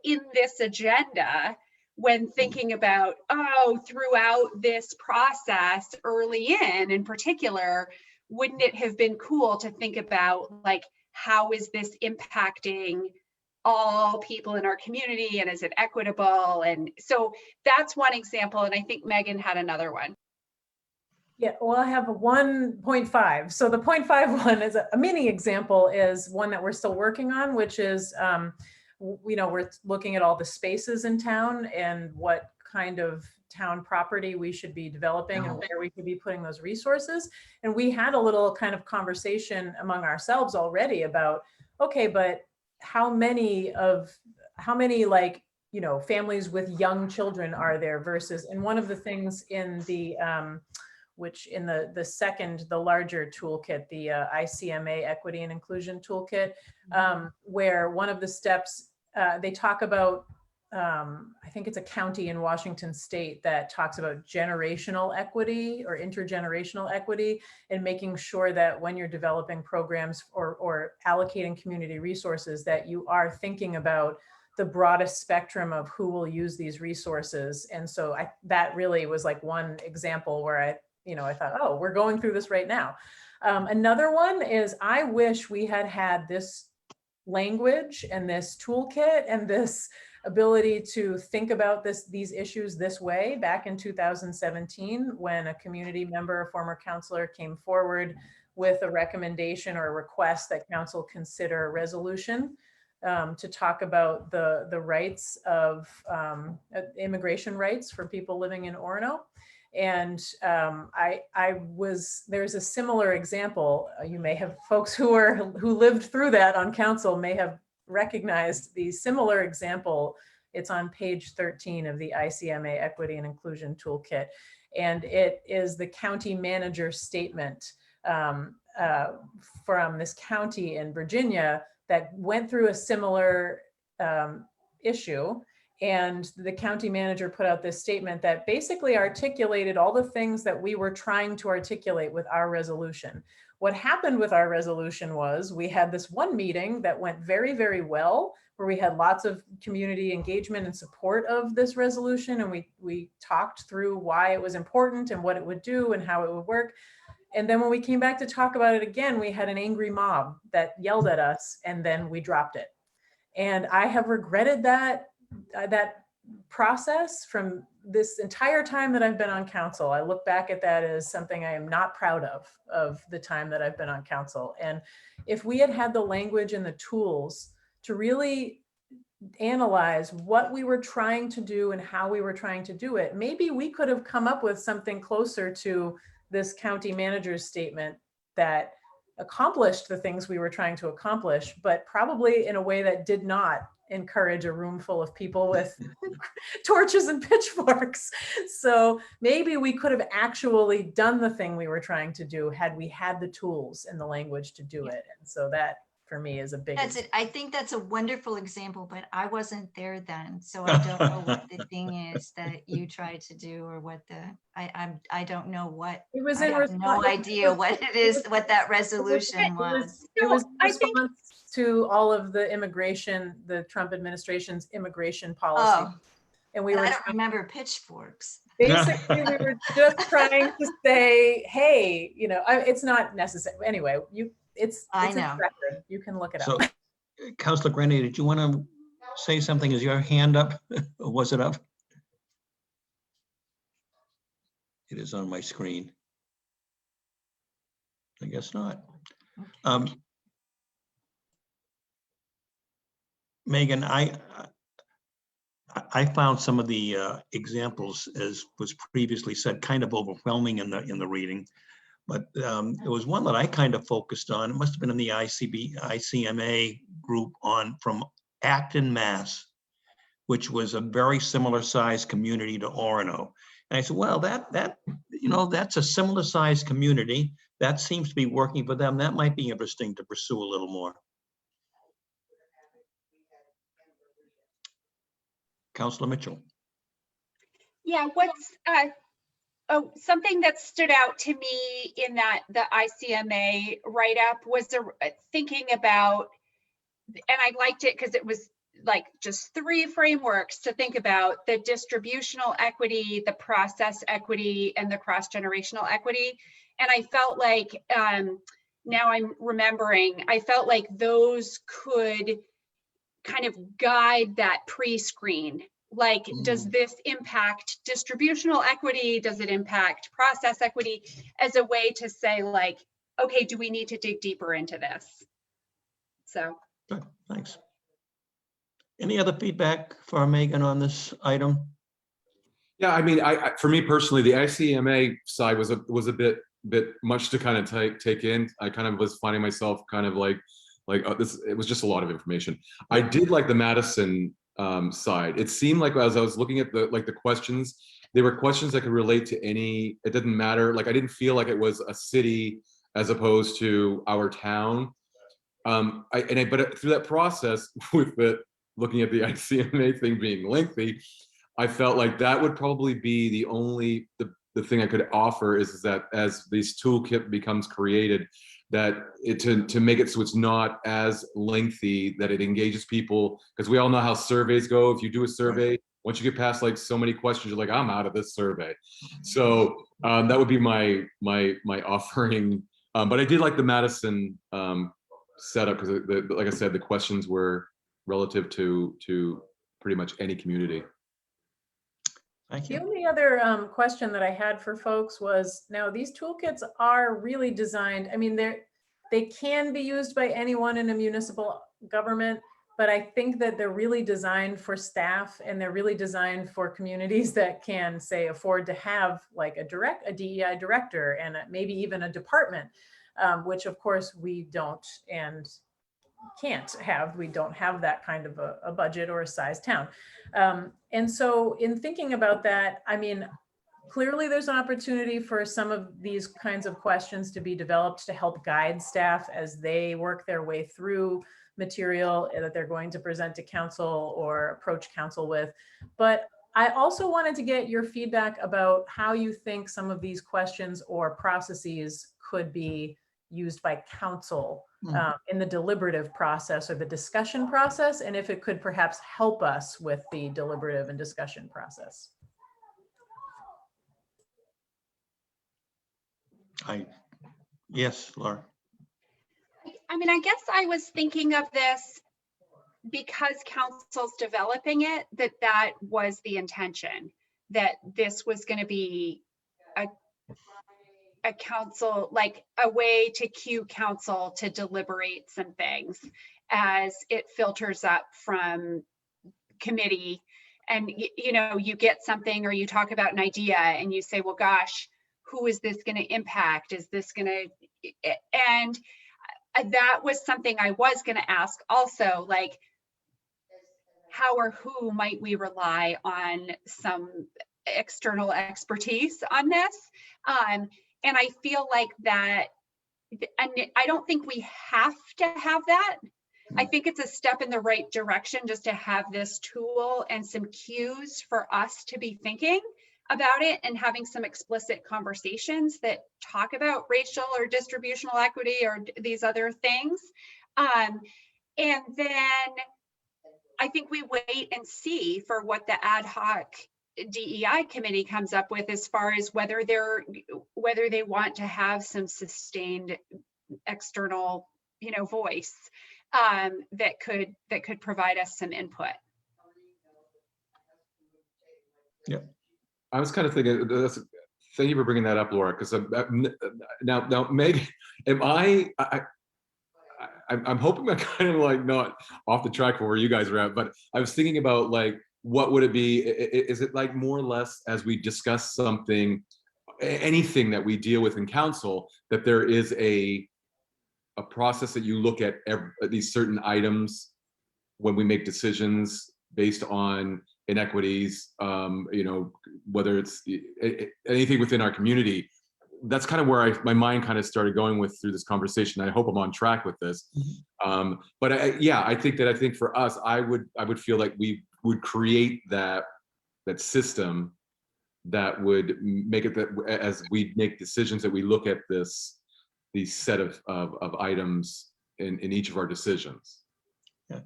in this agenda when thinking about, throughout this process early in particular, wouldn't it have been cool to think about how is this impacting all people in our community, and is it equitable? And so that's one example. And I think Megan had another one. Yeah, well, I have a 1.5. So the 0.5 one is a mini example, is one that we're still working on, which is, we're looking at all the spaces in town and what kind of town property we should be developing and where we could be putting those resources. And we had a little kind of conversation among ourselves already about, okay, but how many families with young children are there versus, and one of the things in the, which in the second, the larger toolkit, the ICMA Equity and Inclusion Toolkit, where one of the steps, they talk about, I think it's a county in Washington state that talks about generational equity or intergenerational equity, and making sure that when you're developing programs or allocating community resources, that you are thinking about the broadest spectrum of who will use these resources. And so that really was like one example where I thought, oh, we're going through this right now. Another one is, I wish we had this language and this toolkit and this ability to think about these issues this way back in 2017, when a community member, a former counselor, came forward with a recommendation or a request that council consider a resolution to talk about the rights of immigration rights for people living in Orono. And there's a similar example. You may have folks who lived through that on council may have recognized the similar example. It's on page 13 of the ICMA Equity and Inclusion Toolkit. And it is the county manager statement from this county in Virginia that went through a similar issue. And the county manager put out this statement that basically articulated all the things that we were trying to articulate with our resolution. What happened with our resolution was we had this one meeting that went very, very well, where we had lots of community engagement and support of this resolution. And we talked through why it was important and what it would do and how it would work. And then when we came back to talk about it again, we had an angry mob that yelled at us, and then we dropped it. And I have regretted that process from this entire time that I've been on council. I look back at that as something I am not proud of the time that I've been on council. And if we had had the language and the tools to really analyze what we were trying to do and how we were trying to do it, maybe we could have come up with something closer to this county manager's statement that accomplished the things we were trying to accomplish, but probably in a way that did not encourage a room full of people with torches and pitchforks. So maybe we could have actually done the thing we were trying to do had we had the tools and the language to do it. And so that, for me, is a big. That's it. I think that's a wonderful example, but I wasn't there then, so I don't know what the thing is that you tried to do, or what I don't know what. It was I in have no idea what it is, what that resolution was. It was in response to all of the Trump administration's immigration policy. Oh, and we were. I don't remember pitchforks. Basically, we were just trying to say, hey, it's not necessary. Anyway, it's I in the know. record. You can look it So, up. Councilor Grandy, did you want to say something? Is your hand up? Or was it up? It is on my screen. I guess not. Megan, I found some of the examples, as was previously said, kind of overwhelming in the reading. But there was one that I kind of focused on. It must have been in the ICMA group from Acton, Mass, which was a very similar sized community to Orono. And I said, well, that's a similar sized community. That seems to be working for them. That might be interesting to pursue a little more. Councilor Mitchell. Yeah, something that stood out to me in the ICMA write-up was thinking about, and I liked it because it was like just 3 frameworks to think about: the distributional equity, the process equity, and the cross-generational equity. And I felt like, now I'm remembering, I felt like those could kind of guide that pre-screen. Like, does this impact distributional equity? Does it impact process equity? As a way to say, like, okay, do we need to dig deeper into this? So. Good, thanks. Any other feedback for Megan on this item? Yeah, I mean, for me personally, the ICMA side was a bit much to kind of take in. I kind of was finding myself kind of like this. It was just a lot of information. I did like the Madison side. It seemed like as I was looking at the questions, they were questions that could relate to any. It didn't matter. Like, I didn't feel like it was a city as opposed to our town. But through that process, with it looking at the ICMA thing being lengthy, I felt like that would probably be the only the thing I could offer is that as this toolkit becomes created, that to make it so it's not as lengthy, that it engages people, because we all know how surveys go. If you do a survey, once you get past like so many questions, you're like, I'm out of this survey. So that would be my offering. But I did like the Madison setup because, like I said, the questions were relative to pretty much any community. Thank The you. only other question that I had for folks was, now these toolkits are really designed, I mean, they can be used by anyone in a municipal government, but I think that they're really designed for staff, and they're really designed for communities that can, say, afford to have like a DEI director and maybe even a department, which of course we don't and can't have. We don't have that kind of a budget or a size town. And so in thinking about that, I mean, clearly there's an opportunity for some of these kinds of questions to be developed to help guide staff as they work their way through material that they're going to present to council or approach council with. But I also wanted to get your feedback about how you think some of these questions or processes could be used by council in the deliberative process or the discussion process, and if it could perhaps help us with the deliberative and discussion process. Yes, Laura. I mean, I guess I was thinking of this because council's developing it, that was the intention, that this was going to be a council, like a way to cue council to deliberate some things as it filters up from committee. And, you know, you get something or you talk about an idea and you say, well, gosh, who is this going to impact? Is this going to, and that was something I was going to ask also, like, how or who might we rely on some external expertise on this? And I feel like that, and I don't think we have to have that. I think it's a step in the right direction just to have this tool and some cues for us to be thinking about it and having some explicit conversations that talk about racial or distributional equity or these other things. And then I think we wait and see for what the ad hoc DEI committee comes up with as far as whether they want to have some sustained external, you know, voice that could provide us some input. Yeah. I was kind of thinking, thank you for bringing that up, Laura, because now Meg, I'm hoping I'm kind of like not off the track for where you guys are at, but I was thinking about like, what would it be? Is it like more or less as we discuss something, anything that we deal with in council, that there is a process that you look at these certain items when we make decisions based on inequities, you know, whether it's anything within our community. That's kind of where my mind kind of started going with through this conversation. I hope I'm on track with this. But I think for us, I would feel like we would create that system that would make it that as we make decisions that we look at these set of items in each of our decisions. Yeah,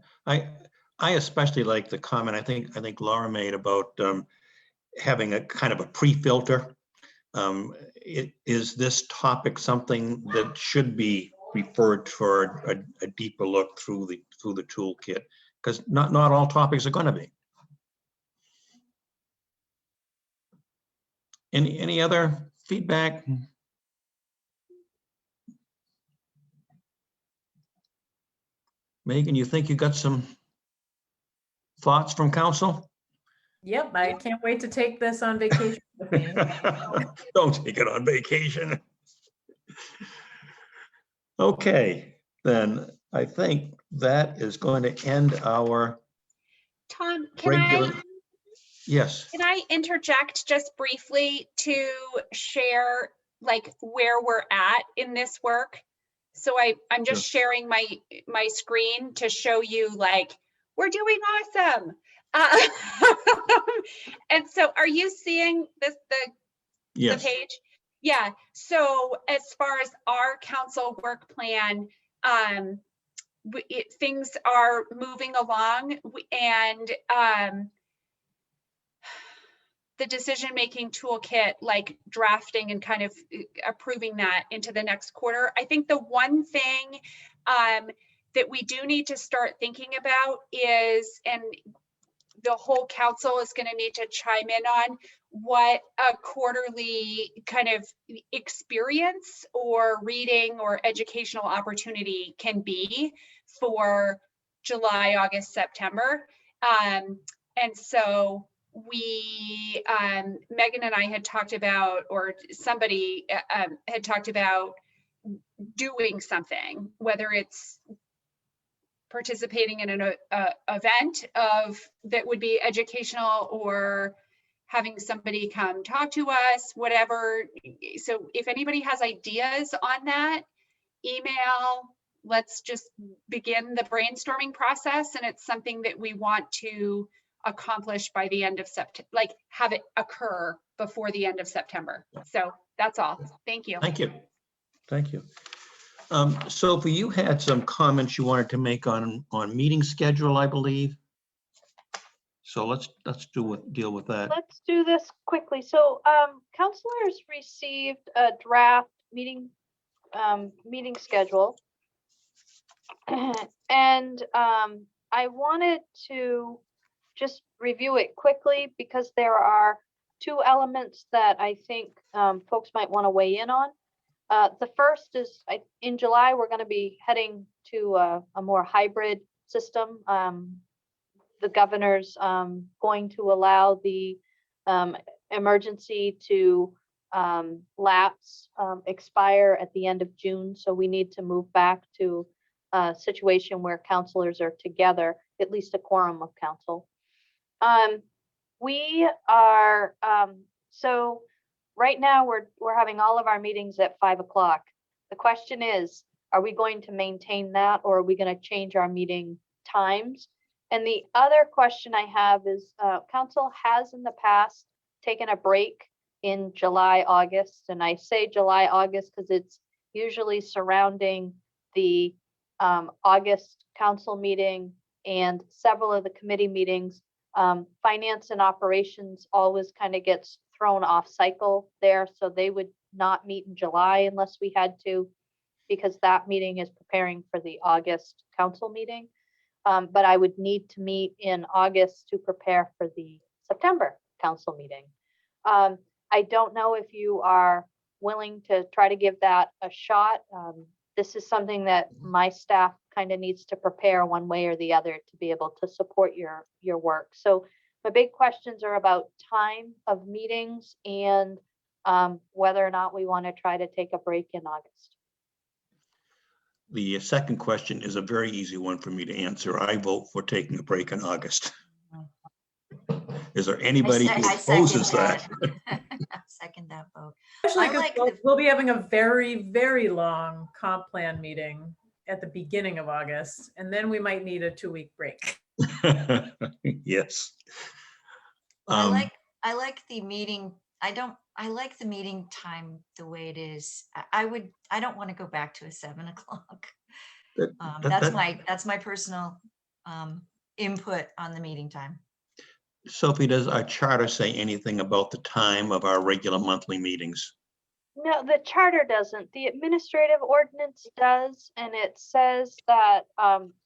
I especially like the comment I think Laura made about having a kind of a pre-filter. Is this topic something that should be referred for a deeper look through the toolkit? Because not all topics are going to be. Any other feedback? Megan, you think you got some thoughts from council? Yep, I can't wait to take this on vacation with me. Don't take it on vacation. Okay, then I think that is going to end our Tom, regular. Yes. Can I interject just briefly to share like where we're at in this work? So I'm just sharing my screen to show you like, we're doing awesome. And so are you seeing this, the page? Yeah, so as far as our council work plan, things are moving along, and the decision-making toolkit, like drafting and kind of approving that into the next quarter. I think the one thing that we do need to start thinking about is, and the whole council is going to need to chime in on what a quarterly kind of experience or reading or educational opportunity can be for July, August, September. And so we, Megan and I had talked about, or somebody had talked about doing something, whether it's participating in an event that would be educational, or having somebody come talk to us, whatever. So if anybody has ideas on that, email, let's just begin the brainstorming process. And it's something that we want to accomplish by the end of September, like have it occur before the end of September. So that's all. Thank you. Thank you. Thank you. Sophie, you had some comments you wanted to make on meeting schedule, I believe. So let's deal with that. Let's do this quickly. So counselors received a draft meeting schedule. And I wanted to just review it quickly because there are two elements that I think folks might want to weigh in on. The first is in July, we're going to be heading to a more hybrid system. The governor's going to allow the emergency to expire at the end of June. So we need to move back to a situation where counselors are together, at least a quorum of council. We are, so right now we're having all of our meetings at 5 o'clock. The question is, are we going to maintain that, or are we going to change our meeting times? And the other question I have is, council has in the past taken a break in July, August, and I say July, August because it's usually surrounding the August council meeting and several of the committee meetings. Finance and operations always kind of gets thrown off cycle there, so they would not meet in July unless we had to, because that meeting is preparing for the August council meeting. But I would need to meet in August to prepare for the September council meeting. I don't know if you are willing to try to give that a shot. This is something that my staff kind of needs to prepare one way or the other to be able to support your work. So my big questions are about time of meetings and whether or not we want to try to take a break in August. The second question is a very easy one for me to answer. I vote for taking a break in August. Is there anybody who opposes that? Second that vote. Especially I like because we'll be having a very, very long comp plan meeting at the beginning of August, and then we might need a 2-week break. Yes. I like the meeting. I like the meeting time the way it is. I don't want to go back to a 7 o'clock. That's my personal input on the meeting time. Sophie, does our charter say anything about the time of our regular monthly meetings? No, the charter doesn't. The administrative ordinance does, and it says that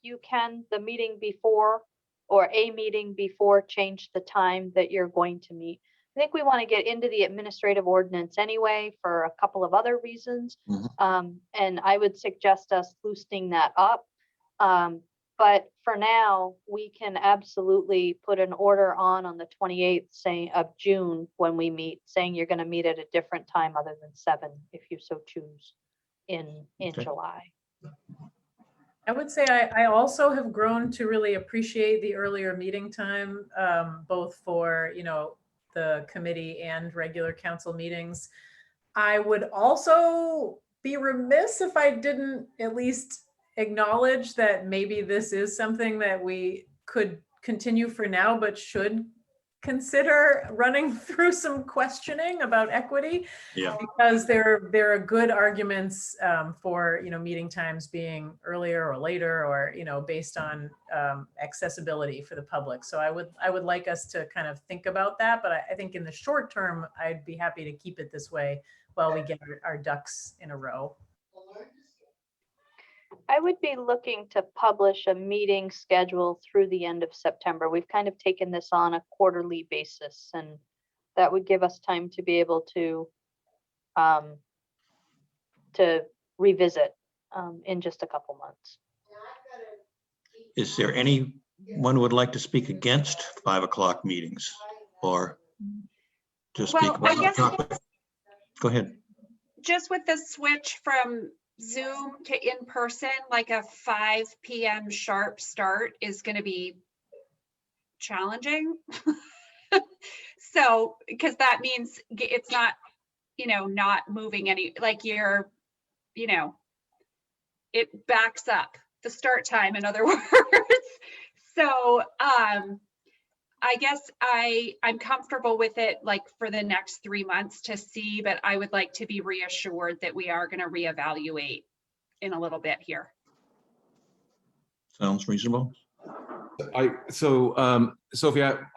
you can, the meeting before or a meeting before, change the time that you're going to meet. I think we want to get into the administrative ordinance anyway for a couple of other reasons. And I would suggest us loosening that up. But for now, we can absolutely put an order on the 28th of June when we meet, saying you're going to meet at a different time other than 7, if you so choose, in July. I would say I also have grown to really appreciate the earlier meeting time, both for, the committee and regular council meetings. I would also be remiss if I didn't at least acknowledge that maybe this is something that we could continue for now, but should consider running through some questioning about equity. Yeah. Because there are good arguments for meeting times being earlier or later, or based on accessibility for the public. So I would like us to kind of think about that, but I think in the short term I'd be happy to keep it this way while we get our ducks in a row. I would be looking to publish a meeting schedule through the end of September. We've kind of taken this on a quarterly basis, and that would give us time to be able to revisit in just a couple months. Is there anyone who would like to speak against 5 o'clock meetings or to speak Well, I about the guess topic? Go ahead. just with the switch from Zoom to in person, like a 5 p.m. sharp start is going to be challenging. So, because that means it's not, not moving any, like it backs up the start time, in other words. So, I guess I'm comfortable with it like for the next 3 months to see, but I would like to be reassured that we are going to reevaluate in a little bit here. Sounds reasonable. Sophia,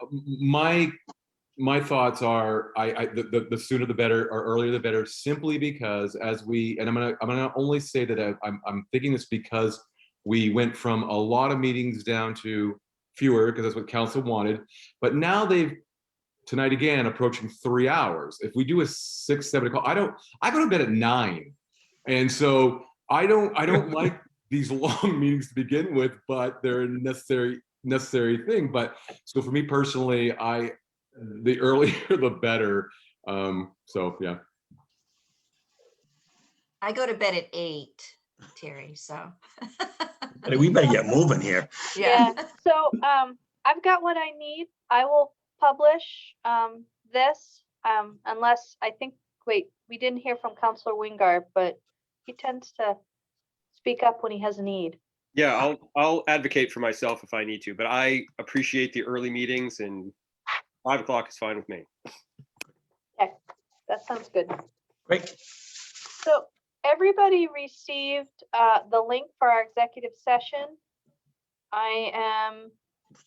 my thoughts are the sooner the better, or earlier the better, simply because I'm gonna only say that I'm thinking this because we went from a lot of meetings down to fewer, because that's what council wanted, but now tonight again approaching 3 hours. If we do a 6, 7 o'clock, I go to bed at 9, and so I don't like these long meetings to begin with, but they're a necessary thing. But so for me personally, the earlier the better. So yeah. I go to bed at 8, Terry, so. Hey, we better get moving here. Yeah. So I've got what I need. I will publish this unless we didn't hear from Councilor Wingard, but he tends to speak up when he has a need. Yeah, I'll advocate for myself if I need to, but I appreciate the early meetings, and 5 o'clock is fine with me. Okay, that sounds good. Great. So everybody received the link for our executive session. I am.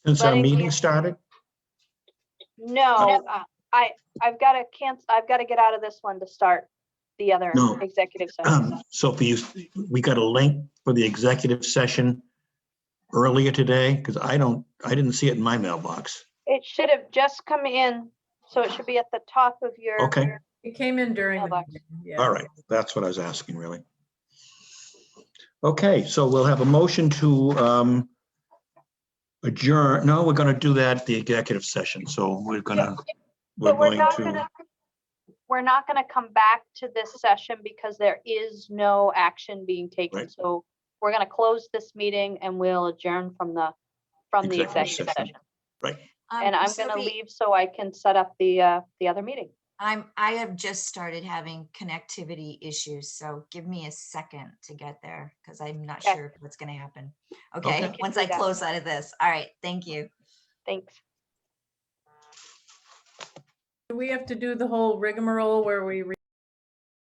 Since our letting meeting you- started? No, I've got to get out of this one to start the other No. executive session. Sophie, we got a link for the executive session earlier today, because I didn't see it in my mailbox. It should have just come in, so it should be at the top of your. Okay. It came in during the mailbox. meeting, yeah. All right, that's what I was asking, really. Okay, so we'll have a motion to adjourn. No, we're going to do that at the executive session. So we're going to, So we're not to, gonna come back to this session because there is no action being taken. Right. So we're gonna close this meeting and we'll adjourn from the executive session. Right. And I'm gonna Sophie, leave so I can set up the other meeting. I have just started having connectivity issues, so give me a second to get there because I'm not Okay. sure what's going to happen. Okay, Okay. once I close out of this. All right, thank you. Thanks. Do we have to do the whole rigmarole where we